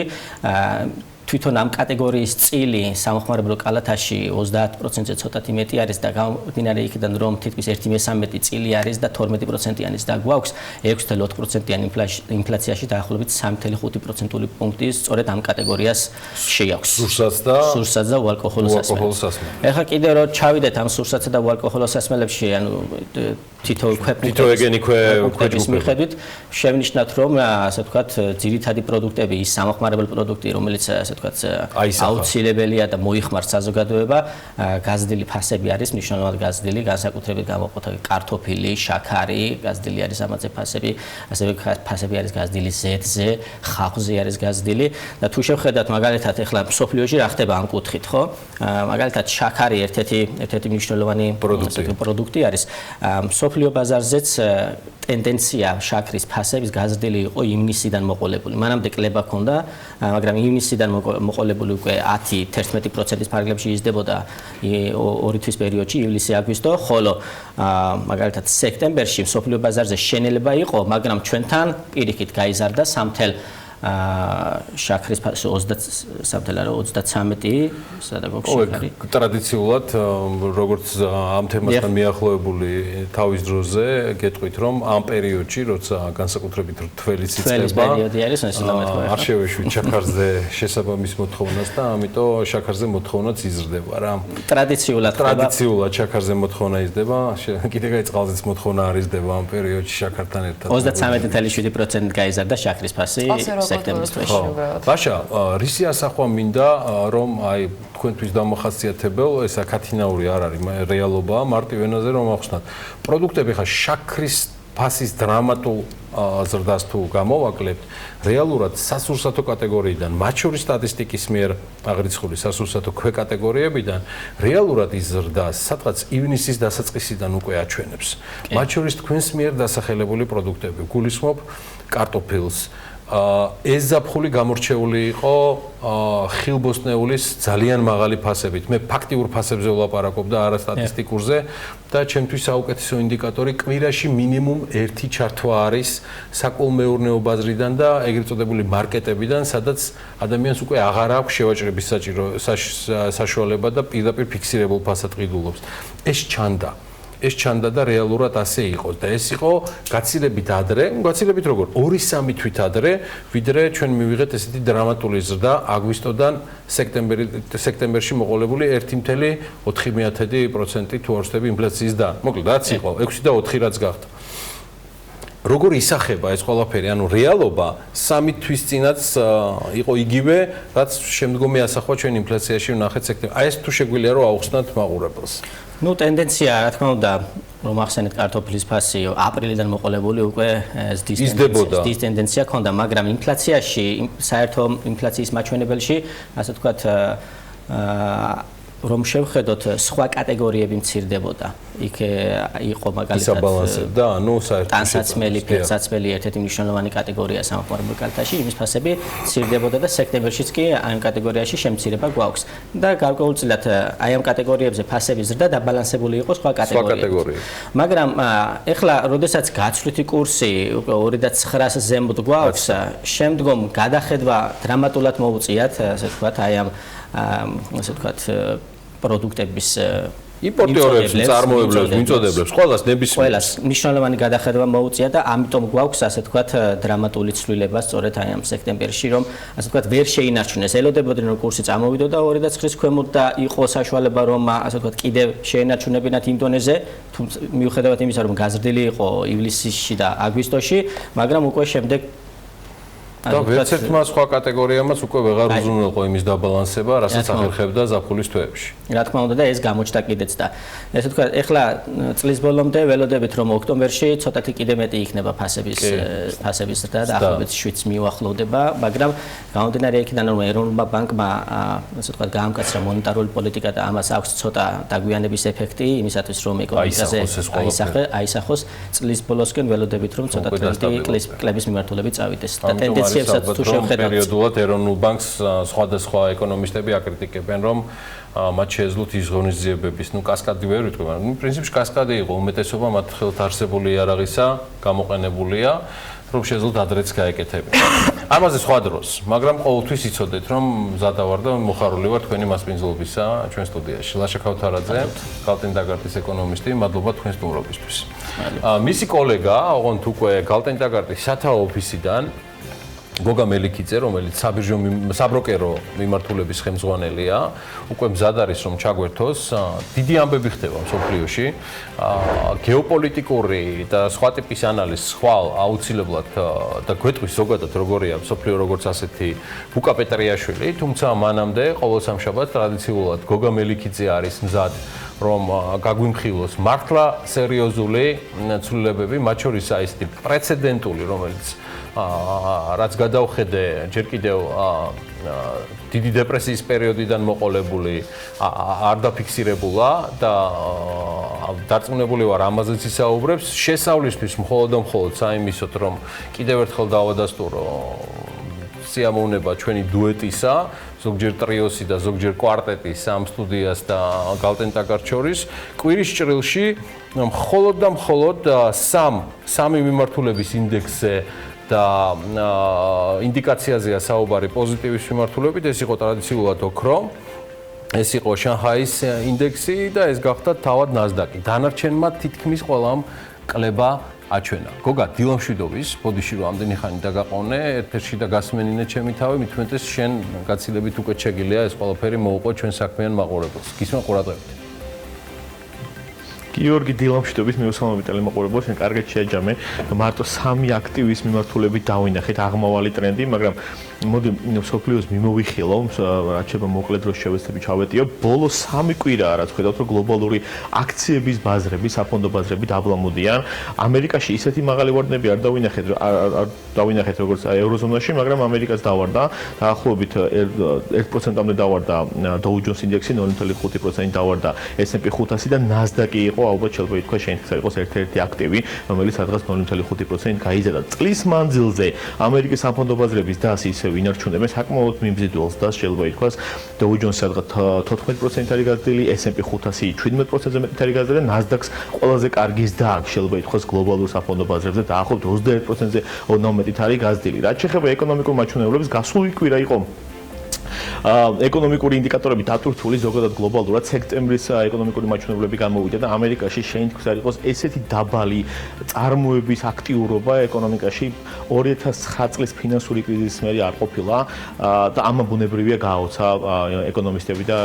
თვითონ ამ კატეგორიის წილი სამხმარებლო კალათაში 30%-ზე ცოტათი მეტი არის და გამომდინარე იქიდან რომ თითქმის 1/13 წილი არის და 12%-იანი ზრდა გვაქვს 6.4%-იანი ინფლაციაში დაახლოებით 3.5%-ული პუნქტი სწორედ ამ კატეგორიას შეაქვს. სურსათს და უალკოჰოლო სასმელებს. ეხლა კიდევ რომ ჩავიდეთ ამ სურსათსა და უალკოჰოლო სასმელებში, ანუ თითო ქვეყნის მიხედვით შევნიშნათ რომ ასე ვთქვათ ძირითადი პროდუქტები ის სამხმარებლო პროდუქტი რომელიც ასე ვთქვათ, აუცილებელია და მოიხმართ საზოგადოება. გაზრდილი ფასები არის მნიშვნელოვნად გაზრდილი, განსაკუთრებით გამოყოფილი კარტოფილი, შაქარი, გაზრდილი არის ამაზე ფასები, ასევე ფასები არის გაზრდილი ზეთზე, ხავზე არის გაზრდილი და თუ შევხედათ მაგალითად ახლა მსოფლიოში რა ხდება ამ კუთხით, ხო? მაგალითად შაქარი ერთ-ერთი მნიშვნელოვანი პროდუქტი არის. მსოფლიო ბაზარზეც ტენდენცია შაქრის ფასების გაზრდილი იყო ივნისიდან მოყოლებული. მანამდე კლება ჰქონდა, მაგრამ ივნისიდან მოყოლებული უკვე 10-11%-ის ფარგლებში იზრდებოდა 2 თვის პერიოდში, ივლისი-აგვისტო, ხოლო მაგალითად სექტემბერში მსოფლიო ბაზარზე შენელება იყო, მაგრამ ჩვენთან პირიქით გაიზარდა სამთელ შაქრის ფასი 33 სადაგოქში. ტრადიციულად როგორც ამ თემასთან მიახლოებული თავის დროზე გეტყვით რომ ამ პერიოდში როცა განსაკუთრებით თველი სიწყება არ შევეშვით შაქარზე შესაბამის მოთხოვნას და ამიტომ შაქარზე მოთხოვნაც იზრდება რა. ტრადიციულად შაქარზე მოთხოვნა იზრდება, კიდევ წყალზეც მოთხოვნა არ იზრდება ამ პერიოდში შაქართან ერთად. 33.7% გაიზარდა შაქრის ფასი. ბაშა, რისი ასახვა მინდა, რომ აი თქვენთვის დამახასიათებელ ესა ქათინაური არ არის რეალობაა, მარტივ ენაზე რომ ახსნათ. პროდუქტები ხა შაქრის ფასის დრამატულ ზრდას თუ გამოვაკლებთ, რეალურად სასურსათო კატეგორიიდან, მათ შორის სტატისტიკის მიერ აღრიცხული სასურსათო ქვეკატეგორიებიდან, რეალურად ის ზრდა სადღაც ივნისის დასაწყისიდან უკვე აჩვენებს. მათ შორის თქვენს მიერ დასახელებული პროდუქტები, გულისხმობ კარტოფილს, ეს ზაფხული გამორჩეული იყო ხილბოსტნეულის ძალიან მაღალი ფასებით. მე ფაქტიურ ფასებზე ვლაპარაკობ და არა სტატისტიკურზე და ჩემთვის საუკეთესო ინდიკატორი კვირაში მინიმუმ 1 ჩართვა არის საკოლმეურნეო ბაზრიდან და ეგრეთ წოდებული მარკეტებიდან, სადაც ადამიანს უკვე აღარ აქვს შევაჭრების საშუალება და პირდაპირ ფიქსირებულ ფასად ყიდულობს. ეს ჩანდა და რეალურად ასე იყოს და ეს იყო გაცილებით ადრე, გაცილებით როგორ 2-3 თვით ადრე, ვიდრე ჩვენ მივიღეთ ესეთი დრამატული ზრდა აგვისტოდან სექტემბერში მოყოლებული 1.4% თუ არ ვცდები ინფლაციის და მოკლედ რაც იყო 6 და 4 რაც გახდა. როგორ ისახება ეს ყველაფერი, ანუ რეალობა 3 თვის წინაც იყო იგივე, რაც შემდგომი ასახვა ჩვენ ინფლაციაში ვნახეთ სექტემბერში. აი ეს თუ შეგვიძლია რომ აუხსნათ მაყურებელს. ნუ ტენდენცია რა თქმა უნდა რომ ახსენეთ კარტოფილის ფასი აპრილიდან მოყოლებული უკვე ზრდის ტენდენცია ჰქონდა, მაგრამ ინფლაციაში საერთო ინფლაციის მაჩვენებელში ასე ვთქვათ რომ შევხედოთ სხვა კატეგორიები მცირდებოდა. იქ იყო მაგალითად ტანსაცმელი, ფეხსაცმელი ერთ-ერთი მნიშვნელოვანი კატეგორია სამხმარებლო კალთაში, იმის ფასები მცირდებოდა და სექტემბერშიც კი ამ კატეგორიაში შემცირება გვაქვს. და გარკვეულწილად აი ამ კატეგორიებზე ფასების ზრდა დაბალანსებული იყო სხვა კატეგორიებში. მაგრამ ეხლა, როდესაც გაცვლითი კურსი უკვე 2.9-ს ზემოთ გვაქვს, შემდგომ გადახედვა დრამატულად მოუწიათ, ასე ვთქვათ, აი ამ ასე ვთქვათ პროდუქტების იმპორტიორებს, წარმოებლებს, მიწოდებლებს, ყველას ნებისმიერს მნიშვნელოვანი გადახედვა მოუწია და ამიტომ გვაქვს ასე ვთქვათ დრამატული ცვლილება სწორედ აი ამ სექტემბერში, რომ ასე ვთქვათ ვერ შეინარჩუნეს. ელოდებოდნენ რომ კურსი წამოვიდოდა 2.9-ის ქვემოთ და იყო საშუალება რომ ასე ვთქვათ კიდევ შეინარჩუნებინათ იმ დონეზე, თუმცა მიუხედავად იმისა რომ გაზრდილი იყო ივლისში და აგვისტოში, მაგრამ უკვე შემდეგ და ვერცერთმა სხვა კატეგორიამაც უკვე ვეღარ უზრუნველყო იმის დაბალანსება, რასაც ახერხებდა ზაფხულის თვეებში. რა თქმა უნდა და ეს გამოჩნდა კიდეც და ესე ვთქვათ, ეხლა წლის ბოლომდე ველოდებით რომ ოქტომბერში ცოტათი კიდე მეტი იქნება ფასების ზრდა და ახლობით 7-ს მიუახლოვდება, მაგრამ გამომდინარე იქიდან რომ ეროვნულმა ბანკმა ასე ვთქვათ გაამკაცრა მონეტარული პოლიტიკა და ამას აქვს ცოტა დაგვიანების ეფექტი იმისათვის რომ ეკონომიკაზე აისახოს, წლის ბოლოსკენ ველოდებით რომ ცოტა კლების მიმართულებით წავიდეს და ტენდენციებსაც თუ შევხედავთ პერიოდულად ეროვნულ ბანკს სხვადასხვა ეკონომისტები აკრიტიკებენ რომ მათ შეეძლოთ ის ღონისძიებების, კასკადი ვერ ვიტყვი, მაგრამ პრინციპში კასკადი იყო, უმეტესობა მათ ხელთ არსებული იარაღისა გამოყენებულია, რომ შეეძლოთ ადრეც გაეკეთებინათ. ამაზე სხვა დროს, მაგრამ ყოველთვის იცოდეთ, რომ მზადა ვარ და მოხარული ვარ თქვენი მასპინძლობისა ჩვენ სტუდიაში. ლაშა ქავთარაძე, გალტენ-დაგარტის ეკონომისტი, მადლობა თქვენ სტუმრობისთვის. მისი კოლეგა, ოღონდ უკვე გალტენ-დაგარტის სათაო ოფისიდან გოგა მელიქიძე, რომელიც საბროკერო მიმართულების ხელმძღვანელია, უკვე მზად არის რომ ჩაგვერთოს. დიდი ამბები ხდება მსოფლიოში. გეოპოლიტიკური და სხვა ტიპის ანალიზი ხვალ აუცილებლად და გვეტყვის ზოგადად როგორია მსოფლიო როგორც ასეთი ბუკა პეტრიაშვილი, თუმცა მანამდე ყოველ სამშაბათს ტრადიციულად გოგა მელიქიძე არის მზად რომ გაგვიმხილოს მართლა სერიოზული ცვლილებები, მათ შორის ის პრეცედენტული, რომელიც რაც გადავხედე ჯერ კიდევ დიდი დეპრესიის პერიოდიდან მოყოლებული არ დაფიქსირებულა და დარწმუნებული ვარ ამაზეც ისაუბრებს შესავლისთვის მხოლოდ საიმისოთ რომ კიდევ ერთხელ დავადასტურო სიამოვნება ჩვენი დუეტისა ზოგჯერ ტრიოსი და ზოგჯერ კვარტეტის ამ სტუდიას და გალტენტაგარდ შორის კვირის ჭრილში მხოლოდ და მხოლოდ სამი მიმართულების ინდექსზე და ინდიკაციაზეა საუბარი პოზიტივის მიმართულებით, ეს იყო ტრადიციულად ოქრო, ეს იყო შანხაის ინდექსი და ეს გახდა თავად ნასდაკი. დანარჩენმა თითქმის ყველამ კლება აჩვენა. გოგა, დილა მშვიდობის, ბოდიში რომ ამდენი ხანი დაგაყოვნე, ერთ-ერთი და გასმენინე ჩემი თავი, მithumetes შენ გაცილებით უკვე შეგილია ეს ყველაფერი მოუყვა ჩვენ საქმიან მაყურებელს. გისმენ ყურადღებით. გიორგი დილამშვიდობის მიუსალმები ტელემოყურებელს, შენ კარგად შეაჯამე. მარტო სამი აქტივის მიმართულებით დავინახეთ აღმავალი ტრენდი, მაგრამ მოდი სოფლიოს მიმოვიხილო, რაც შეება მოკლე დროს შევეცდები ჩავეტიო. ბოლო 3 კვირაა, რაც ხედავთ, რომ გლობალური აქციების ბაზრები, საფონდო ბაზრები დაბლამუდიან. ამერიკაში ისეთი მაღალი ვარდნები არ დავინახეთ როგორც ევროზონაში, მაგრამ ამერიკას დავარდა. დაახლოებით 1%-მდე დავარდა Dow Jones ინდექსი, 0.5% დავარდა S&P 500 და Nasdaq-ი იყო ალბათ შეიძლება ითქვა შეიძლება იყოს ერთ-ერთი აქტივი, რომელიც სადღაც 0.5% გაიზარდა. წლის მანძილზე ამერიკის საფონდო ბაზრების დასი ისევ ინარჩუნებენ საკმაოდ მიმზიდველს და შეიძლება ითქვას Dow Jones სადღაც 14% არის გაზრდილი, S&P 500 17%-ზე მეტი არის გაზრდილი, Nasdaq-ს ყველაზე კარგი ზრდა შეიძლება ითქვას გლობალურ საფონდო ბაზრებზე დაახლოებით 21%-ზე ოდნავ მეტი არის გაზრდილი. რაც შეეხება ეკონომიკურ მაჩვენებლებს, გასული კვირა იყო ეკონომიკური ინდიკატორები დატვირთული ზოგადად გლობალურად სექტემბრის ეკონომიკური მაჩვენებლები გამოვიდა და ამერიკაში შეიძლება არ იყოს ესეთი დაბალი წარმოების აქტიურობა ეკონომიკაში 2009 წლის ფინანსური კრიზისის მერე არ ყოფილა და ამა ბუნებრივია გააოცა ეკონომისტები და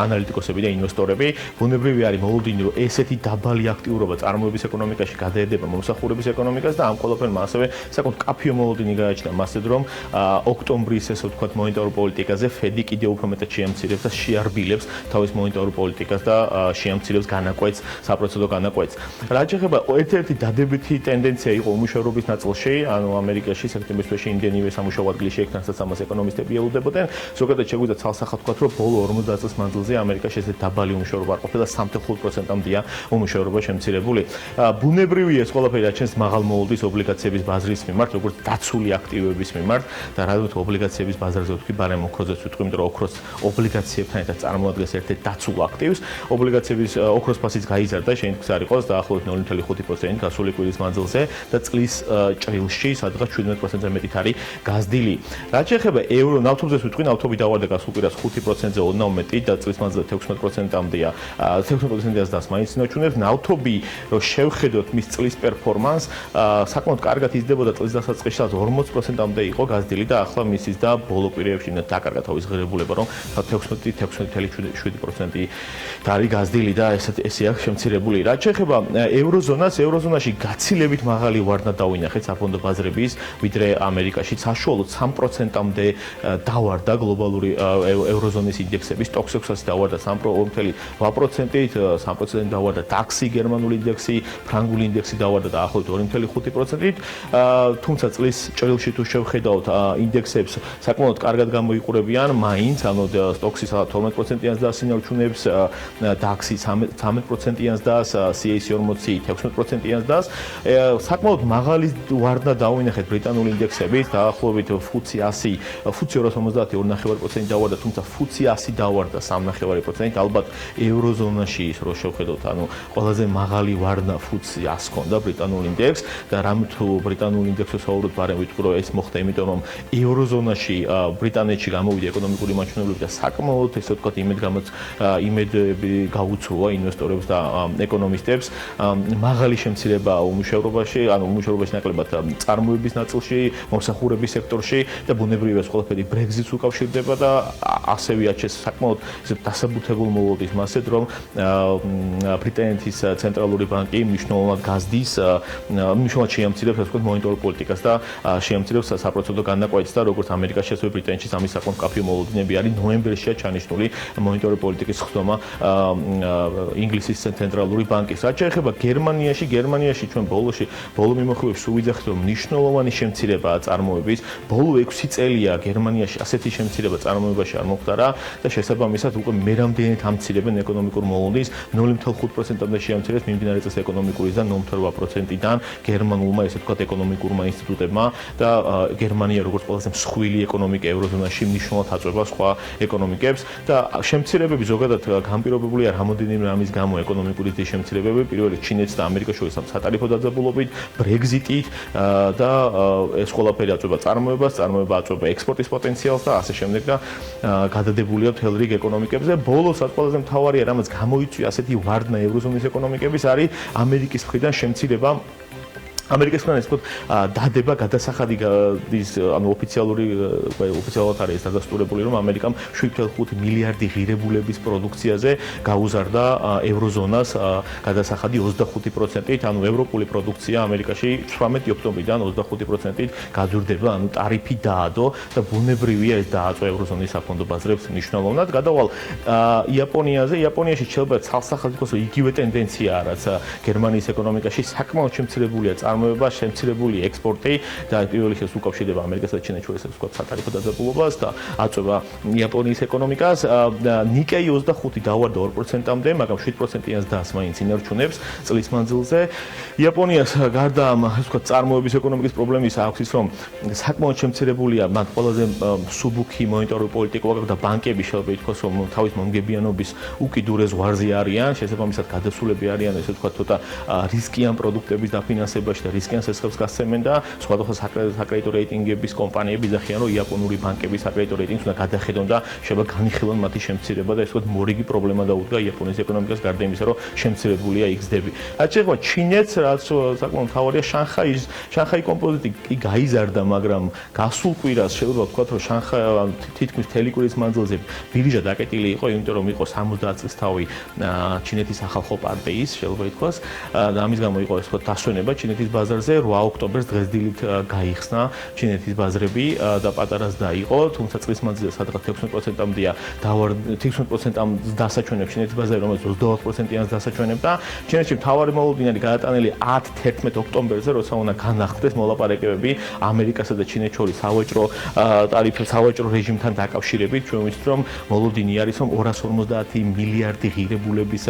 ანალიტიკოსები და ინვესტორები. ბუნებრივი არის მოლოდინი რომ ესეთი დაბალი აქტიურობა წარმოების ეკონომიკაში გადაედება მომსახურების ეკონომიკას და ამ ყველაფერმა ასევე საკუთარ კაფეო მოლოდინი გააჩნდა მასეთ რომ ოქტომბრის ესე ვთქვათ მონეტარულ პოლიტიკაზე ფედი კიდევ უფრო მეტად შეამცირებს და შეარბილებს თავის მონეტარულ პოლიტიკას და შეამცირებს განაკვეთს, საპროცედო განაკვეთს. რაც შეეხება ერთ-ერთი დადებითი ტენდენცია იყო უმუშევრობის ნაწილში, ანუ ამერიკაში სექტემბრის თვეში იმდენივე სამუშაო ადგილი შეიქმნა, სადაც ამას ეკონომისტები ელოდებოდნენ. ზოგადად შეგვიძლია ცალსახად ვთქვათ, რომ ბოლო 50 წლის მანძილზე ამერიკაში ესეთი დაბალი უმუშევრობა არ ყოფილა 3.5%-მდეა უმუშევრობა შემცირებული. ბუნებრივია ეს ყველაფერი აჩენს მაღალ მოლოდის ობლიგაციების ბაზრის მიმართ, როგორც დაცული აქტივების მიმართ და რადგან ობლიგაციების ბაზარზე ვთქვი, ბარემ ოქროზეც ვთქვი, იმიტომ რომ ოქროს ობლიგაციებთან ერთად წარმოადგენს ერთ-ერთ დაცულ აქტივს. ობლიგაციების ოქროს ფასიც გაიზარდა, შეიძლება არ იყოს დაახლოებით 0.5% გასული კვირის მანძილზე და წლის ჭრილში სადღაც 17%-ზე მეტით არის გაზრდილი. რაც შეეხება ევრო ნავთობზეც ვთქვი, ნავთობი დავარდა გასულ კვირას 5%-ზე ოდნავ მეტი და წლის მანძილზე 16%-მდეა. 16%-ას დას მაინც ინარჩუნებს. ნავთობი რომ შევხედოთ მის წლის პერფორმანს, საკმაოდ კარგად იზრდებოდა წლის დასაწყისში 40%-მდე იყო გაზრდილი და ახლა მისის და ბოლო კვირებში დაკარგა თავის ღირებულება, რომ 16.7% არის გაზრდილი და ესე აქვს შემცირებული. რაც შეეხება ევროზონაში გაცილებით მაღალი ვარდნა დავინახეთ საფონდო ბაზრების, ვიდრე ამერიკაში საშუალოდ 3%-მდე დავარდა გლობალური ევროზონის ინდექსები, სტოქ 600 დავარდა 3.8%-ით, 3% დავარდა DAX-ი, გერმანული ინდექსი, ფრანგული ინდექსი დავარდა დაახლოებით 2.5%-ით, თუმცა წლის ჭრილში თუ შევხედავთ ინდექსებს საკმაოდ კარგად გამოიყურებიან, მაინც ანუ სტოქსი 12%-იანს და ინარჩუნებს, DAX-ი 13%-იანს და CAC 40 16%-იანს და საკმაოდ მაღალი ვარდნა დავინახეთ ბრიტანული ინდექსებით, დაახლოებით FTSE 100, FTSE 250 2.5% დავარდა, თუმცა FTSE 100 დავარდა 3.5%, ალბათ ევროზონაში ის რო შევხედოთ, ანუ ყველაზე მაღალი ვარდნა FTSE 100 ჰქონდა ბრიტანულ ინდექსს და რამ თუ ბრიტანულ ინდექსს ვსაუბრობთ, ბარემ ვიტყვი რომ ეს მოხდა, იმიტომ რომ ევროზონაში ბრიტანეთში გამოვიდა გამოვიდა ეკონომიკური მაჩვენებლები და საკმაოდ ესე ვთქვათ იმედები გაუცროა ინვესტორებს და ეკონომისტებს მაღალი შემცირება უმუშევრობაში, ანუ უმუშევრობაში ნაკლებად წარმოების ნაწილში, მომსახურების სექტორში და ბუნებრივია ეს ყველაფერი ბრეგზიტს უკავშირდება და ასევე აჩეს საკმაოდ დასაბუთებულ მოლოდის მასეთ, რომ ბრიტანეთის ცენტრალური ბანკი მნიშვნელოვნად გაზდის, მნიშვნელოვნად შეამცირებს ასე ვთქვათ მონეტარულ პოლიტიკას და შეამცირებს საპროცენტო განაკვეთს და როგორც ამერიკაში, ასევე ბრიტანეთში ამის საკმაოდ მკაფიო მოლოდინები არის. ნოემბერშია ჩანიშნული მონეტარული პოლიტიკის ხდომა ინგლისის ცენტრალური ბანკის. რაც შეეხება გერმანიაში ჩვენ ბოლო მიმოხილვებში სუვიძახით, რომ მნიშვნელოვანი შემცირებაა წარმოების. ბოლო 6 წელია გერმანიაში ასეთი შემცირება წარმოებაში არ მოხდარა და შესაბამისად უკვე მერამდენით ამცირებენ ეკონომიკურ მოლოდინს 0.5%-მდე შეამცირეს მიმდინარე წლის ეკონომიკური ზრდა 0.8%-დან გერმანულმა ესე ვთქვათ ეკონომიკურმა ინსტიტუტებმა და გერმანია როგორც ყველაზე მსხვილი ეკონომიკა ევროზონაში მნიშვნელოვნად აწვება სხვა ეკონომიკებს და შემცირებები ზოგადად განპირობებულია რამოდენიმე რამის გამო ეკონომიკური შემცირებები პირველი ჩინეთს და ამერიკას შორის სატარიფო დაძაბულობით, ბრეგზიტით და ეს ყველაფერი აწვება წარმოება აწვება ექსპორტის პოტენციალს და ასე შემდეგ და გადადებულია მთელ რიგ ეკონომიკებზე. ბოლოს ყველაზე მთავარია, რამაც გამოიწვია ასეთი ვარდნა ევროზონის ეკონომიკების არის ამერიკის მხრიდან შემცირება ამერიკის მხრიდან ეს დადება გადასახადის ანუ ოფიციალურად არის დადასტურებული რომ ამერიკამ 7.5 მილიარდი ღირებულების პროდუქციაზე გაუზარდა ევროზონას გადასახადი 25%-ით, ანუ ევროპული პროდუქცია ამერიკაში 17 ოქტომბრიდან 25%-ით გაძვირდება, ანუ ტარიფი დაადო და ბუნებრივია ეს დააწვა ევროზონის საფონდო ბაზრებს მნიშვნელოვნად. გადავალ იაპონიაში შეიძლება ცალსახადოს იგივე ტენდენციაა, რაც გერმანიის ეკონომიკაში საკმაოდ შემცირებულია შემცირებული ექსპორტი და პირველ რიგში უკავშირდება ამერიკასა და ჩინეთს შორის ვთქვათ სატარიფო დაძაბულობას და აწვება იაპონიის ეკონომიკას. ნიკეი 25 დავარდა 2%-მდე, მაგრამ 7%-იანს დას მაინც ინარჩუნებს წლის მანძილზე. იაპონიას გარდა ამ ვთქვათ წარმოების ეკონომიკის პრობლემის აქვს ის, რომ საკმაოდ შემცირებულია, მათ ყველაზე მსუბუქი მონეტარული პოლიტიკა აქვს და ბანკები შეიძლება ითქვას, რომ თავის მომგებიანობის უკიდურე ზღვარზე არიან, შესაბამისად გადასულები არიან ესე ვთქვათ ცოტა რისკიან პროდუქტების დაფინანსებაში და რისკიან სესხებს გასცემენ და სხვადასხვა საკრედიტო რეიტინგების კომპანიები იძახიან, რომ იაპონური ბანკების საკრედიტო რეიტინგს უნდა გადახედონ და შეიძლება განიხილონ მათი შემცირება და ეს ვთქვათ მორიგი პრობლემა დაუდგა იაპონიის ეკონომიკას გარდა იმისა, რომ შემცირებულია XD-ები. რაც შეეხება ჩინეთს, რაც საკმაოდ მთავარია, შანხაი კომპოზიტი კი გაიზარდა, მაგრამ გასულ კვირას შეიძლება ვთქვათ, რომ შანხაი თითქმის მთელი კვირის მანძილზე ბირჟა დაკეტილი იყო, იმიტომ რომ იყო 70 წლის თავი ჩინეთის ახალ პარტიის, შეიძლება ითქვას, და ამის გამო იყო ეს ვთქვათ დასვენება ჩინეთის ბაზარზე 8 ოქტომბერს დღესდილით გაიხსნა ჩინეთის ბაზრები და პატარას დაიყო, თუმცა წლის მანძილზე სადღაც 16%-მდეა 16%-ამდე დასაჩვენებს ჩინეთის ბაზარი, რომელიც 24%-იანს დასაჩვენებს და ჩინეთში მთავარი მოლოდინი არის გადატანილი 10-11 ოქტომბერზე, როცა უნდა განახლდეს მოლაპარაკებები ამერიკასა და ჩინეთს შორის სავაჭრო რეჟიმთან დაკავშირებით. ჩვენ ვიცით, რომ მოლოდინი არის, რომ 250 მილიარდი ღირებულების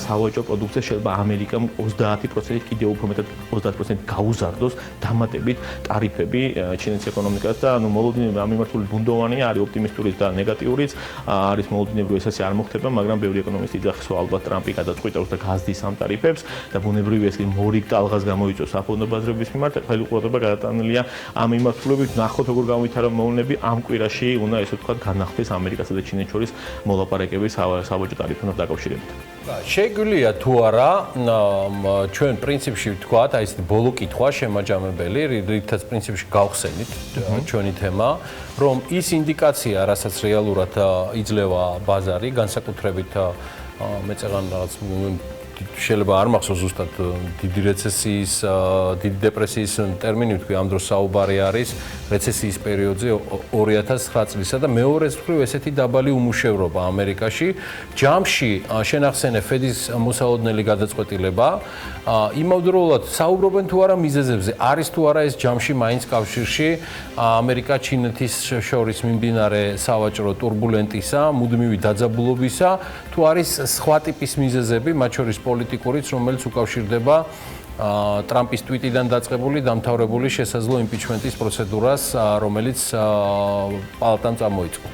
სავაჭრო პროდუქცია შეიძლება ამერიკამ 30% კიდევ უფრო მეტად 30% გაუზარდოს დამატებით ტარიფები ჩინეთის ეკონომიკას და ანუ მოლოდინები ამიმართული ბუნდოვანია, არის ოპტიმისტურიც და ნეგატიურიც, არის მოლოდინები, რომ ეს ასე არ მოხდება, მაგრამ ბევრი ეკონომისტი იძახის, რომ ალბათ ტრამპი გადაწყვიტავს და გაზდის ამ ტარიფებს და ბუნებრივია ეს მორიგ ტალღას გამოიწვევს საფონდო ბაზრების მიმართ. ხელი ყურადღება გადატანილია ამ მიმართულებით. ნახოთ როგორ გამოვითარა მოვლენები ამ კვირაში უნდა ესე ვთქვათ განახდეს ამერიკასა და ჩინეთს შორის მოლაპარაკებები სავაჭრო ტარიფთან დაკავშირებით. შეგვიძლია თუ არა ჩვენ პრინციპში ვთქვათ, აი ეს ბოლო კითხვა შემაჯამებელი, რითაც პრინციპში გავხსენით ჩვენი თემა, რომ ის ინდიკაცია, რასაც რეალურად იძლევა ბაზარი, განსაკუთრებით მე წეგან რაღაც შეიძლება არ მახსოვს ზუსტად დიდი რეცესიის, დიდი დეპრესიის ტერმინი ვთქვი, ამ დროს საუბარი არის რეცესიის პერიოდზე 2009 წლისა და მეორე მხრივ ესეთი დაბალი უმუშევრობა ამერიკაში. ჯამში შენახსენე ფედის მოსალოდნელი გადაწყვეტილება, იმავდროულად საუბრობენ თუ არა მიზეზებზე, არის თუ არა ეს ჯამში მაინც კავშირში ამერიკა-ჩინეთის შორის მიმდინარე სავაჭრო турბულენტისა, მუდმივი დაძაბულობისა, თუ არის სხვა ტიპის მიზეზები, მათ შორის პოლიტიკურიც, რომელიც უკავშირდება ტრამპის ტვიტიდან დაწყებული დამთავრებული შესაძლო იმპიჩმენტის პროცედურას, რომელიც პალატამ წამოიწყო.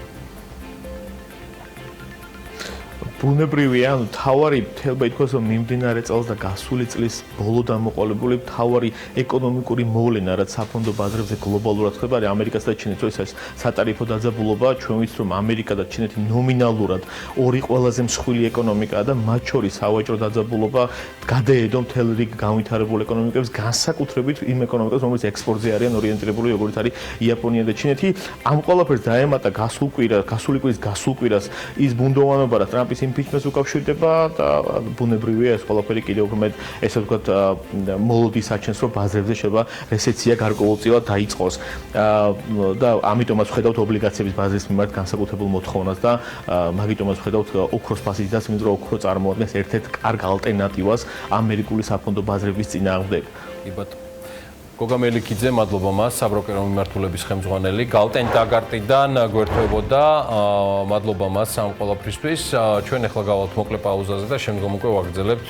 ბუნებრივია, ანუ თავარი თელბა ითქვას რომ მიმდინარე წელს და გასული წლის ბოლო დამოყოლებული თავარი ეკონომიკური მოვლენა რაც საფონდო ბაზრებზე გლობალურად ხდება არის ამერიკასა და ჩინეთს ეს სატარიფო დაძაბულობა ჩვენ ვიცით რომ ამერიკა და ჩინეთი ნომინალურად ორი ყველაზე მსხვილი ეკონომიკაა და მათ შორის სავაჭრო დაძაბულობა გადაედო მთელ რიგ განვითარებულ ეკონომიკებს განსაკუთრებით იმ ეკონომიკებს რომელიც ექსპორტზე არიან ორიენტირებული როგორც არის იაპონია და ჩინეთი ამ ყველაფერს დაემატა გასული კვირის ის ბუნდოვანობა რა ტრამპის იმპიჩმენტს უკავშირდება და ბუნებრივია ეს ყველაფერი კიდევ უფრო მეტ ესე ვთქვათ მოლოდის აჩენს რომ ბაზრებზე შეიძლება რესეცია გარკვეულწილად დაიწყოს და ამიტომაც ვხედავთ ობლიგაციების ბაზრის მიმართ განსაკუთრებულ მოთხოვნას და მაგიტომაც ვხედავთ ოქროს ფასისას იმიტომ რომ ოქრო წარმოადგენს ერთ-ერთ კარგ ალტერნატივას ამერიკული საფონდო ბაზრების წინააღმდეგ. გოგა მელიქიძე, მადლობა მას, საბროკერო მიმართულების ხელმძღვანელი, გალტენ ტაგარტიდან გვერდთვებოდა, მადლობა მას ამ ყველაფრისთვის. ჩვენ ახლა გავალთ მოკლე პაუზაზე და შემდგომ უკვე ვაგრძელებთ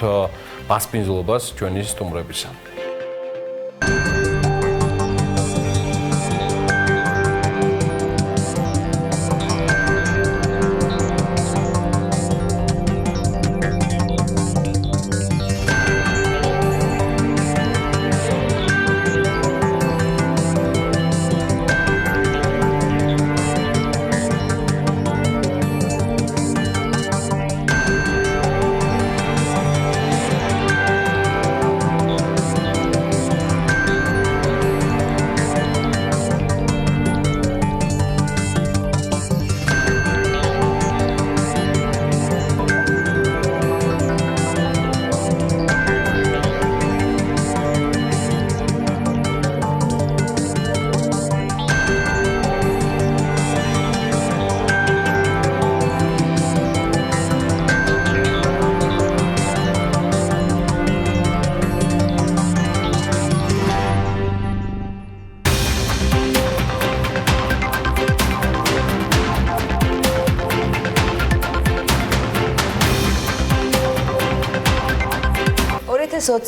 მასპინძლობას ჩვენი სტუმრებისა.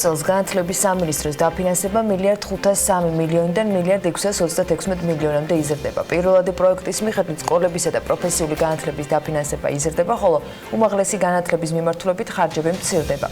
წელს განათლების სამინისტროს დაფინანსება 1.503 მილიონიდან 1.626 მილიონამდე იზრდება. პირველადი პროექტის მიხედვით სკოლებისა და პროფესიული განათლების დაფინანსება იზრდება, ხოლო უმაღლესი განათლების მიმართულებით ხარჯები მცირდება.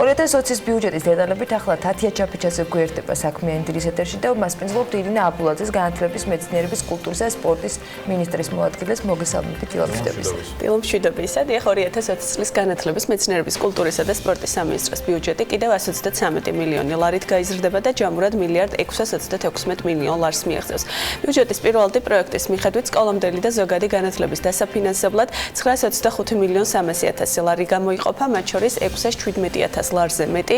2020-ის ბიუჯეტის დეტალებით ახლა თათია ჩაფიჩაძე გვერდება საქმიანი დილის ეთერში და მასპინძლობთ ირინა აბულაძეს განათლების, მეცნიერების, კულტურისა და სპორტის მინისტრის მოადგილეს მოგესალმებით დილა მშვიდობისა. დილა მშვიდობისა. 2020 წლის განათლების, მეცნიერების, კულტურისა და სპორტის სამინისტროს ბიუჯეტი კიდევ 133 მილიონი ლარით გაიზრდება და ჯამურად 1.636 მილიონ ლარს მიაღწევს. ბიუჯეტის პირველადი პროექტის მიხედვით სკოლამდელი და ზოგადი განათლების დასაფინანსებლად 925 მილიონ 300.000 ლარი გამოიყოფა, მათ შორის 617.000 ლარზე მეტი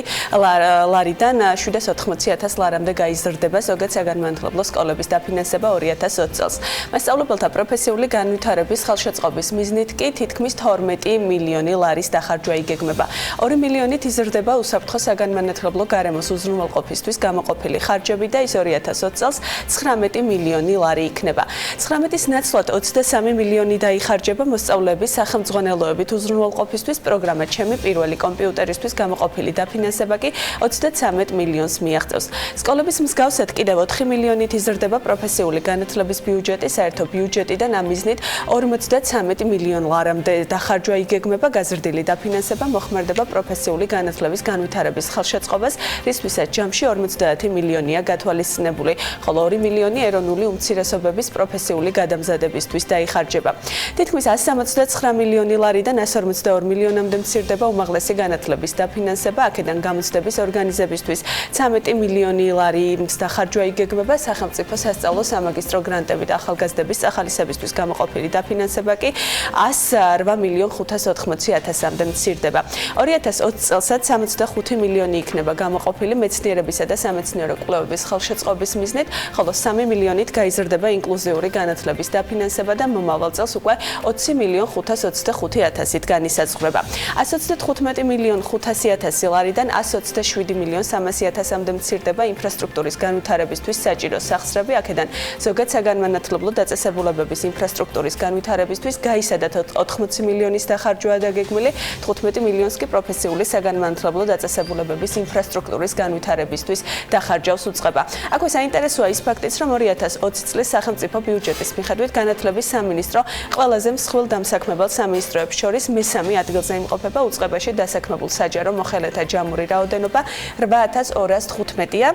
ლარიდან 780.000 ლარამდე გაიზრდება ზოგად საგანმანათლებლო სკოლების დაფინანსება 2020 წელს. მასწავლებელთა პროფესიული განვითარების ხელშეწყობის მიზნით კი თითქმის 12 მილიონი ლარის დახარჯვა იგეგმება. 2 მილიონით იზრდება უსაფრთხო საგანმანათლებლო გარემოს უზრუნველყოფისთვის გამოყოფილი ხარჯები და ის 2020 წელს 19 მილიონი ლარი იქნება. 19-ის ნაცვლად 23 მილიონი დაიხარჯება მოსწავლეების სახელმძღვანელოებით უზრუნველყოფისთვის პროგრამა ჩემი პირველი კომპიუტერისთვის გამოყოფილი დაფინანსება კი 33 მილიონს მიაღწევს. სკოლების მსგავსად კიდევ 4 მილიონით იზრდება პროფესიული განათლების ბიუჯეტი, საერთო ბიუჯეტიდან ამ მიზნით 53 მილიონ ლარამდე დახარჯვა იგეგმება, გაზრდილი დაფინანსება მოხმარდება პროფესიული განათლების განვითარების ხელშეწყობას, რისთვისაც ჯამში 50 მილიონია გათვალისწინებული, ხოლო 2 მილიონი ეროვნული უმცირესობების პროფესიული გადამზადებისთვის დაიხარჯება. თითქმის 169 მილიონი ლარიდან 152 მილიონამდე მცირდება უმაღლესი განათლების დაფინანსება, აქედან გამოცდების ორგანიზებისთვის 13 მილიონი ლარის დახარჯვა იგეგმება, სახელმწიფო სასწავლო სამაგისტრო გრანტებით ახალგაზრდების სახალისებისთვის გამოყოფილი დაფინანსება კი 108 მილიონ 580.000-მდე მცირდება. 2020 წელსაც 65 მილიონი იქნება გამოყოფილი მეცნიერებისა და სამეცნიერო კვლევების ხელშეწყობის მიზნით, ხოლო 3 მილიონით გაიზრდება ინკლუზიური განათლების დაფინანსება და მომავალ წელს უკვე 20 მილიონ 525.000-ით განისაზღვრება. 135 მილიონ 500.000 ლარიდან 127 მილიონ 300.000-მდე მცირდება ინფრასტრუქტურის განვითარებისთვის საჭირო სახსრები, აქედან ზოგად საგანმანათლებლო დაწესებულებების ინფრასტრუქტურის განვითარებისთვის გაისადათ 80 მილიონის დახარჯვა დაგეგმილი, 15 მილიონს კი პროფესიული საგანმანათლებლო დაწესებულებების მიმართულებების ინფრასტრუქტურის განვითარებისთვის დახარჯავს უწყება. აქვე საინტერესოა ის ფაქტიც, რომ 2020 წლის სახელმწიფო ბიუჯეტის მიხედვით განათლების სამინისტრო ყველაზე მსხვილ დამსაქმებელ სამინისტროებს შორის მესამე ადგილზე იმყოფება. უწყებაში დასაქმებულ საჯარო მოხელეთა ჯამური რაოდენობა 8215-ია.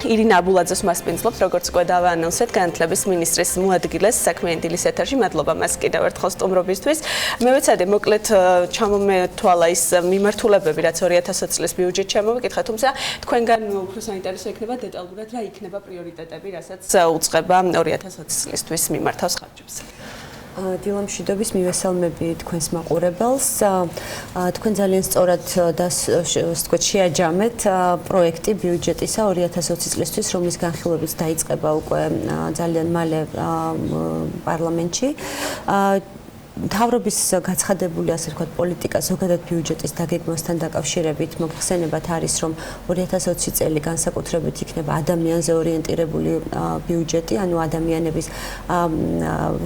ირინა აბულაძეს მასპინძლობთ, როგორც უკვე დავაანონსეთ, განათლების მინისტრის მოადგილეს საქმიანი დილის ეთერში. მადლობა მას კიდევ ერთხელ სტუმრობისთვის. მე ვეცადე მოკლედ ჩამომეთვალა ის მიმართულებები, რაც 2020 წლის ბიუჯეტში ამოვიკითხა, თუმცა თქვენგან უფრო საინტერესო იქნება დეტალურად რა იქნება პრიორიტეტები, რასაც უწყება 2020 წლისთვის მიმართავს ხარჯებს. დილა მშვიდობის მივესალმები თქვენს მაყურებელს. თქვენ ძალიან სწორად და შეაჯამეთ პროექტი ბიუჯეტისა 2020 წლისთვის, რომლის განხილვებაც დაიწყება უკვე ძალიან მალე პარლამენტში. მთავრობის გაცხადებული, ასე ვთქვათ, პოლიტიკა ზოგადად ბიუჯეტის დაგეგმასთან დაკავშირებით მოხსენებათ არის, რომ 2020 წელი განსაკუთრებით იქნება ადამიანზე ორიენტირებული ბიუჯეტი, ანუ ადამიანების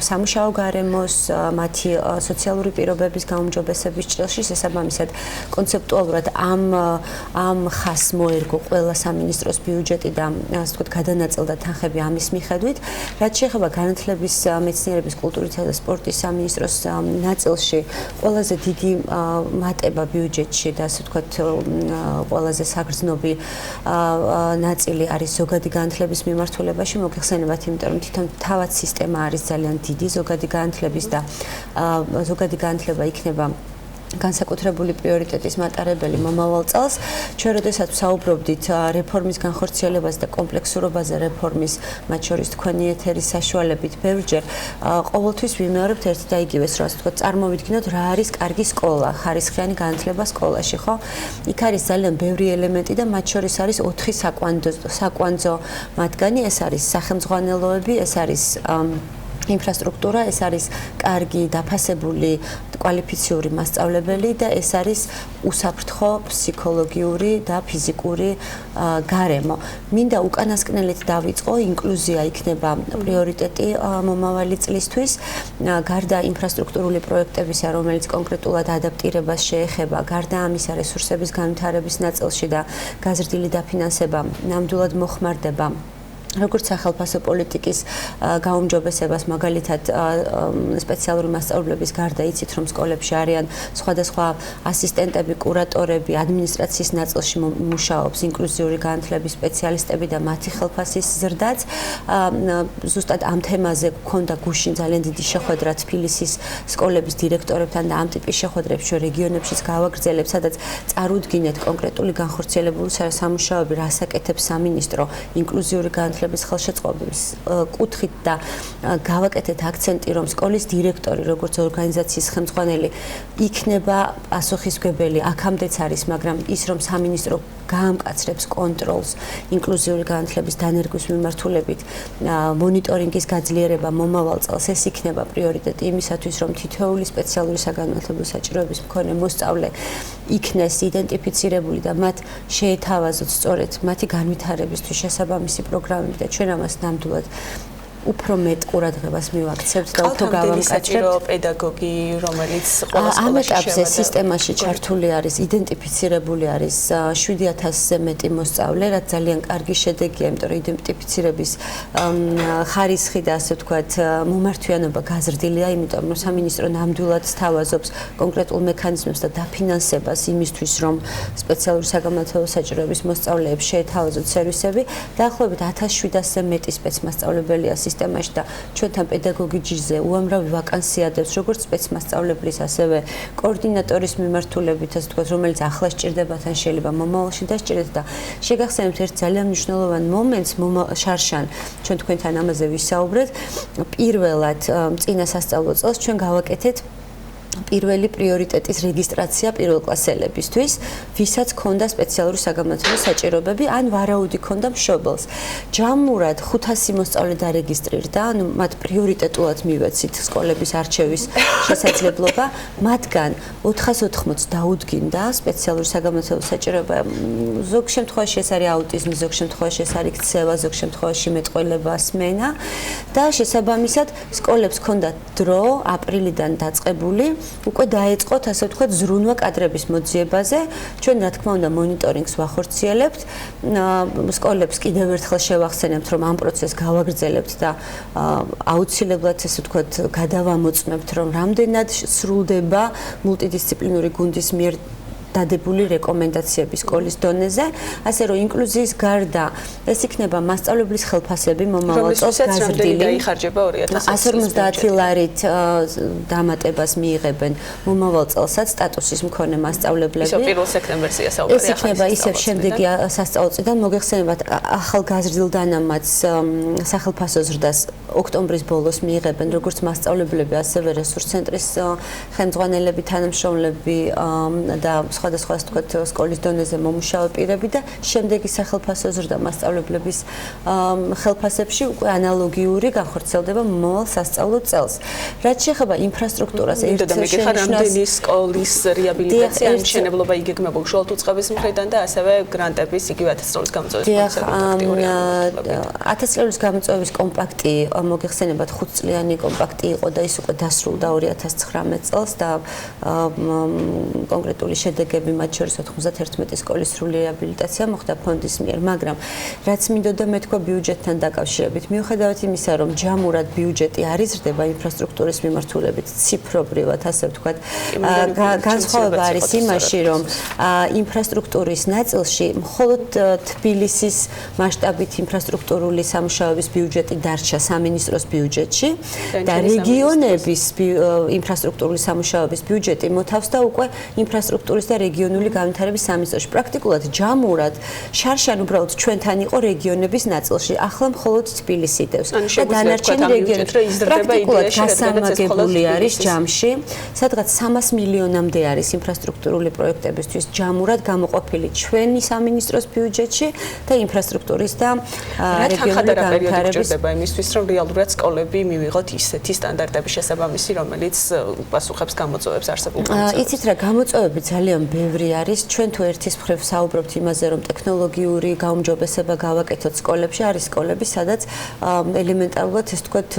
სამუშაო გარემოს, მათი სოციალური პირობების გაუმჯობესების ჭრილში, შესაბამისად კონცეპტუალურად ამ ხაზს მოერგო ყველა სამინისტროს ბიუჯეტი და ასე ვთქვათ, გადანაწილდა თანხები ამის მიხედვით. რაც შეეხება განათლების, მეცნიერების, კულტურისა და სპორტის სამინისტროს ნაწილში ყველაზე დიდი მატება ბიუჯეტში და ასე ვთქვათ ყველაზე საგრძნობი ნაწილი არის ზოგადი განათლების მიმართულებაში. მოგეხსენებათ, იმიტომ რომ თვითონ თავად სისტემა არის ძალიან დიდი ზოგადი განათლების და ზოგადი განათლება იქნება განსაკუთრებული პრიორიტეტის მატარებელი მომავალ წელს. ჩვენ როდესაც ვსაუბრობდით რეფორმის განხორციელებაზე და კომპლექსურობაზე რეფორმის, მათ შორის თქვენი ეთერის საშუალებით, ბევრჯერ ყოველთვის ვიმეორებთ ერთი და იგივეს, რომ ასე ვთქვათ, წარმოვიდგინოთ რა არის კარგი სკოლა, ხარისხიანი განათლება სკოლაში, ხო? იქ არის ძალიან ბევრი ელემენტი და მათ შორის არის 4 საკვანძო მათგანი, ეს არის სახელმძღვანელოები, ეს არის ინფრასტრუქტურა, ეს არის კარგი დაფასებული კვალიფიციური მასწავლებელი და ეს არის უსაფრთხო ფსიქოლოგიური და ფიზიკური გარემო. მინდა უკანასკნელით დავიწყო, ინკლუზია იქნება პრიორიტეტი მომავალი წლისთვის. გარდა ინფრასტრუქტურული პროექტებისა, რომელიც კონკრეტულად ადაპტირებას შეეხება, გარდა ამისა რესურსების განვითარების ნაწილში და გაზრდილი დაფინანსება ნამდვილად მოხმარდება როგორც სახელმწიფო პოლიტიკის გაუმჯობესებას, მაგალითად სპეციალური მასწავლებლების გარდა იცით, რომ სკოლებში არიან სხვადასხვა ასისტენტები, კურატორები, ადმინისტრაციის ნაწილში მუშაობს ინკლუზიური განათლების სპეციალისტები და მათი ხელფასის ზრდაც. ზუსტად ამ თემაზე გქონდა გუშინ ძალიან დიდი შეხვედრა თბილისის სკოლების დირექტორებთან და ამ ტიპის შეხვედრებს ჩვენ რეგიონებშიც გავაგრძელებთ, სადაც წარუდგინეთ კონკრეტული განხორციელებული სამუშაოები, რას აკეთებს სამინისტრო ინკლუზიური განათლების ხელშეწყობის კუთხით და გავაკეთეთ აქცენტი, რომ სკოლის დირექტორი, როგორც ორგანიზაციის ხელმძღვანელი, იქნება პასუხისმგებელი, აქამდეც არის, მაგრამ ის, რომ სამინისტრო გაამკაცრებს კონტროლს ინკლუზიური განათლების დანერგვის მიმართულებით, მონიტორინგის გაძლიერება მომავალ წელს, ეს იქნება პრიორიტეტი იმისათვის, რომ თითოეული სპეციალური საგანმანათლებლო საჭიროების მქონე მოსწავლე იქნეს იდენტიფიცირებული და მათ შეეთავაზოთ სწორედ მათი განვითარებისთვის შესაბამისი პროგრამები და ჩვენ ამას ნამდვილად უფრო მეტ ყურადღებას მივაქცევთ და უფრო გავამკაცრებთ. პედაგოგი, რომელიც ყველა სკოლაში ამ ეტაპზე სისტემაში ჩართული არის, იდენტიფიცირებული არის 7000-ზე მეტი მოსწავლე, რაც ძალიან კარგი შედეგია, იმიტომ რომ იდენტიფიცირების ხარისხი და ასე ვთქვათ, მომართვიანობა გაზრდილია, იმიტომ რომ სამინისტრო ნამდვილად სთავაზობს კონკრეტულ მექანიზმებს და დაფინანსებას იმისთვის, რომ სპეციალური საგანმანათლებლო საჭიროების მოსწავლეებს შეეთავაზოთ სერვისები. დაახლოებით 1700-ზე მეტი სპეცმასწავლებელია სისტემაში და ჩვენთან პედაგოგი ჯირზე უამრავი ვაკანსია დევს, როგორც სპეცმასწავლებლის, ასევე კოორდინატორის მიმართულებით, ასე ვთქვათ, რომელიც ახლა სჭირდებათ ან შეიძლება მომავალში დასჭირდეთ და შეგახსენებთ ერთ ძალიან მნიშვნელოვან მომენტს შარშან, ჩვენ თქვენთან ამაზე ვისაუბრეთ. პირველად წინა სასწავლო წელს ჩვენ გავაკეთეთ პირველი პრიორიტეტის რეგისტრაცია პირველკლასელებისთვის, ვისაც ქონდა სპეციალური საგანმანათლებლო საჭიროებები, ან ვარაუდი ქონდა მშობელს. ჯამურად 500 მოსწავლე დარეგისტრირდა, ანუ მათ პრიორიტეტულად მივეცით სკოლების არჩევის შესაძლებლობა, მათგან 480 დაუდგინდა სპეციალური საგანმანათლებლო საჭიროება. ზოგ შემთხვევაში ეს არის აუტიზმი, ზოგ შემთხვევაში ეს არის ქცევა, ზოგ შემთხვევაში მეტყველება, სმენა და შესაბამისად სკოლებს ქონდათ დრო აპრილიდან დაწყებული უკვე დაეწყოთ, ასე ვთქვათ, ზრუნვა კადრების მოძიებაზე. ჩვენ რა თქმა უნდა მონიტორინგს ვახორციელებთ. სკოლებს კიდევ ერთხელ შევახსენებთ, რომ ამ პროცესს გავაგრძელებთ და აუცილებლად, ასე ვთქვათ, გადავამოწმებთ, რომ რამდენად სრულდება მულტიდისციპლინური გუნდის მიერ დადებული რეკომენდაციები სკოლის დონეზე, ასე რომ ინკლუზიის გარდა ეს იქნება მასწავლებლის ხელფასები მომავალ წელს გაზრდილი. გაიხარჯება 150 ლარით დამატებას მიიღებენ მომავალ წელსაც სტატუსის მქონე მასწავლებლები. ისევ 1 სექტემბერზეა საუბარი. ეს იქნება ისევ შემდეგი სასწავლო-წლიდან მოგეხსენებათ ახალგაზრდილ დანამატს სახელფასო ზრდას ოქტომბრის ბოლოს მიიღებენ როგორც მასწავლებლები, ასევე რესურს ცენტრის ხელმძღვანელები, თანამშრომლები და სხვადასხვა ვთქვათ სკოლის დონეზე მომუშავე პირები და შემდეგი სახელფასო ზრდა მასწავლებლების ხელფასებში უკვე ანალოგიური განხორციელდება მომავალ სასწავლო წელს. რაც შეეხება ინფრასტრუქტურას, რამდენი სკოლის რეაბილიტაცია, მშენებლობა იგეგმება უშუალოდ უწყების მხრიდან და ასევე გრანტების იგივე 1000 წლის გამოწვევის პროცესები. 1000 წლის გამოწვევის კომპაქტი მოგეხსენებათ 5 წლიანი კომპაქტი იყო და ის უკვე დასრულდა 2019 წელს და კონკრეტული შედეგები მათ შორის 91 სკოლის სრული რეაბილიტაცია მოხდა ფონდის მიერ, მაგრამ რაც მინდოდა მეთქვა ბიუჯეტთან დაკავშირებით, მიუხედავად იმისა, რომ ჯამურად ბიუჯეტი არ იზრდება ინფრასტრუქტურის მიმართულებით, ციფრობრივად, ასე ვთქვათ, განსხვავება არის იმაში, რომ ინფრასტრუქტურის ნაწილში მხოლოდ თბილისის მასშტაბით ინფრასტრუქტურული სამუშაოების ბიუჯეტი დარჩა სამინისტროს ბიუჯეტში და რეგიონების ინფრასტრუქტურული სამუშაოების ბიუჯეტი მოთავსდა უკვე ინფრასტრუქტურის და რეგიონული განვითარების სამინისტროში. პრაქტიკულად ჯამურად შარშან უბრალოდ ჩვენთან იყო რეგიონების ნაწილში. ახლა მხოლოდ თბილისი დევს და დანარჩენი რეგიონები პრაქტიკულად გასამაგებული არის ჯამში, სადღაც 300 მილიონამდე არის ინფრასტრუქტურული პროექტებისთვის ჯამურად გამოყოფილი ჩვენი სამინისტროს ბიუჯეტში და ინფრასტრუქტურის და რეგიონული განვითარების იმისთვის, რომ რეალურად სკოლები მივიღოთ ისეთი სტანდარტების შესაბამისი, რომელიც პასუხებს გამოწვევებს არსებულ გამოწვევებს. იცით რა, გამოწვევები ძალიან ბევრი არის. ჩვენ თუ ერთის მხრივ საუბრობთ იმაზე, რომ ტექნოლოგიური გაუმჯობესება გავაკეთოთ სკოლებში, არის სკოლები, სადაც ელემენტარულად ეს თქვათ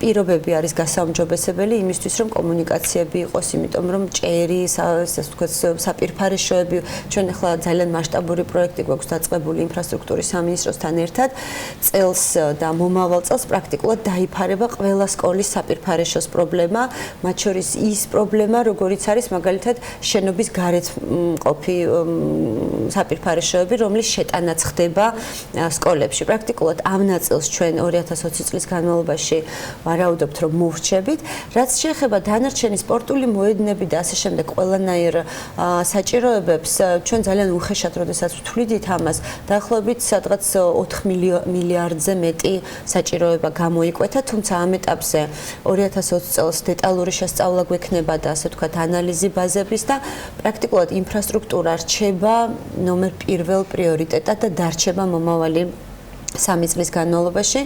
პირობები არის გასაუმჯობესებელი იმისთვის, რომ კომუნიკაციები იყოს, იმიტომ რომ ჭერი, ასე თქვათ საპირფარეშოები, ჩვენ ახლა ძალიან მასშტაბური პროექტი გვაქვს დაწყებული ინფრასტრუქტურის სამინისტროსთან ერთად. წელს და მომავალ წელს პრაქტიკულად დაიფარება ყველა სკოლის საპირფარეშოს პრობლემა, მათ შორის ის პრობლემა, როგორიც არის მაგალითად შენობის გარეთ მყოფი საპირფარეშოები, რომლის შეტანაც ხდება სკოლებში. პრაქტიკულად ამ ნაწილს ჩვენ 2020 წლის განმავლობაში ვარაუდობთ, რომ მოვრჩებით. რაც შეეხება დანარჩენი სპორტული მოედნები და ასე შემდეგ ყველანაირ საჭიროებებს, ჩვენ ძალიან უხეშად როდესაც ვთვლიდით ამას, დაახლოებით სადღაც 4 მილიარდზე მეტი საჭიროება გამოიკვეთა, თუმცა ამ ეტაპზე 2020 წელს დეტალური შესწავლა გვექნება და ასე ვთქვათ ანალიზი ბაზების და პრაქტიკულად ინფრასტრუქტურა რჩება ნომერ პირველ პრიორიტეტად და დარჩება მომავალი 3 წლის განმავლობაში.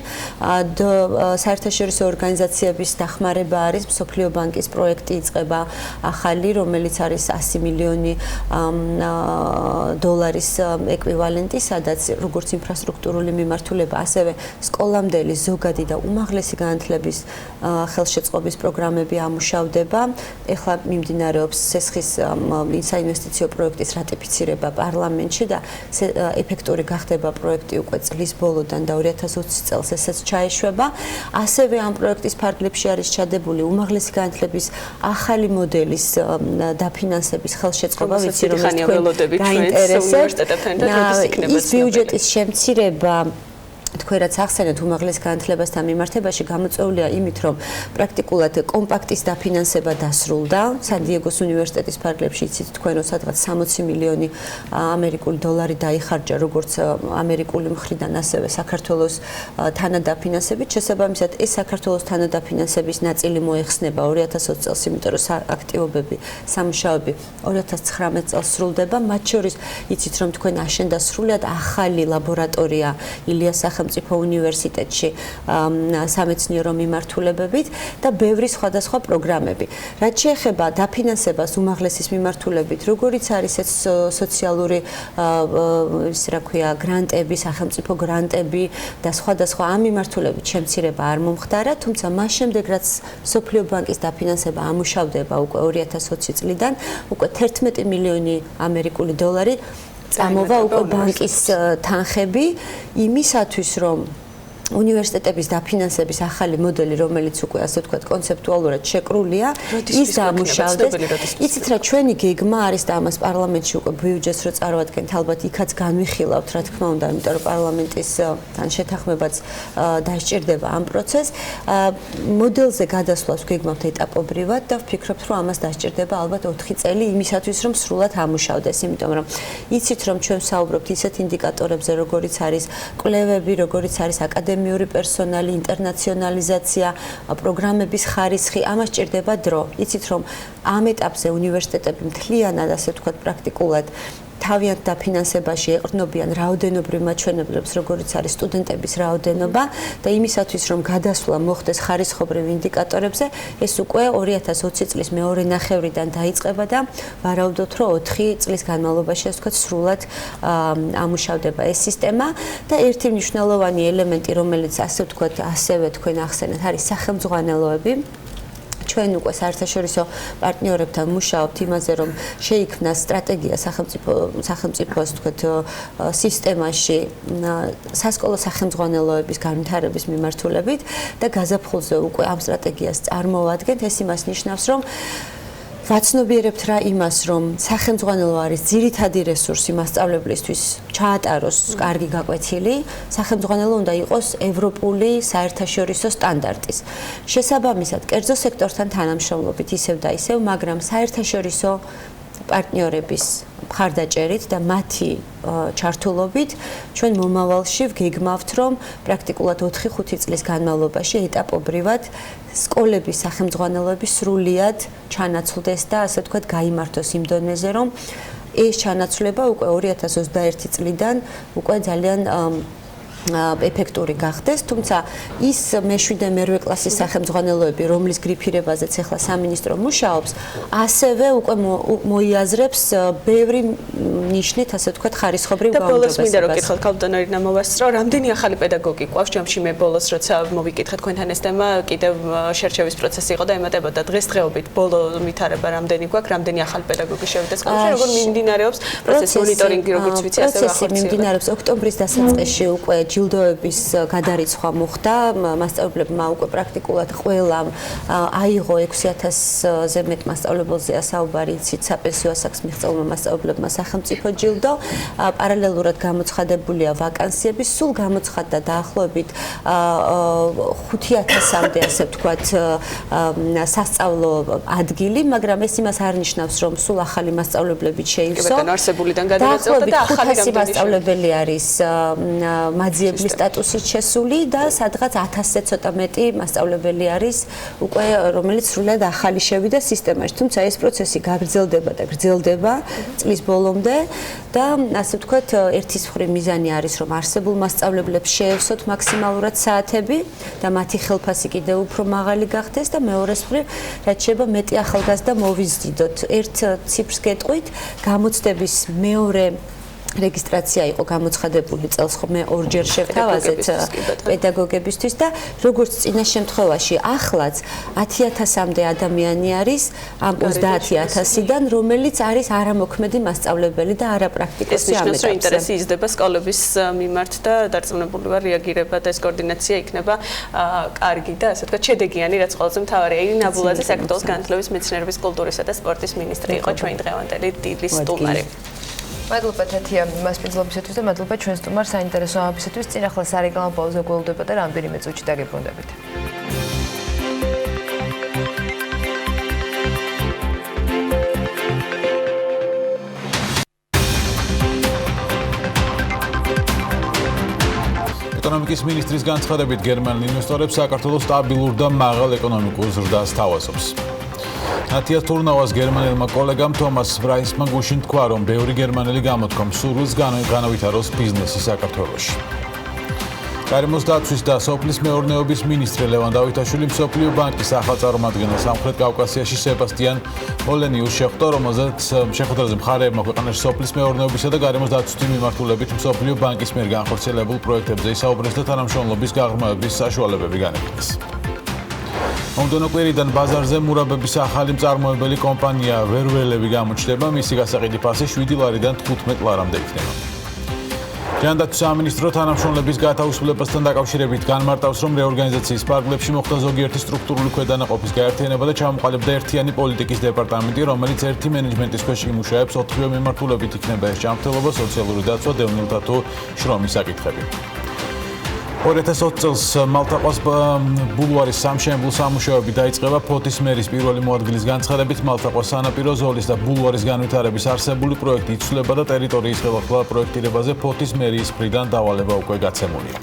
საერთაშორისო ორგანიზაციების დახმარება არის, მსოფლიო ბანკის პროექტი იწყება ახალი, რომელიც არის 100 მილიონი დოლარის ეკვივალენტი, სადაც როგორც ინფრასტრუქტურული მიმართულება, ასევე სკოლამდელი ზოგადი და უმაღლესი განათლების ხელშეწყობის პროგრამები ამუშავდება. ეხლა მიმდინარეობს სესხის საინვესტიციო პროექტის რატიფიცირება პარლამენტში და ეფექტური გახდება პროექტი უკვე წლის ბოლოს და 2020 წელს ესეც ჩაეშვება. ასევე ამ პროექტის ფარგლებში არის ჩადებული უმაღლესი განათლების ახალი მოდელის დაფინანსების ხელშეწყობა, ვიცი რომ ეს თქვენ გაინტერესებთ. ის ბიუჯეტის შემცირება თქვენ რაც ახსენეთ უმაღლეს განათლებასთან მიმართებაში გამოწვეულია იმით, რომ პრაქტიკულად კომპაქტის დაფინანსება დასრულდა. სან-დიეგოს უნივერსიტეტის ფარგლებში იცით თქვენ, რომ სადღაც 60 მილიონი ამერიკული დოლარი დაიხარჯა როგორც ამერიკული მხრიდან, ასევე საქართველოს თანადაფინანსებით. შესაბამისად, ეს საქართველოს თანადაფინანსების ნაწილი მოეხსნება 2020 წელს, იმიტომ რომ აქტივობები, სამუშაოები 2019 წელს სრულდება. მათ შორის იცით, რომ თქვენ აშენდა სრულად ახალი ლაბორატორია ილიას სახელმწიფო სახელმწიფო უნივერსიტეტში სამეცნიერო მიმართულებებით და ბევრი სხვადასხვა პროგრამები. რაც შეეხება დაფინანსებას უმაღლესის მიმართულებით, როგორიც არის ეს სოციალური გრანტები, სახელმწიფო გრანტები და სხვადასხვა ამ მიმართულებით შემცირება არ მომხდარა, თუმცა მას შემდეგ რაც სოფლიო ბანკის დაფინანსება ამუშავდება უკვე 2020 წლიდან, უკვე 11 მილიონი ამერიკული დოლარი წამოვა უკვე ბანკის თანხები იმისათვის, რომ უნივერსიტეტების დაფინანსების ახალი მოდელი, რომელიც უკვე ასე ვთქვათ, კონცეპტუალურად შეკრულია, ის დაამუშავდეს. იცით რა, ჩვენი გეგმა არის და ამას პარლამენტში უკვე ბიუჯეტს რო წარვადგენთ, ალბათ იქაც განვიხილავთ, რა თქმა უნდა, იმიტომ რომ პარლამენტის თან შეთანხმებაც დასჭირდება ამ პროცესს. მოდელზე გადასვლას გეგმავთ ეტაპობრივად და ვფიქრობთ, რომ ამას დასჭირდება ალბათ 4 წელი იმისათვის, რომ სრულად ამუშავდეს, იმიტომ რომ იცით რომ ჩვენ ვსაუბრობთ ისეთ ინდიკატორებზე, როგორიც არის კვლევები, როგორიც არის აკადემიური პერსონალი, ინტერნაციონალიზაცია, პროგრამების ხარისხი, ამას ჭირდება დრო. იცით რომ ამ ეტაპზე უნივერსიტეტები მთლიანად, ასე ვთქვათ, პრაქტიკულად თავიანთ დაფინანსებაში ეყრდნობიან რაოდენობრივ მაჩვენებლებს, როგორიც არის სტუდენტების რაოდენობა და იმისათვის, რომ გადასვლა მოხდეს ხარისხობრივ ინდიკატორებზე, ეს უკვე 2020 წლის მეორე ნახევრიდან დაიწყება და ვარაუდობთ, რომ 4 წლის განმავლობაში, ასე ვთქვათ, სრულად ამუშავდება ეს სისტემა და ერთი მნიშვნელოვანი ელემენტი, რომელიც ასე ვთქვათ, ასევე თქვენ ახსენეთ, არის სახელმძღვანელოები. ჩვენ უკვე საერთაშორისო პარტნიორებთან მუშაობთ იმაზე, რომ შეიქმნას სტრატეგია სახელმწიფოს თქვათ სისტემაში სასკოლო სახელმძღვანელოების განვითარების მიმართულებით და გაზაფხულზე უკვე ამ სტრატეგიას წარმოვადგენთ. ეს იმას ნიშნავს, რომ ვაცნობიერებთ რა იმას, რომ სახელმძღვანელო არის ძირითადი რესურსი მასწავლებლისთვის ჩაატაროს კარგი გაკვეთილი, სახელმძღვანელო უნდა იყოს ევროპული საერთაშორისო სტანდარტის. შესაბამისად, კერძო სექტორთან თანამშრომლობით ისევ და ისევ, მაგრამ საერთაშორისო პარტნიორების მხარდაჭერით და მათი ჩართულობით ჩვენ მომავალში ვგეგმავთ, რომ პრაქტიკულად 4-5 წლის განმავლობაში ეტაპობრივად სკოლების სახელმძღვანელოები სრულად ჩანაცვლდეს და ასე ვთქვათ გაიმართოს იმ დონეზე, რომ ეს ჩანაცვლება უკვე 2021 წლიდან უკვე ძალიან ეფექტური გახდეს, თუმცა ის მე-7-მე-8 კლასის სახელმძღვანელოები, რომლის გრიფირებაზეც ახლა სამინისტრო მუშაობს, ასევე უკვე მოიაზრებს ბევრი ნიშნით, ასე ვთქვათ, ხარისხობრივ გაუმჯობესებას. და ბოლოს მინდა რომ კითხოთ ქალბატონარინა მოვასწრო, რამდენი ახალი პედაგოგი გვაქვს ჯამში მე ბოლოს როცა მოვიკითხეთ თქვენთან ეს თემა, კიდევ შერჩევის პროცესი იყო და ემატებოდა დღესდღეობით ბოლო ვითარება რამდენი გვაქვს, რამდენი ახალი პედაგოგი შევიდა სკოლაში, როგორ მიმდინარეობს პროცესი მონიტორინგი, როგორც ვიცი, ასევე ახორციელება. პროცესი მიმდინარეობს ოქტომბრის დასაწყისში უკვე ჯილდოების გადარიცხვა მოხდა, მასწავლებლებმა უკვე პრაქტიკულად ყველამ აიღო 6000-ზე მეტ მასწავლებელზეა საუბარი, იცით, sapensio ასაკს მიღწეულმა მასწავლებლებმა სახელმწიფო ჯილდო, პარალელურად გამოცხადებულია ვაკანსიები, სულ გამოცხადდა დაახლოებით 5000-მდე, ასე ვთქვათ, სასწავლო ადგილი, მაგრამ ეს იმას არ ნიშნავს, რომ სულ ახალი მასწავლებლები შეივსო. არსებულიდან გადავეწევდა და ახალი რამდენი მასწავლებელი არის მაძიებლის სტატუსით შესული და სადღაც 1000-ზე ცოტა მეტი მასწავლებელი არის უკვე, რომელიც სრულად ახალი შევიდა სისტემაში. თუმცა ეს პროცესი გაგრძელდება და გრძელდება წლის ბოლომდე და ასე ვთქვათ, ერთის მხრივ მიზანი არის, რომ არსებულ მასწავლებლებს შეევსოთ მაქსიმალურად საათები და მათი ხელფასი კიდევ უფრო მაღალი გახდეს და მეორეს მხრივ, რაც შეიძლება მეტი ახალგაზრდა მოვიზიდოთ. ერთ ციფრს გეტყვით, გამოცდების მეორე რეგისტრაცია იყო გამოცხადებული წელს ხომ ორჯერ შევთავაზეთ პედაგოგებისთვის და როგორც წინა შემთხვევაში ახლაც 10000-მდე ადამიანი არის ამ 30000-დან, რომელიც არის არამოქმედი მასწავლებელი და არაპრაქტიკოსი ამ ეტაპზე. ეს ინტერესი იზრდება სკოლების მიმართ და დარწმუნებული ვარ რეაგირება და ეს კოორდინაცია იქნება კარგი და ასე ვთქვათ შედეგიანი, რაც ყველაზე მთავარია. ირინა ბულაძე საქართველოს განათლების, მეცნიერების, კულტურისა და სპორტის მინისტრი იყო ჩვენი დღევანდელი დილის სტუმარი. მადლობა თეთია მასპინძლობისათვის და მადლობა ჩვენ სტუმარ საინტერესო ამბისათვის. წინ ახლა სარეკლამო პაუზა გველდება და რამდენიმე წუთში დაგებრუნდებით. ეკონომიკის ministris განცხადებით გერმანელ ინვესტორებს საქართველოს სტაბილურ და მაღალ ეკონომიკურ ზრდას თავაზობს. ნათია თურნავას გერმანელმა კოლეგამ თომას ბრაისმა გუშინ თქვა, რომ ბევრი გერმანელი გამოთქვამს სურვილს განავითაროს ბიზნესი საქართველოში. გარემოს დაცვის და სოფლის მეურნეობის მინისტრი ლევან დავითაშვილი მსოფლიო ბანკის ახალ წარმომადგენელ სამხრეთ კავკასიაში სებასტიან ოლენიუსს შეხვდა, რომელზეც შეხვედრაზე მხარეებმა ქვეყანაში სოფლის მეურნეობისა და გარემოს დაცვის მიმართულებით მსოფლიო ბანკის მიერ განხორციელებულ პროექტებზე ისაუბრეს და თანამშრომლობის გაღრმავების საშუალებები განეკუთვნეს. მომდევნო კვირიდან ბაზარზე მურაბების ახალი მწარმოებელი კომპანია ვერველები გამოჩნდება, მისი გასაყიდი ფასი 7 ლარიდან 15 ლარამდე იქნება. ჯანდაცვის სამინისტრო თანამშრომლების გათავისუფლებასთან დაკავშირებით განმარტავს, რომ რეორგანიზაციის ფარგლებში მოხდა ზოგიერთი სტრუქტურული ქვედანაყოფის გაერთიანება და ჩამოყალიბდა ერთიანი პოლიტიკის დეპარტამენტი, რომელიც ერთი მენეჯმენტის ქვეშ იმუშავებს, 4-ვე მიმართულებით იქნება ეს ჯანმრთელობა, სოციალური დაცვა, დევნილთა თუ შრომის საკითხები. 2020 წელს მალთაყვას ბულვარის სამშენებლო სამუშაოები დაიწყება ფოთის მერის პირველი მოადგილის განცხადებით. მალთაყვას სანაპირო ზოლის და ბულვარის განვითარების არსებული პროექტი იცვლება და ტერიტორიის ხელახლა პროექტირებაზე ფოთის მერიის მხრიდან დავალება უკვე გაცემულია.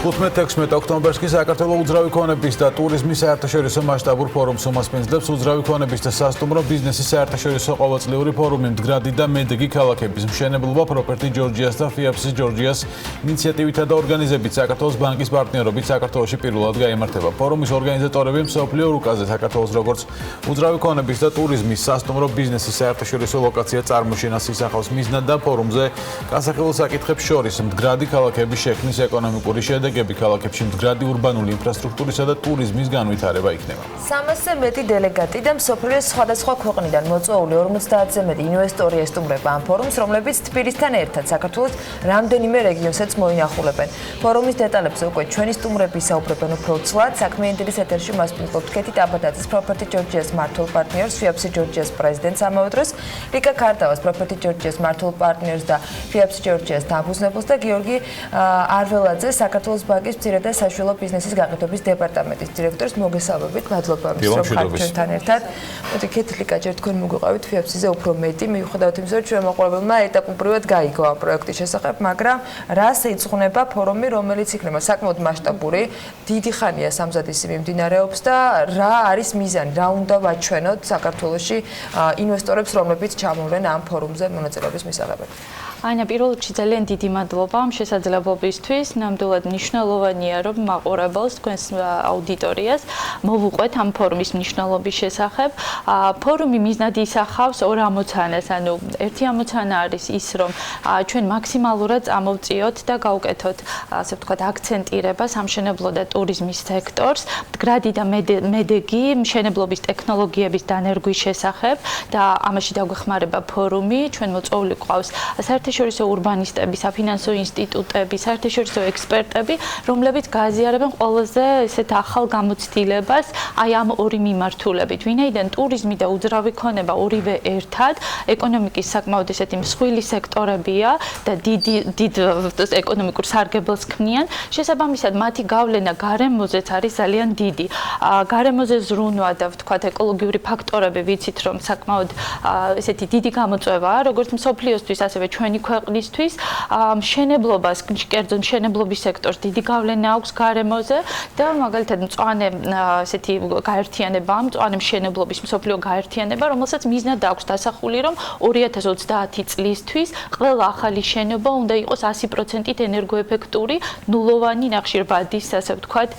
15-16 ოქტომბერს კი საქართველოს უძრავი ქონების და ტურიზმის საერთაშორისო მასშტაბურ ფორუმს უმასპინძლებს უძრავი ქონების და სასტუმრო ბიზნესის საერთაშორისო ყოველწლიური ფორუმი მდგრადი და მედეგი ქალაქების მშენებლობა პროპერტი ჯორჯიას და FIAPS ჯორჯიას ინიციატივითა და ორგანიზებით საქართველოს ბანკის პარტნიორობით საქართველოში პირველად გაიმართება. ფორუმის ორგანიზატორები მსოფლიო რუკაზე საქართველოს როგორც უძრავი ქონების და ტურიზმის სასტუმრო ბიზნესის საერთაშორისო ლოკაცია წარმოშენას ისახავს მიზნად და ფორუმზე გასახელო საკითხებს შორის მდგრადი ქალაქების შექმნის ეკონომიკური შედეგი ქალაქებში მდგრადი ურბანული ინფრასტრუქტურისა და ტურიზმის განვითარება იქნება. 300-ზე მეტი დელეგატი და მსოფლიოს სხვადასხვა ქვეყნიდან მოწვეული 50-ზე მეტი ინვესტორი ესტუმრება ამ ფორუმს, რომლებიც თბილისთან ერთად საქართველოს რამდენიმე რეგიონსაც მოინახულებენ. ფორუმის დეტალებზე უკვე ჩვენი სტუმრები საუბრობენ უფრო ცვლად. საქმიანი დილის ეთერში მასპინძლობთ კეთი ტაბადაძის პროპერტი ჯორჯიას მმართველ პარტნიორს, FIAPS ჯორჯიას პრეზიდენტს ამავე დროს, ლიკა ქარტავას პროპერტი ჯორჯიას მმართველ პარტნიორს და FIAPS ჯორჯიას დამფუძნებელს და გიორგი არველაძე საქართველოს ბანკის მცირე და საშუალო ბიზნესის გაყიდვების დეპარტამენტის დირექტორს. მოგესალმებით, მადლობა რომ ხართ ჩვენთან ერთად. მოდი კეთილიკა ჯერ თქვენ მოგვიყავით FIAPS-ზე უფრო მეტი, მიუხედავად იმისა, რომ ჩვენ მოყოლებელმა ეტაპობრივად გაიგო ამ პროექტის შესახებ, მაგრამ რას ეძღვნება ფორუმი, რომელიც იქნება საკმაოდ მასშტაბური, დიდი ხანია სამზადისი მიმდინარეობს და რა არის მიზანი, რა უნდა ვაჩვენოთ საქართველოში ინვესტორებს, რომლებიც ჩამოვლენ ამ ფორუმზე მონაწილეობის მისაღებად. ანა, პირველ რიგში ძალიან დიდი მადლობა ამ შესაძლებლობისთვის. ნამდვილად მნიშვნელოვანია, რომ მაყურებელს, თქვენს აუდიტორიას მოვუყვეთ ამ ფორუმის მნიშვნელობის შესახებ. ფორუმი მიზნად ისახავს ორ ამოცანას, ანუ ერთი ამოცანა არის ის, რომ ჩვენ მაქსიმალურად წამოვწიოთ და გავუკეთოთ, ასე ვთქვათ, აქცენტირება სამშენებლო და ტურიზმის სექტორს, მდგრადი და მედეგი მშენებლობის ტექნოლოგიების დანერგვის შესახებ და ამაში დაგვეხმარება ფორუმი. ჩვენ მოწვეული გვყავს საერთაშორისო ურბანისტები, საფინანსო ინსტიტუტები, საერთაშორისო ექსპერტები, რომლებიც გააზიარებენ ყველაზე ესეთ ახალ გამოცდილებას აი ამ ორი მიმართულებით. ვინაიდან ტურიზმი და უძრავი ქონება ორივე ერთად ეკონომიკის საკმაოდ ესეთი მსხვილი სექტორებია და დიდ ეკონომიკურ სარგებელს ქმნიან, შესაბამისად მათი გავლენა გარემოზეც არის ძალიან დიდი. გარემოზე ზრუნვა და ვთქვათ ეკოლოგიური ფაქტორები ვიცით, რომ საკმაოდ ესეთი დიდი გამოწვევაა, როგორც მსოფლიოსთვის, ასევე ჩვენი ქვეყნისთვის. მშენებლობას, კერძო მშენებლობის სექტორს დიდი გავლენა აქვს გარემოზე და მაგალითად მწვანე ესეთი გაერთიანება, მწვანე მშენებლობის მსოფლიო გაერთიანება, რომელსაც მიზნად აქვს დასახული, რომ 2030 წლისთვის ყველა ახალი შენობა უნდა იყოს 100%-ით ენერგოეფექტური, ნულოვანი ნახშირბადის, ასე ვთქვათ,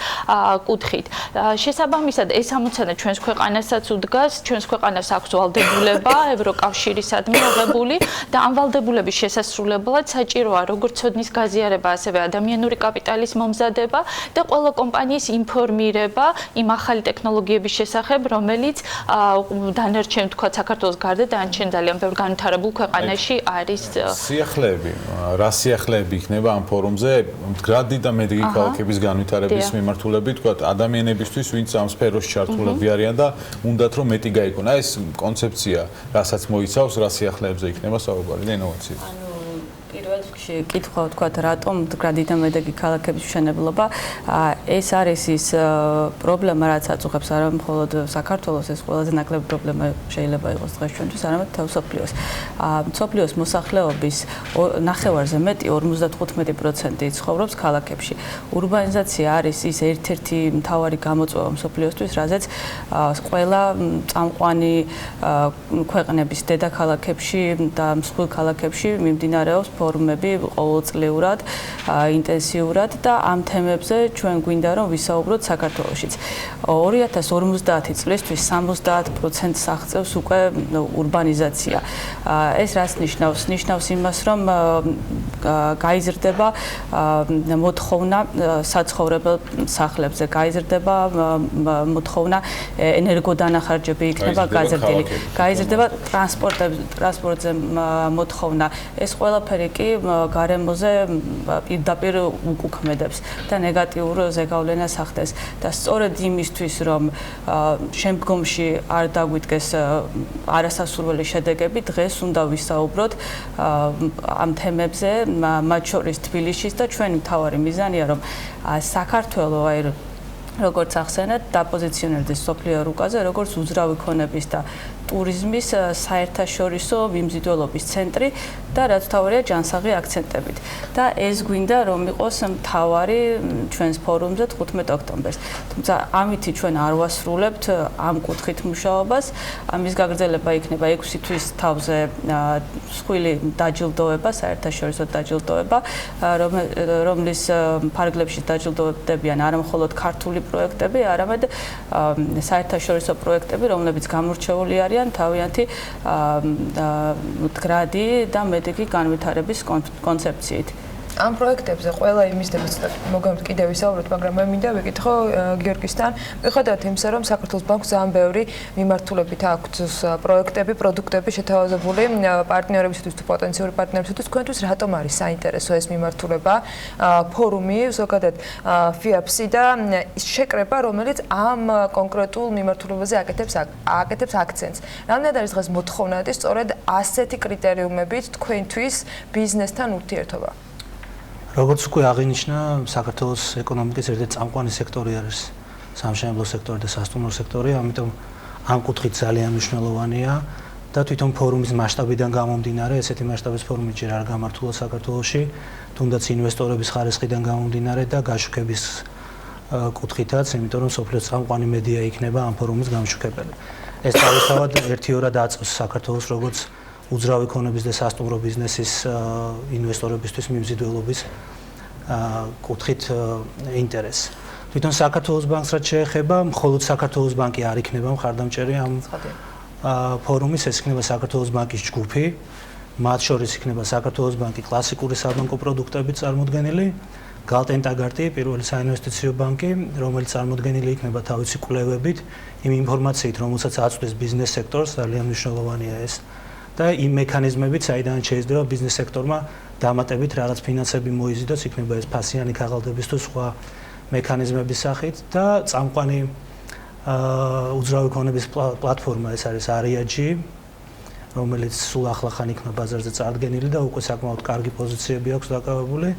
კუთხით. შესაბამისად, ეს ამოცანა ჩვენს ქვეყანასაც უდგას, ჩვენს ქვეყანას აქვს ვალდებულება ევროკავშირისადმი აღებული და ამ ვალდებულების შესასრულებლად საჭიროა როგორც ცოდნის გაზიარება, ასევე ადამიანური კაპიტალის მომზადება და ყველა კომპანიის ინფორმირება იმ ახალი ტექნოლოგიების შესახებ, რომელიც დანარჩენ თქვა საქართველოს გარდა დანარჩენ ძალიან ბევრ განვითარებულ ქვეყანაში არის. სიახლეები, რა სიახლეები იქნება ამ ფორუმზე მდგრადი და მედეგი ქალაქების განვითარების მიმართულებით, თქვა ადამიანებისთვის, ვინც ამ სფეროში ჩართულები არიან და უნდათ რომ მეტი გაიგონ. ეს კონცეფცია, რასაც მოიცავს, რა სიახლეებზე იქნება საუბარი და ინოვაციები. პირველ რიგში პრინციპში კითხვა თქვა რატომ მდგრადი და მედეგი ქალაქების მშენებლობა ეს არის ის პრობლემა რაც აწუხებს არა მხოლოდ საქართველოს ეს ყველაზე ნაკლები პრობლემა შეიძლება იყოს დღეს ჩვენთვის არამედ თელ მსოფლიოს. მსოფლიოს მოსახლეობის ნახევარზე მეტი 55% ცხოვრობს ქალაქებში. ურბანიზაცია არის ის ერთ-ერთი მთავარი გამოწვევა მსოფლიოსთვის, რაზეც ყველა წამყვანი ქვეყნების დედაქალაქებში და მსხვილ ქალაქებში მიმდინარეობს ფორუმები ყოველწლიურად, ინტენსიურად და ამ თემებზე ჩვენ გვინდა რომ ვისაუბროთ საქართველოშიც. 2050 წლისთვის 70%-ს აღწევს უკვე ურბანიზაცია. ეს რას ნიშნავს? ნიშნავს იმას, რომ გაიზრდება მოთხოვნა საცხოვრებელ სახლებზე, გაიზრდება მოთხოვნა ენერგოდანახარჯები იქნება გაზრდილი, გაიზრდება ტრანსპორტზე მოთხოვნა. ეს ყველაფერი კი გარემოზე პირდაპირ უკუქმედებს და ნეგატიურ ზეგავლენას ახდენს და სწორედ იმისთვის რომ შემდგომში არ დაგვიდგეს არასასურველი შედეგები, დღეს უნდა ვისაუბროთ ამ თემებზე, მათ შორის თბილისშიც და ჩვენი მთავარი მიზანია რომ საქართველო როგორც ახსენეთ, დაპოზიციონერდეს სოფლიო რუკაზე, როგორც უძრავი ქონების და ტურიზმის საერთაშორისო მიმზიდველობის ცენტრი და რაც თავარია ჯანსაღი აქცენტებით. და ეს გვინდა რომ იყოს მთავარი ჩვენს ფორუმზე 15 ოქტომბერს. თუმცა ამითი ჩვენ არ ვასრულებთ ამ კუთხით მუშაობას. ამის გაგრძელება იქნება 6 თვის თავზე მსხვილი დაჯილდოება, საერთაშორისო დაჯილდოება, რომლის ფარგლებში დაჯილდოვდებიან არა მხოლოდ ქართული პროექტები, არამედ საერთაშორისო პროექტები, რომლებიც გამორჩეული არიან თავიანთი მდგრადი და მედეგი განვითარების კონცეფციით. ამ პროექტებზე ყველა იმისდებს მოგემთ კიდევ ვისაუბროთ, მაგრამ მე მინდა ვიკითხო გიორგისთან, მიუხედავად იმისა, რომ საქართველოს ბანკს ძალიან ბევრი მიმართულებით აქვს პროექტები, პროდუქტები შეთავაზებული პარტნიორებისთვის თუ პოტენციური პარტნიორებისთვის, თქვენთვის რატომ არის საინტერესო ეს მიმართულება, ფორუმი, ზოგადად FIAPS და შეკრება, რომელიც ამ კონკრეტულ მიმართულებაზე აკეთებს აქცენტს. რამდენად არის დღეს მოთხოვნადი სწორედ ასეთი კრიტერიუმებით თქვენთვის ბიზნესთან ურთიერთობა? როგორც უკვე აღინიშნა, საქართველოს ეკონომიკის ერთ-ერთი წამყვანი სექტორი არის სამშენებლო სექტორი და სასტუმრო სექტორი, ამიტომ ამ კუთხით ძალიან მნიშვნელოვანია და თვითონ ფორუმის მასშტაბიდან გამომდინარე, ესეთი მასშტაბის ფორუმი ჯერ არ გამართულა საქართველოში, თუნდაც ინვესტორების ხარისხიდან გამომდინარე და გაშუქების კუთხითაც, იმიტომ რომ სოფლიოს წამყვანი მედია იქნება ამ ფორუმის გამშუქებელი. ეს თავისთავად ერთიორად აწევს საქართველოს როგორც უძრავი ქონების და სასტუმრო ბიზნესის ინვესტორებისთვის მიმზიდველობის კუთხით ინტერესს. თვითონ საქართველოს ბანკს რაც შეეხება, მხოლოდ საქართველოს ბანკი არ იქნება მხარდამჭერი ამ ფორუმის, ეს იქნება საქართველოს ბანკის ჯგუფი, მათ შორის იქნება საქართველოს ბანკი კლასიკური საბანკო პროდუქტებით წარმოდგენილი, გალტენტაგარტი, პირველი საინვესტიციო ბანკი, რომელიც წარმოდგენილი იქნება თავისი კვლევებით, იმ ინფორმაციით, რომელსაც აწვდის ბიზნეს სექტორს, ძალიან მნიშვნელოვანია ეს. და იმ მექანიზმებით, საიდან შეიძლება ბიზნეს სექტორმა დამატებით რაღაც ფინანსები მოიზიდოს, იქნება ეს ფასიანი ქაღალდების თუ სხვა მექანიზმების სახით და წამყვანი უძრავი ქონების პლატფორმა ეს არის ARIAG, რომელიც სულ ახლახან იქნება ბაზარზე წარდგენილი და უკვე საკმაოდ კარგი პოზიციები აქვს დაკავებული.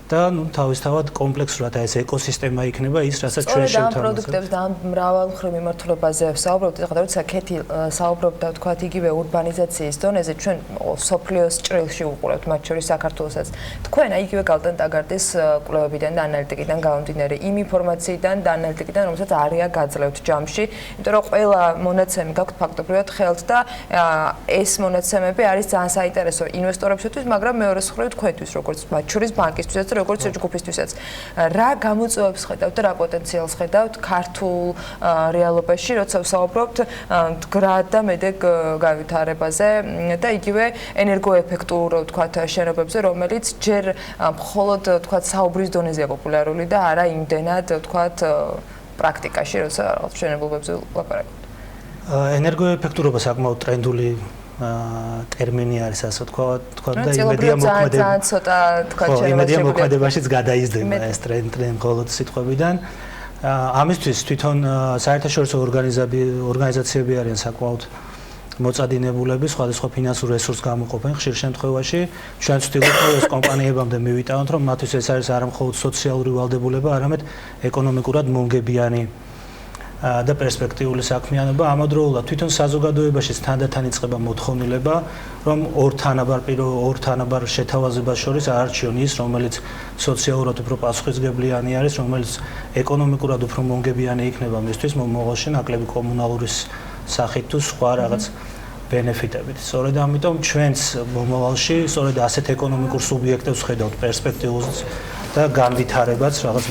და თავისთავად კომპლექსურად ეს ეკოსისტემა იქნება ის, რასაც ჩვენ შევთავაზებთ. ამ პროდუქტებს და ამ მრავალმხრივ მიმართულებაზე საუბრობთ, ეხლა კეთი საუბრობდა თქვათ იგივე ურბანიზაციის დონეზე, ჩვენ სოფლიოს ჭრილში უყურებთ, მათ შორის საქართველოსაც. თქვენ იგივე გალტენტაგარტის კვლევებიდან და ანალიტიკიდან გამომდინარე, იმ ინფორმაციიდან და ანალიტიკიდან, რომელსაც ARIA გაძლევთ ჯამში, იმიტომ რომ ყველა მონაცემი გაქვთ ფაქტობრივად ხელთ და ეს მონაცემები არის ძალიან საინტერესო ინვესტორებისთვის, მაგრამ მეორე მხრივ თქვენთვის, როგორც მათ შორის ბანკისთვის როგორც ჯგუფისთვისაც. რა გამოწვევებს ხედავთ და რა პოტენციალს ხედავთ ქართულ რეალობაში, როცა ვსაუბრობთ მდგრად და მედეგ განვითარებაზე და იგივე ენერგოეფექტურ თქვათ შენობებზე, რომელიც ჯერ მხოლოდ თქვათ საუბრის დონეზეა პოპულარული და არა იმდენად თქვათ პრაქტიკაში, როცა რაღაც მშენებლობებზე ლაპარაკობთ. ენერგოეფექტურობა საკმაოდ ტრენდული ტერმინი არის, ასე თქვა და იმედია მოქმედებაშიც გადაიზრდება ეს ტრენდი მხოლოდ სიტყვებიდან. ამისთვის თვითონ საერთაშორისო ორგანიზაციები არიან საკმაოდ მოწადინებულები სხვადასხვა ფინანსურ რესურსს გამოყოფენ ხშირ შემთხვევაში ჩვენ ვცდილობთ რომ ეს კომპანიებამდე მივიტანოთ რომ მათთვის ეს არის არა მხოლოდ სოციალური ვალდებულება, არამედ ეკონომიკურად მომგებიანი და პერსპექტიული საქმიანობა. ამავდროულად თვითონ საზოგადოებაშიც თანდათან იწყება მოთხოვნილება, რომ ორ თანაბარ შეთავაზებას შორის აარჩიონ ის, რომელიც სოციალურად უფრო პასუხისმგებლიანი არის, რომელიც ეკონომიკურად უფრო მომგებიანი იქნება მისთვის მომავალში ნაკლები კომუნალური სახით თუ სხვა რაღაც ბენეფიტებით. სწორედ ამიტომ ჩვენც მომავალში სწორედ ასეთ ეკონომიკურ სუბიექტებს ვხედავთ პერსპექტიულს და განვითარებას რაღაც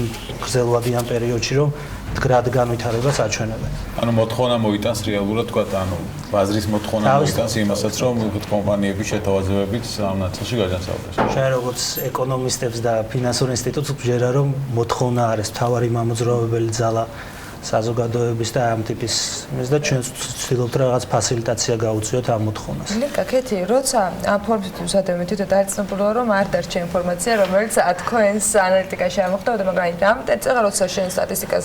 გრძელვადიან პერიოდში, რომ მდგრად განვითარებას აჩვენებენ. ანუ მოთხოვნა მოიტანს რეალურად თქვა, ანუ ბაზრის მოთხოვნა მოიტანს იმასაც, რომ კომპანიები შეთავაზებებით ამ ნაწილში გაჯანსაღდეს. ჩვენ როგორც ეკონომისტებს და ფინანსურ ინსტიტუტს ვჯერა, რომ მოთხოვნა არის მთავარი მამოძრავებელი ძალა საზოგადოების და ამ ტიპის იმის და ჩვენ ვცდილობთ რაღაც ფასილიტაცია გავუწიოთ ამ მოთხოვნას. კაკეთი, როცა ამ ფორმით ვუსადებით თვითონ დარწმუნებულა რომ არ დარჩა ინფორმაცია, რომელიც თქვენს ანალიტიკაში ამოხდოდა, მაგრამ ამ წერა როცა შენ სტატისტიკას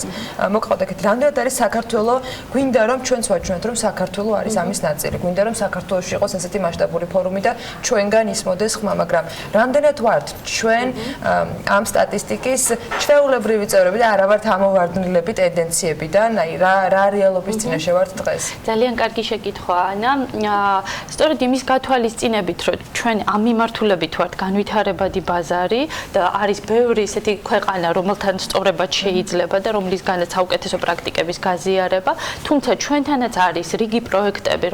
მოგყავდა, კაკეთი, რამდენად არის საქართველო, გვინდა რომ ჩვენც ვაჩვენოთ რომ საქართველო არის ამის ნაწილი, გვინდა რომ საქართველოში იყოს ასეთი მასშტაბური ფორუმი და ჩვენგან ისმოდეს ხმა, მაგრამ რამდენად ვართ ჩვენ ამ სტატისტიკის ჩვეულებრივი წევრები და არა ვართ ამოვარდნილები ტენდენციები და რა რეალობის წინაშე ვართ დღეს? ძალიან კარგი შეკითხვაა, ანა. სწორედ იმის გათვალისწინებით, რომ ჩვენ ამ მიმართულებით ვართ განვითარებადი ბაზარი და არის ბევრი ესეთი ქვეყანა, რომელთან სწორებად შეიძლება და რომლისგანაც საუკეთესო პრაქტიკების გაზიარება, თუმცა ჩვენთანაც არის რიგი პროექტები,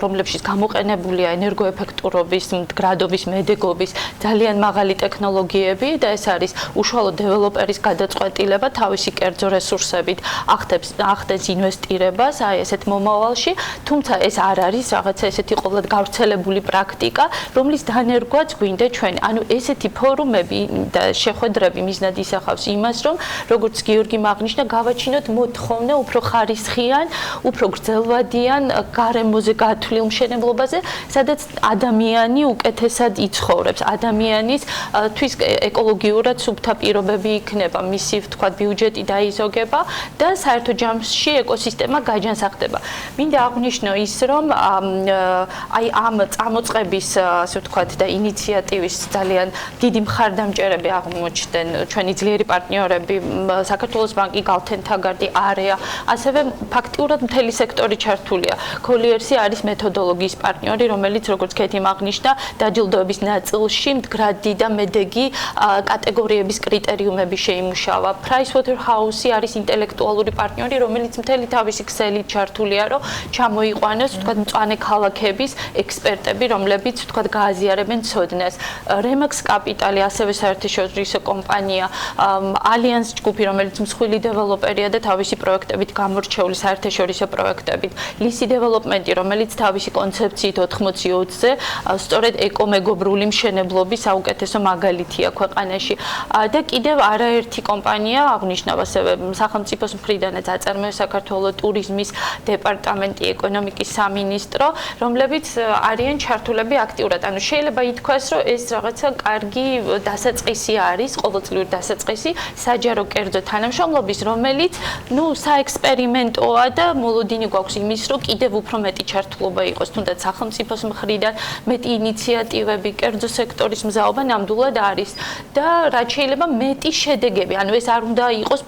რომლებშიც გამოყენებულია ენერგოეფექტურობის, მდგრადობის, მედეგობის ძალიან მაღალი ტექნოლოგიები და ეს არის უშუალო დეველოპერის გადაწყვეტილება თავისი კერძო რესურსებით ახდენს ინვესტირებას აი ესეთ მომავალში, თუმცა ეს არ არის რაღაცა ესეთი ყოველდღე გავრცელებული პრაქტიკა, რომლის დანერგვაც გვინდა ჩვენ. ანუ ესეთი ფორუმები და შეხვედრები მიზნად ისახავს იმას, რომ როგორც გიორგი აღნიშნა, გავაჩინოთ მოთხოვნა უფრო ხარისხიან, უფრო გრძელვადიან გარემოზე გათვლილ მშენებლობაზე, სადაც ადამიანი უკეთესად იცხოვრებს, ადამიანის თვის ეკოლოგიურად სუფთა პირობები იქნება, მისი თქვა ბიუჯეტი დაიზოგება და საერთო ჯამში ეკოსისტემა გაჯანსაღდება. მინდა აღვნიშნო ის, რომ აი ამ წამოწყების, ასე ვთქვათ, და ინიციატივის ძალიან დიდი მხარდამჭერები აღმოჩნდნენ ჩვენი ძლიერი პარტნიორები, საქართველოს ბანკი, გალთენთაგარდი, არეა, ასევე ფაქტიურად მთელი სექტორი ჩართულია. კოლიერსი არის მეთოდოლოგიის პარტნიორი, რომელიც როგორც კეთი აღნიშნა, დაჯილდოების ნაწილში მდგრადი და მედეგი კატეგორიების კრიტერიუმები შეიმუშავა. Pricewaterhouse არის ინტელექტუალური პარტნიორი, რომელიც მთელი თავისი ქსელით ჩართულია, რომ ჩამოიყვანოს, ვთქვათ, მწვანე ქალაქების ექსპერტები, რომლებიც, ვთქვათ, გააზიარებენ ცოდნას. Remax Capital ასევე საერთაშორისო კომპანია, Allianz ჯგუფი, რომელიც მსხვილი დეველოპერია და თავისი პროექტებით გამორჩეული საერთაშორისო პროექტებით. Lisi Development, რომელიც თავისი კონცეფციით 80-ზე სწორედ ეკომეგობრული მშენებლობის საუკეთესო მაგალითია ქვეყანაში. და კიდევ არაერთი კომპანია აღნიშნავს ასევე სახელმწიფოს მხრიდანაც აწარმოებს საქართველოს ტურიზმის დეპარტამენტი, ეკონომიკის სამინისტრო, რომლებიც არიან ჩართულები აქტიურად. ანუ შეიძლება ითქვას, რომ ეს რაღაცა კარგი დასაწყისი არის, ყოველწლიური დასაწყისი საჯარო კერძო თანამშრომლობის, რომელიც, საექსპერიმენტოა და მოლოდინი გვაქვს იმის, რომ კიდევ უფრო მეტი ჩართულობა იყოს, თუნდაც სახელმწიფოს მხრიდან მეტი ინიციატივები, კერძო სექტორის მზაობა ნამდვილად არის და რაც შეიძლება მეტი შედეგები, ანუ ეს არ უნდა იყოს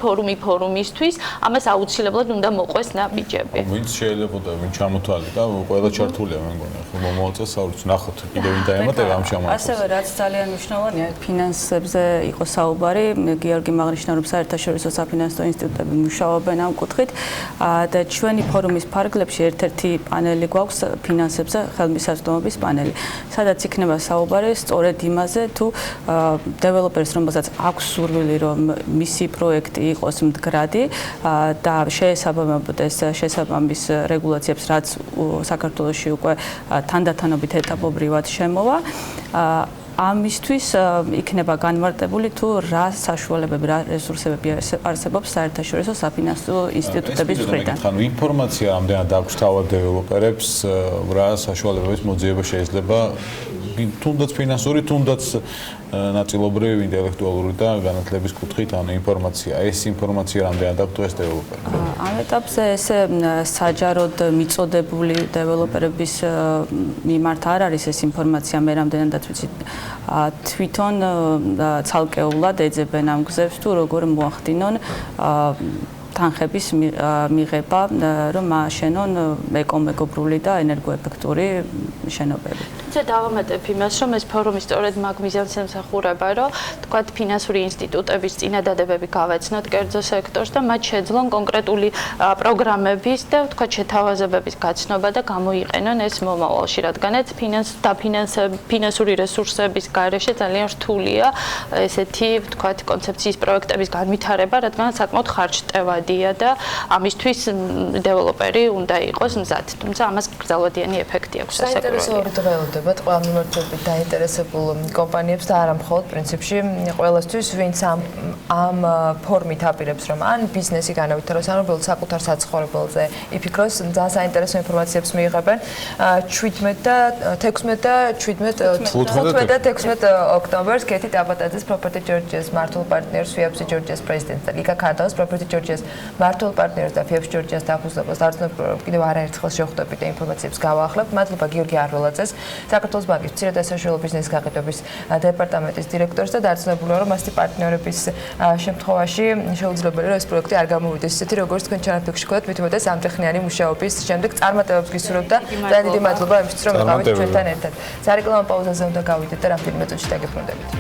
ფორუმისთვის, ამას აუცილებლად უნდა მოყვეს ნაბიჯები. ვინც შეიძლება ვინ ჩამოთვალე და ყველა ჩართულია მე მგონი, ხო მომავალ წელს საუბრობთ, ნახოთ კიდევ ვინ დაემატება ამ ჩამოთვალეს. ასევე რაც ძალიან მნიშვნელოვანია, ფინანსებზე იყო საუბარი, გიორგი აღნიშნა, რომ საერთაშორისო საფინანსო ინსტიტუტები მუშაობენ ამ კუთხით და ჩვენი ფორუმის ფარგლებში ერთ-ერთი პანელი გვაქვს ფინანსებზე ხელმისაწვდომობის პანელი, სადაც იქნება საუბარი სწორედ იმაზე, თუ დეველოპერს, რომელსაც აქვს სურვილი, რომ მისი პროექტი იყოს მდგრადი და შეესაბამებოდეს შესაბამის რეგულაციებს, რაც საქართველოში უკვე თანდათანობით ეტაპობრივად შემოვა. ამისთვის იქნება განმარტებული თუ რა საშუალებები, რა რესურსები არსებობს საერთაშორისო საფინანსო ინსტიტუტების მხრიდან. ანუ ინფორმაცია ამდენად აქვს თავად დეველოპერებს, რა საშუალებების მოძიება შეიძლება თუნდაც ფინანსური, თუნდაც ნაწილობრივ ინტელექტუალური და განათლების კუთხით ანუ ინფორმაცია. ეს ინფორმაცია რამდენად აქვს დღეს დეველოპერებს? ამ ეტაპზე ესე საჯაროდ მიწოდებული დეველოპერების მიმართ არ არის ეს ინფორმაცია, მე რამდენადაც ვიცი თვითონ ცალკეულად ეძებენ ამ გზებს თუ როგორ მოახდინონ თანხების მიღება, რომ აშენონ ეკომეგობრული და ენერგოეფექტური შენობები. დავამატებ იმას, რომ ეს ფორუმი სწორედ მაგ მიზანს ემსახურება, რომ თქვათ ფინანსური ინსტიტუტების წინადადებები გავეცნოთ კერძო სექტორს და მათ შეძლონ კონკრეტული პროგრამების და თქვათ შეთავაზებების გაცნობა და გამოიყენონ ეს მომავალში, რადგანაც ფინანსური რესურსების გარეშე ძალიან რთულია ესეთი თქვათ კონცეფციის პროექტების განვითარება, რადგანაც საკმაოდ ხარჯტევადია და ამისთვის დეველოპერი უნდა იყოს მზად. თუმცა ამას გრძელვადიანი ეფექტი აქვს სასაკურველოდ. ყველა მიმართულებით დაინტერესებულ კომპანიებს და არა მხოლოდ პრინციპში ყველასთვის, ვინც ამ ფორმით აპირებს, რომ ან ბიზნესი განავითაროს, ან უბრალოდ საკუთარ საცხოვრებელზე იფიქროს, ძალიან საინტერესო ინფორმაციებს მიიღებენ. 17 და 16 და 15 და 16 ოქტომბერს კეთი ტაბატაძის Property Georgia's მართულ პარტნიორს FIAPS Georgia's პრეზიდენტს და ლიკა ქარდაოს Property Georgia's მართულ პარტნიორს და FIAPS Georgia's დაფუძნებას დაარწმუნებულობ კიდევ არაერთხელ შევხვდებით და ინფორმაციებს გავაახლებთ. მადლობა გიორგი არველაძეს, საქართველოს ბანკის მცირე და საშუალო ბიზნესის გაყიდვების დეპარტამენტის დირექტორს და დაარწმუნებულია, რომ ასეთი პარტნიორების შემთხვევაში შეუძლებელია, რომ ეს პროექტი არ გამოვიდეს ისეთი, როგორც თქვენ ჩანაფიქრში გქონდათ, მით უმეტეს ამტეხნიანი მუშაობის შემდეგ წარმატებებს გისურვებთ და ძალიან დიდი მადლობა იმისთვის, რომ იყავით ჩვენთან ერთად. სარეკლამო პაუზაზე უნდა გავიდეთ და რამდენიმე წუთში დაგებრუნდებით.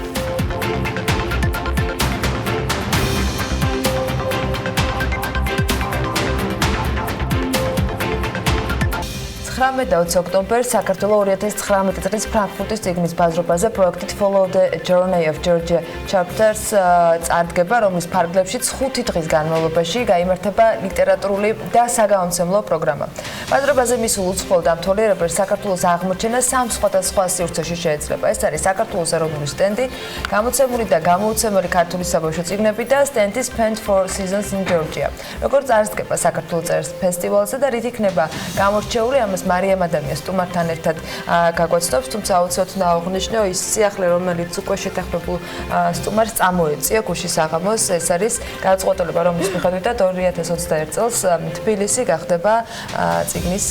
19 და 20 ოქტომბერს საქართველოს 2019 წლის ფრანკფურტის წიგნის ბაზრობაზე პროექტით Follow the Journey of Georgia Chapters წარდგება, რომლის ფარგლებშიც 5 დღის განმავლობაში გაიმართება ლიტერატურული და საგამომცემლო პროგრამა. ბაზრობაზე მისულ უცხოელ დამთვალიერებელს საქართველოს აღმოჩენა 3 სხვადასხვა სივრცეში შეეძლება. ეს არის საქართველოს ეროვნული სტენდი, გამოცემული და გამოუცემელი ქართული საბავშვო წიგნები და სტენდის Spent 4 Seasons in Georgia. როგორც წარსდგება საქართველოს წერის ფესტივალზე და რით იქნება გამორჩეული, ამას მარიამ ადამიანს სტუმართან ერთად გაგვაცნობს, თუმცა აუცილებლად უნდა აღვნიშნო ის სიახლე, რომელიც უკვე შეთანხმებულ სტუმარს წამოეწია გუშინ საღამოს. ეს არის გადაწყვეტილება, რომლის მიხედვითაც 2021 წელს თბილისი გახდება წიგნის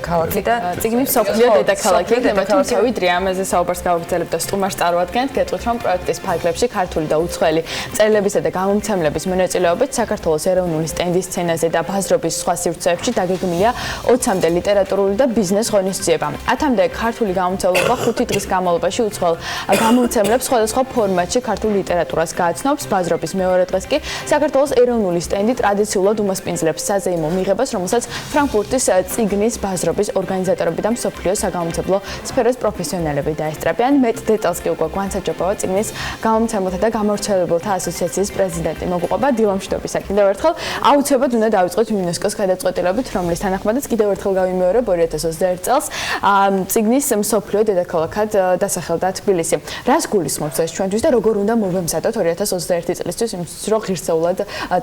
ქალაქი და წიგნის მსოფლიო დედაქალაქი. მაგრამ ვიდრე ამაზე საუბარს გავაგრძელებთ და სტუმარს წარვადგენთ, გეტყვით, რომ პროექტის ფარგლებში ქართული და უცხოელი მწერლებისა და გამომცემლების მონაწილეობით საქართველოს ეროვნული სტენდის სცენაზე და ბაზრობის სხვა სივრცეებში დაგეგმილია 20-მდე ლიტერატურული და ბიზნეს ღონისძიება. 10-მდე ქართული გამომცემლობა 5 დღის განმავლობაში უცხოელ გამომცემლებს სხვადასხვა ფორმატში ქართული ლიტერატურას გააცნობს. ბაზრობის მეორე დღეს კი საქართველოს ეროვნული სტენდი ტრადიციულად უმასპინძლებს საზეიმო მიღებას, რომელსაც ფრანკფურტის წიგნის ბაზრობის ორგანიზატორები და მსოფლიო საგამომცემლო სფეროს პროფესიონალები დაესწრებიან. მეტ დეტალს კი უკვე გვანსაჯობავა წიგნის გამომცემლთა და გამავრცელებელთა ასოციაციის პრეზიდენტი მოგუყვება დილა მშვიდობისა. კიდევ ერთხელ აუცილებლად უნდა დავიწყოთ იუნესკოს გადაწყვეტილებით, რომლის თანახმადაც კიდევ ერთხელ გავიმეორებ 2021 წელს წიგნის მსოფლიო დედაქალაქად დასახელდა თბილისი. რას გულისხმობს ეს ჩვენთვის და როგორ უნდა მოვემზადოთ 2021 წლისთვის, იმისთვის რომ ღირსეულად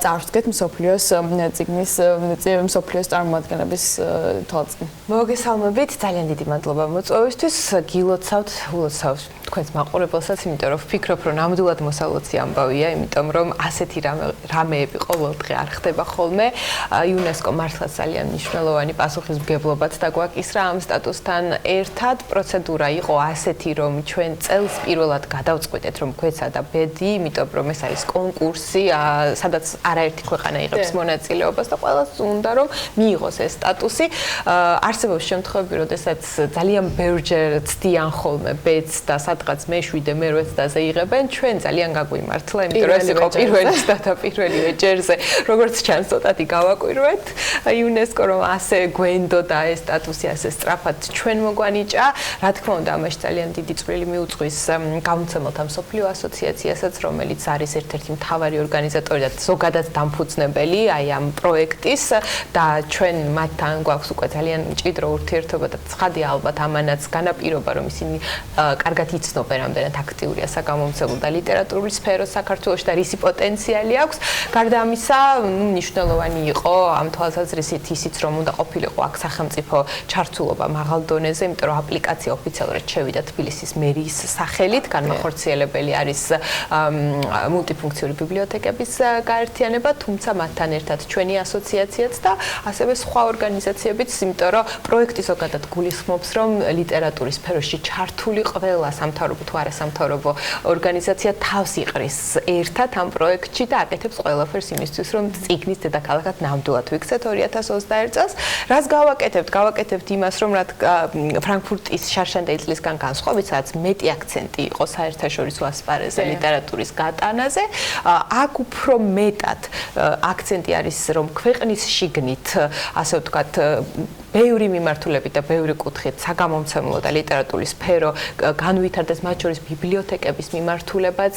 წარვდგეთ მსოფლიოს წიგნის მსოფლიოს წარმოადგენლების თვალწინ. მოგესალმებით, ძალიან დიდი მადლობა მოწვევისთვის. გილოცავთ თქვენს მაყურებელსაც, იმიტომ რომ ვფიქრობ, რომ ნამდვილად მოსალოცი ამბავია, იმიტომ რომ ასეთი რამეები ყოველდღე არ ხდება ხოლმე. იუნესკო მართლაც ძალიან მნიშვნელოვანი პასუხისმგებლობაც დაგვაკისრა ამ სტატუსთან ერთად. პროცედურა იყო ასეთი, რომ ჩვენ წელს პირველად გადავწყვიტეთ, რომ გვეცადა ბედი, იმიტომ რომ ეს არის კონკურსი, სადაც არაერთი ქვეყანა იღებს მონაწილეობას და ყველას უნდა რომ მიიღოს ეს სტატუსი. არსებობს შემთხვევები, როდესაც ძალიან ბევრჯერ ცდიან ხოლმე ბედს და სადღაც მე-7, მე-8-დაზე იღებენ. ჩვენ ძალიან გაგვიმართლა, იმიტომ რომ ეს იყო პირველი სტატა პირველი ეჯერზე. როგორც ჩანს, ცოტათი გავაკვირვეთ. იუნესკო რომ ასე გვენდო და ეს სტატუსი ასე სწრაფად ჩვენ მოგვანიჭა. რა თქმა უნდა, ამაში ძალიან დიდი წვლილი მიუძღვის გამომცემელთა მსოფლიო ასოციაციასაც, რომელიც არის ერთ-ერთი მთავარი ორგანიზატორი და ზოგადად დამფუძნებელი აი ამ პროექტის და ჩვენ მათთან გვაქვს უკვე ძალიან მჭიდრო ურთიერთობა და ცხადია ალბათ ამანაც განაპირობა, რომ ისინი კარგად იცოდნენ იცნობენ რამდენად აქტიურია საგამომცემლო და ლიტერატურული სფერო საქართველოში და რისი პოტენციალი აქვს. გარდა ამისა, მნიშვნელოვანი იყო ამ თვალსაზრისით ისიც რომ უნდა ყოფილიყო აქ სახელმწიფო ჩართულობა მაღალ დონეზე, იმიტომ რომ აპლიკაცია ოფიციალურად შევიდა თბილისის მერიის სახელით, განმახორციელებელი არის მულტიფუნქციური ბიბლიოთეკების გაერთიანება, თუმცა მათთან ერთად ჩვენი ასოციაციაც და ასევე სხვა ორგანიზაციებიც, იმიტომ რომ პროექტი ზოგადად გულისხმობს, რომ ლიტერატურის სფეროში ჩართული ყველა სამთავრობო თუ არასამთავრობო ორგანიზაცია თავს იყრის ერთად ამ პროექტში და აკეთებს ყველაფერს იმისთვის, რომ წიგნის დედაქალაქად ნამდვილად ვიქცეთ 2021 წელს. რას გავაკეთებთ? გავაკეთებთ იმას, რომ ფრანკფურტის შარშანდელი წლისგან განსხვავებით, სადაც მეტი აქცენტი იყო საერთაშორისო ასპარეზზე ლიტერატურის გატანაზე, აქ უფრო მეტად აქცენტი არის, რომ ქვეყნის შიგნით, ასე ვთქვათ, ბევრი მიმართულებით და ბევრი კუთხით საგამომცემლო და ლიტერატურის სფერო განვითარდეს, მათ შორის ბიბლიოთეკების მიმართულებაც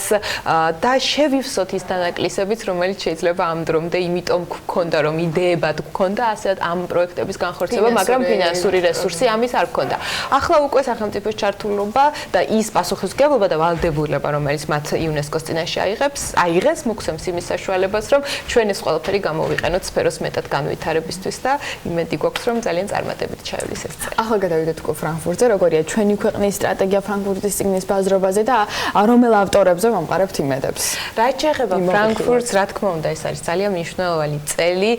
და შევივსოთ ის დანაკლისებიც, რომელიც შეიძლება ამ დრომდე იმიტომ გქონდა, რომ იდეებად გქონდა, ასეც ამ პროექტების განხორციელება, მაგრამ ფინანსური რესურსი ამის არ გქონდა. ახლა უკვე სახელმწიფოს ჩართულობა და ის პასუხისმგებლობა და ვალდებულება, რომელიც მათ იუნესკოს წინაშე აიღეს, მოგცემს იმის საშუალებას, რომ ჩვენ ეს ყველაფერი გამოვიყენოთ სფეროს მეტად განვითარებისთვის და იმედი გვაქვს, რომ ძალიან წარმატებით ჩაივლის ეს წელი. ახლა გადავიდეთ უკვე ფრანკფურტზე, როგორია ჩვენი ქვეყნის სტრატეგია ფრანკფურტის წიგნის ბაზრობაზე და რომელ ავტორებზე მომყარებთ იმედებს? რაც შეეხება ფრანკფურტს, რა თქმა უნდა, ეს არის ძალიან მნიშვნელოვანი წელი.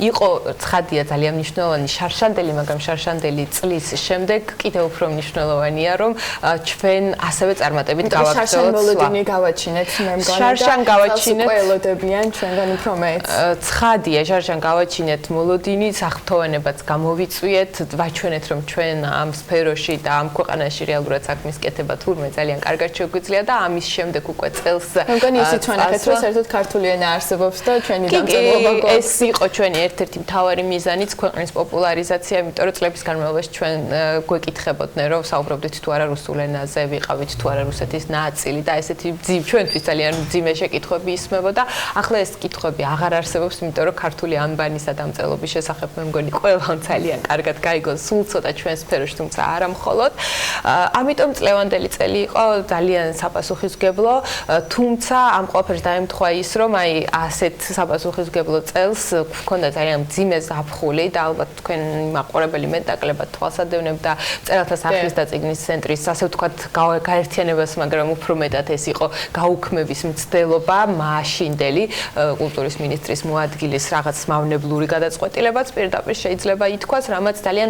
იყო ცხადია ძალიან მნიშვნელოვანი შარშანდელი, მაგრამ შარშანდელი წლის შემდეგ კიდევ უფრო მნიშვნელოვანია, რომ ჩვენ ასევე წარმატებით გავაგრძელოთ. შარშან მოლოდინი გავაჩინეთ, მე მგონი და შარშან გავაჩინეთ. უკვე ელოდებიან ჩვენგან უფრო მეც. ცხადია, შარშან გავაჩინეთ მოლოდინი, საფრთხოვანებაც გამოვიწვიეთ, ვაჩვენეთ, რომ ჩვენ ამ სფეროში და ამ ქვეყანაში რეალურად საქმის კეთება თურმე ძალიან კარგად შეგვიძლია და ამის შემდეგ უკვე წელს მე მგონი ისიც ჩვენახეთ, რომ საერთოდ ქართული ენა არსებობს და ჩვენი დამწერლობა გვაქვს. ეს იყო ჩვენი ერთ-ერთი მთავარი მიზანიც, ქვეყნის პოპულარიზაცია, იმიტომ რომ წლების განმავლობაში ჩვენ გვეკითხებოდნენ, რომ საუბრობდით თუ არა რუსულ ენაზე, ვიყავით თუ არა რუსეთის ნაწილი და ესეთი ჩვენთვის ძალიან მძიმე შეკითხვები ისმებოდა. ახლა ეს კითხვები აღარ არსებობს, იმიტომ რომ ქართული ანბანისა დამწერლობის შესახებ მე მგონი ყველამ ძალიან კარგად გაიგოს სულ ცოტა ჩვენ სფეროში, თუმცა არა მხოლოდ. ამიტომ წლევანდელი წელი იყო ძალიან საპასუხისმგებლო, თუმცა ამ ყველაფერს დაემთხვა ის, რომ აი ასეთ საპასუხისმგებლო წელს გვქონდა ძალიან მძიმე ზაფხული და ალბათ თქვენ მაყურებელი მეტაკლებად თვალსადევნებ და მწერალთა სახლის და წიგნის ცენტრის, ასე ვთქვათ, გაერთიანებას, მაგრამ უფრო მეტად ეს იყო გაუქმების მცდელობა მაშინდელი კულტურის მინისტრის მოადგილის რაღაც მავნებლური გადაწყვეტილებაც პირდაპირ შეიძლება ითქვას, რამაც ძალიან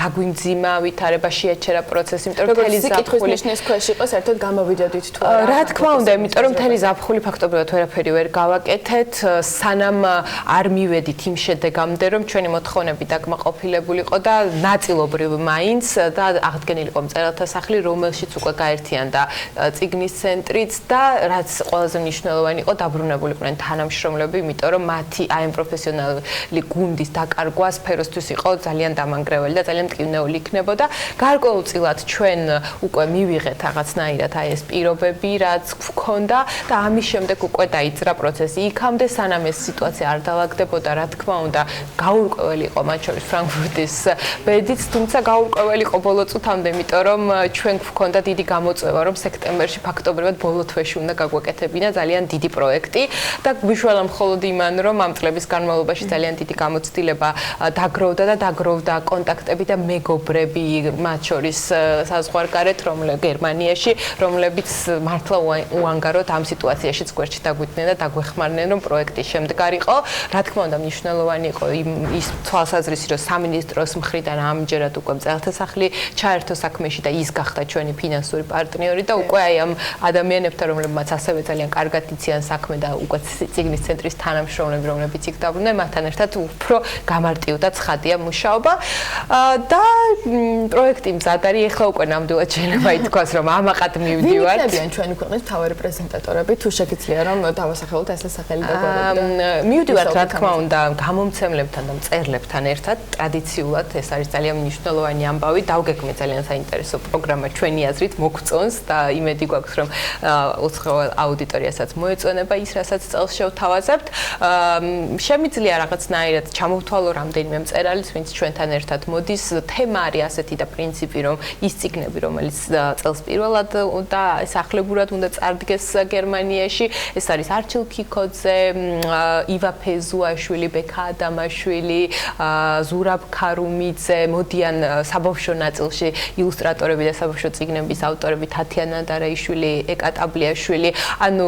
დაგვიმძიმა ვითარება შეაჩერა პროცესი, იმიტომ რომ მთელი ზაფხული ნიშნის ქვეშ იყო, საერთოდ გამოვიდოდით თუ არა. რა თქმა უნდა, იმიტომ რომ მთელი ზაფხული ფაქტობრივად ვერაფერი ვერ გავაკეთეთ, სანამ არ მივედით იმ შედეგამდე, რომ ჩვენი მოთხოვნები დაკმაყოფილებულიყო და ნაწილობრივ მაინც და აღდგენილიყო მწერალთა სახლი, რომელშიც უკვე გაერთიანდა წიგნის ცენტრიც და რაც ყველაზე მნიშვნელოვანი იყო, დაბრუნებულიყვნენ თანამშრომლები, იმიტომ რომ მათი აი ამ პროფესიონალი გუნდის დაკარგვა სფეროსთვის იყო ძალიან დამანგრეველი და ძალიან მტკივნეული იქნებოდა. გარკვეულწილად ჩვენ უკვე მივიღეთ რაღაცნაირად აი ეს პირობები, რაც გვქონდა და ამის შემდეგ უკვე დაიწყო პროცესი. იქამდე სანამ ეს სიტუაცია არ დაალაგდებოდა, რა თქმა უნდა, გაურკვეველი იყო მათ შორის ფრანკფურტის ბედიც, თუმცა გაურკვეველი იყო ბოლო წუთამდე, იმიტომ რომ ჩვენ გვქონდა დიდი გამოწვევა, რომ სექტემბერში ფაქტობრივად ბოლო თვეში უნდა გაგვეკეთებინა ძალიან დიდი პროექტი და გვიშველა მხოლოდ იმან, რომ ამ წლების განმავლობაში ძალიან დიდი გამოცდილება დაგროვდა კონტაქტები და მეგობრები, მათ შორის საზღვარგარეთ, გერმანიაში, რომლებიც მართლა უანგაროდ ამ სიტუაციაშიც გვერდში დაგვიდნენ და დაგვეხმარნენ, რომ პროექტი შემდგარიყო. რა თქმა უნდა, მნიშვნელოვანი იყო ის თვალსაზრისი, რომ სამინისტროს მხრიდან ამჯერად უკვე მწერალთა სახლი ჩაერთო საქმეში და ის გახდა ჩვენი ფინანსური პარტნიორი და უკვე აი ამ ადამიანებთან, რომლებმაც ასევე ძალიან კარგად იციან საქმე და უკვე წიგნის ცენტრის თანამშრომლები, რომლებიც იქ დაბრუნდნენ, მათთან ერთად უფრო გამარტივდა ცხადია მუშაობა და პროექტი მზად არის. ეხლა უკვე ნამდვილად შეიძლება ითქვას, რომ ამაყად მივდივართ. ვინ იქნებიან ჩვენი ქვეყნის მთავარი პრეზენტატორები, თუ შეგიძლია რომ დავასახელოთ ეს სახელი და მივდივართ, რა თქმა უნდა, გამომცემლებთან და მწერლებთან ერთად ტრადიციულად ეს არის ძალიან მნიშვნელოვანი ამბავი. დავგეგმეთ ძალიან საინტერესო პროგრამა ჩვენი აზრით მოგწონს და იმედი გვაქვს, რომ უცხოელ აუდიტორიასაც მოეწონება ის, რასაც წელს შევთავაზებთ. შემიძლია რაღაცნაირად ჩამოვთვალო რამდენიმე მწერალი არის, ვინც ჩვენთან ერთად მოდის. თემა არის ასეთი და პრინციპი, რომ ის ციგნები, რომელიც წელს პირველად და სახლებურად უნდა წარდგეს გერმანიაში, ეს არის არჩილ ქიქოძე, ива ფეზუაშვილი, ბექა ადამაშვილი, ზურაბ ქარუმიძე, მოდიან საბავშვო ნაწილში ილუსტრატორები და საბავშვო წიგნების ავტორები თათიანა დარაიშვილი, ეკატაბლიაშვილი. ანუ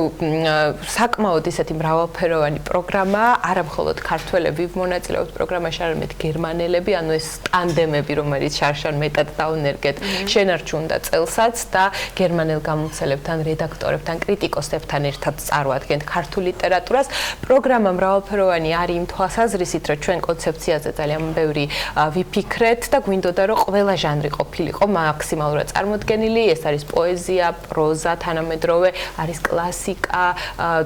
საკმაოდ ისეთი მრავალფეროვანი პროგრამა, არა მხოლოდ ქართველები მონაწილეობთ პროგრამაში, არამედ გერმანელები, ანუ ეს ტანდემები, რომელიც შარშან მეტად დაუნერგეთ შენარჩუნდა წელსაც და გერმანელ გამომცემლებთან, რედაქტორებთან, კრიტიკოსებთან ერთად წარმოადგენთ ქართულ ლიტერატურას. პროგრამა მრავალფეროვანი არის იმ თვალსაზრისით, რომ ჩვენ კონცეფციაზე ძალიან ბევრი ვიფიქრეთ და გვინდოდა რომ ყველა ჟანრი ყოფილიყო მაქსიმალურად წარმოდგენილი. ეს არის პოეზია, პროზა, თანამედროვე, არის კლასიკა,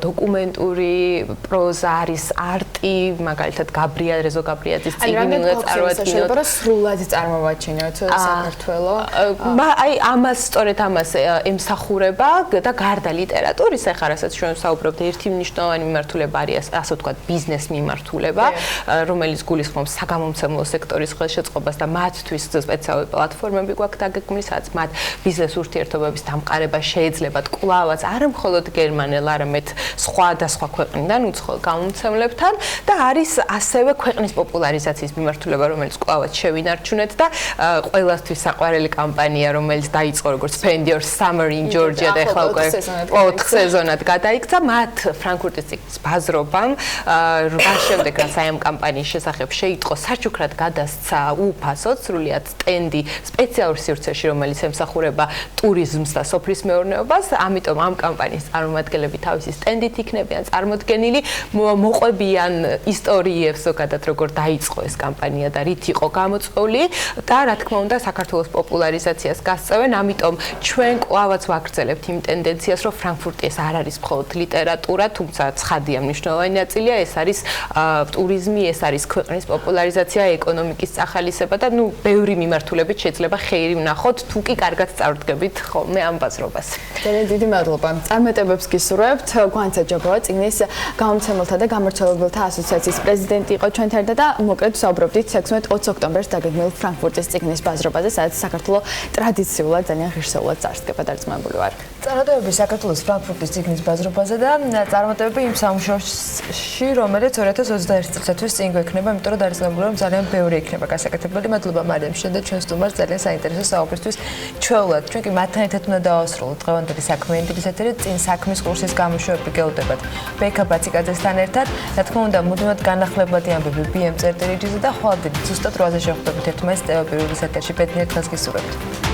დოკუმენტური პროზა, არის არტი, მაგალითად რეზო გაბრიაძის წიგნი წარმოადგენთ. რომ სრულად წარმოვაჩინოთ საქართველო. აი ამას სწორედ ამას ემსახურება და გარდა ლიტერატურის, ახლა რასაც ჩვენ ვსაუბრობთ, ერთი მნიშვნელოვანი მიმართულება არის ასე ვთქვათ ბიზნეს მიმართულება, რომელიც გულისხმობს საგამომცემლო სექტორის ხელშეწყობას და მათთვის სპეციალური პლატფორმები გვაქვს დაგეგმილი, სადაც მათ ბიზნეს ურთიერთობების დამყარება შეეძლებათ კვლავაც არა მხოლოდ გერმანელ, არამედ სხვადასხვა ქვეყნიდან უცხოელ გამომცემლებთან და არის ასევე ქვეყნის პოპულარიზაციის მიმართულება, რომელიც კვლავაც შევინარჩუნეთ და ყველასთვის საყვარელი კამპანია, რომელიც დაიწყო როგორც Spend Your Summer in Georgia და ახლა უკვე 4 სეზონად გადაიქცა, მათ ფრანკფურტის ციგნის ბაზრობამ 8 შემდეგ რაც აი ამ კამპანიის შესახებ შეიტყო, საჩუქრად გადასცა უუფასოდ სრულიად სტენდი სპეციალურ სივრცეში, რომელიც ემსახურება ტურიზმს და სოფლის მეურნეობას, ამიტომ ამ კამპანიის წარმომადგენლები თავისი სტენდით იქნებიან წარმოდგენილი, მოყვებიან ისტორიებს ზოგადად როგორ დაიწყო ეს კამპანია და რით იყო გამოწვეული და რა თქმა უნდა საქართველოს პოპულარიზაციას გასწევენ, ამიტომ ჩვენ კვლავაც ვაგრძელებთ იმ ტენდენციას, რომ ფრანკფურტი ეს არ არის მხოლოდ ლიტერატურა, თუმცა ცხადია მნიშვნელოვანი ნაწილია, ეს არის ტურიზმი, ეს არის ქვეყნის პოპულარიზაცია, ეკონომიკის წახალისება და ნუ ბევრი მიმართულებით შეიძლება ხეირი ვნახოთ, თუ კი კარგად წარდგებით ხოლმე ამ ბაზრობას. ძალიან დიდი მადლობა. წარმატებებს გისურვებთ. გვანცა ჯობოა წიგნის გამომცემელთა და გამორჩეულებელთა ასოციაციის პრეზიდენტი იყო ჩვენთან ერთად და მოკლედ ვსაუბრობდით 16-20 ოქტომბერს დაგეგმილ ფრანკფურტის წიგნის ბაზრობაზე, სადაც საქართველო ტრადიციულად ძალიან ღირსეულად წარსდგება დარწმუნებული ვარ. წარმატებები საქართველოს ფრანკფურტის წიგნის ბაზრობაზე და წარმატებები იმ სამუშაოში, რომელიც 2021 წლისთვის წინ გვექნება, იმიტომ რომ დარწმუნებული ვარ, ძალიან ბევრი იქნება გასაკეთებელი. მადლობა მარიამშენ და ჩვენ სტუმარს ძალიან საინტერესო საუბრისთვის ჩვეულად. ჩვენ კი მათთან ერთად უნდა დავასრულოთ დღევანდელი საქმიანი დილის ეთერი, წინ საქმის კურსის გამოშვებები გეუდებათ. ბექა ბაციკაძესთან ერთად, რა თქმა უნდა, მუდმივად განახლებადი ამბები BM წერტილიჯიზე და ხვალ დილით ზუსტად 8-ზე შევხვდებით ერთმანეთს ტელევიზიის ეთერში. ბედნიერ დღეს გისურვებთ.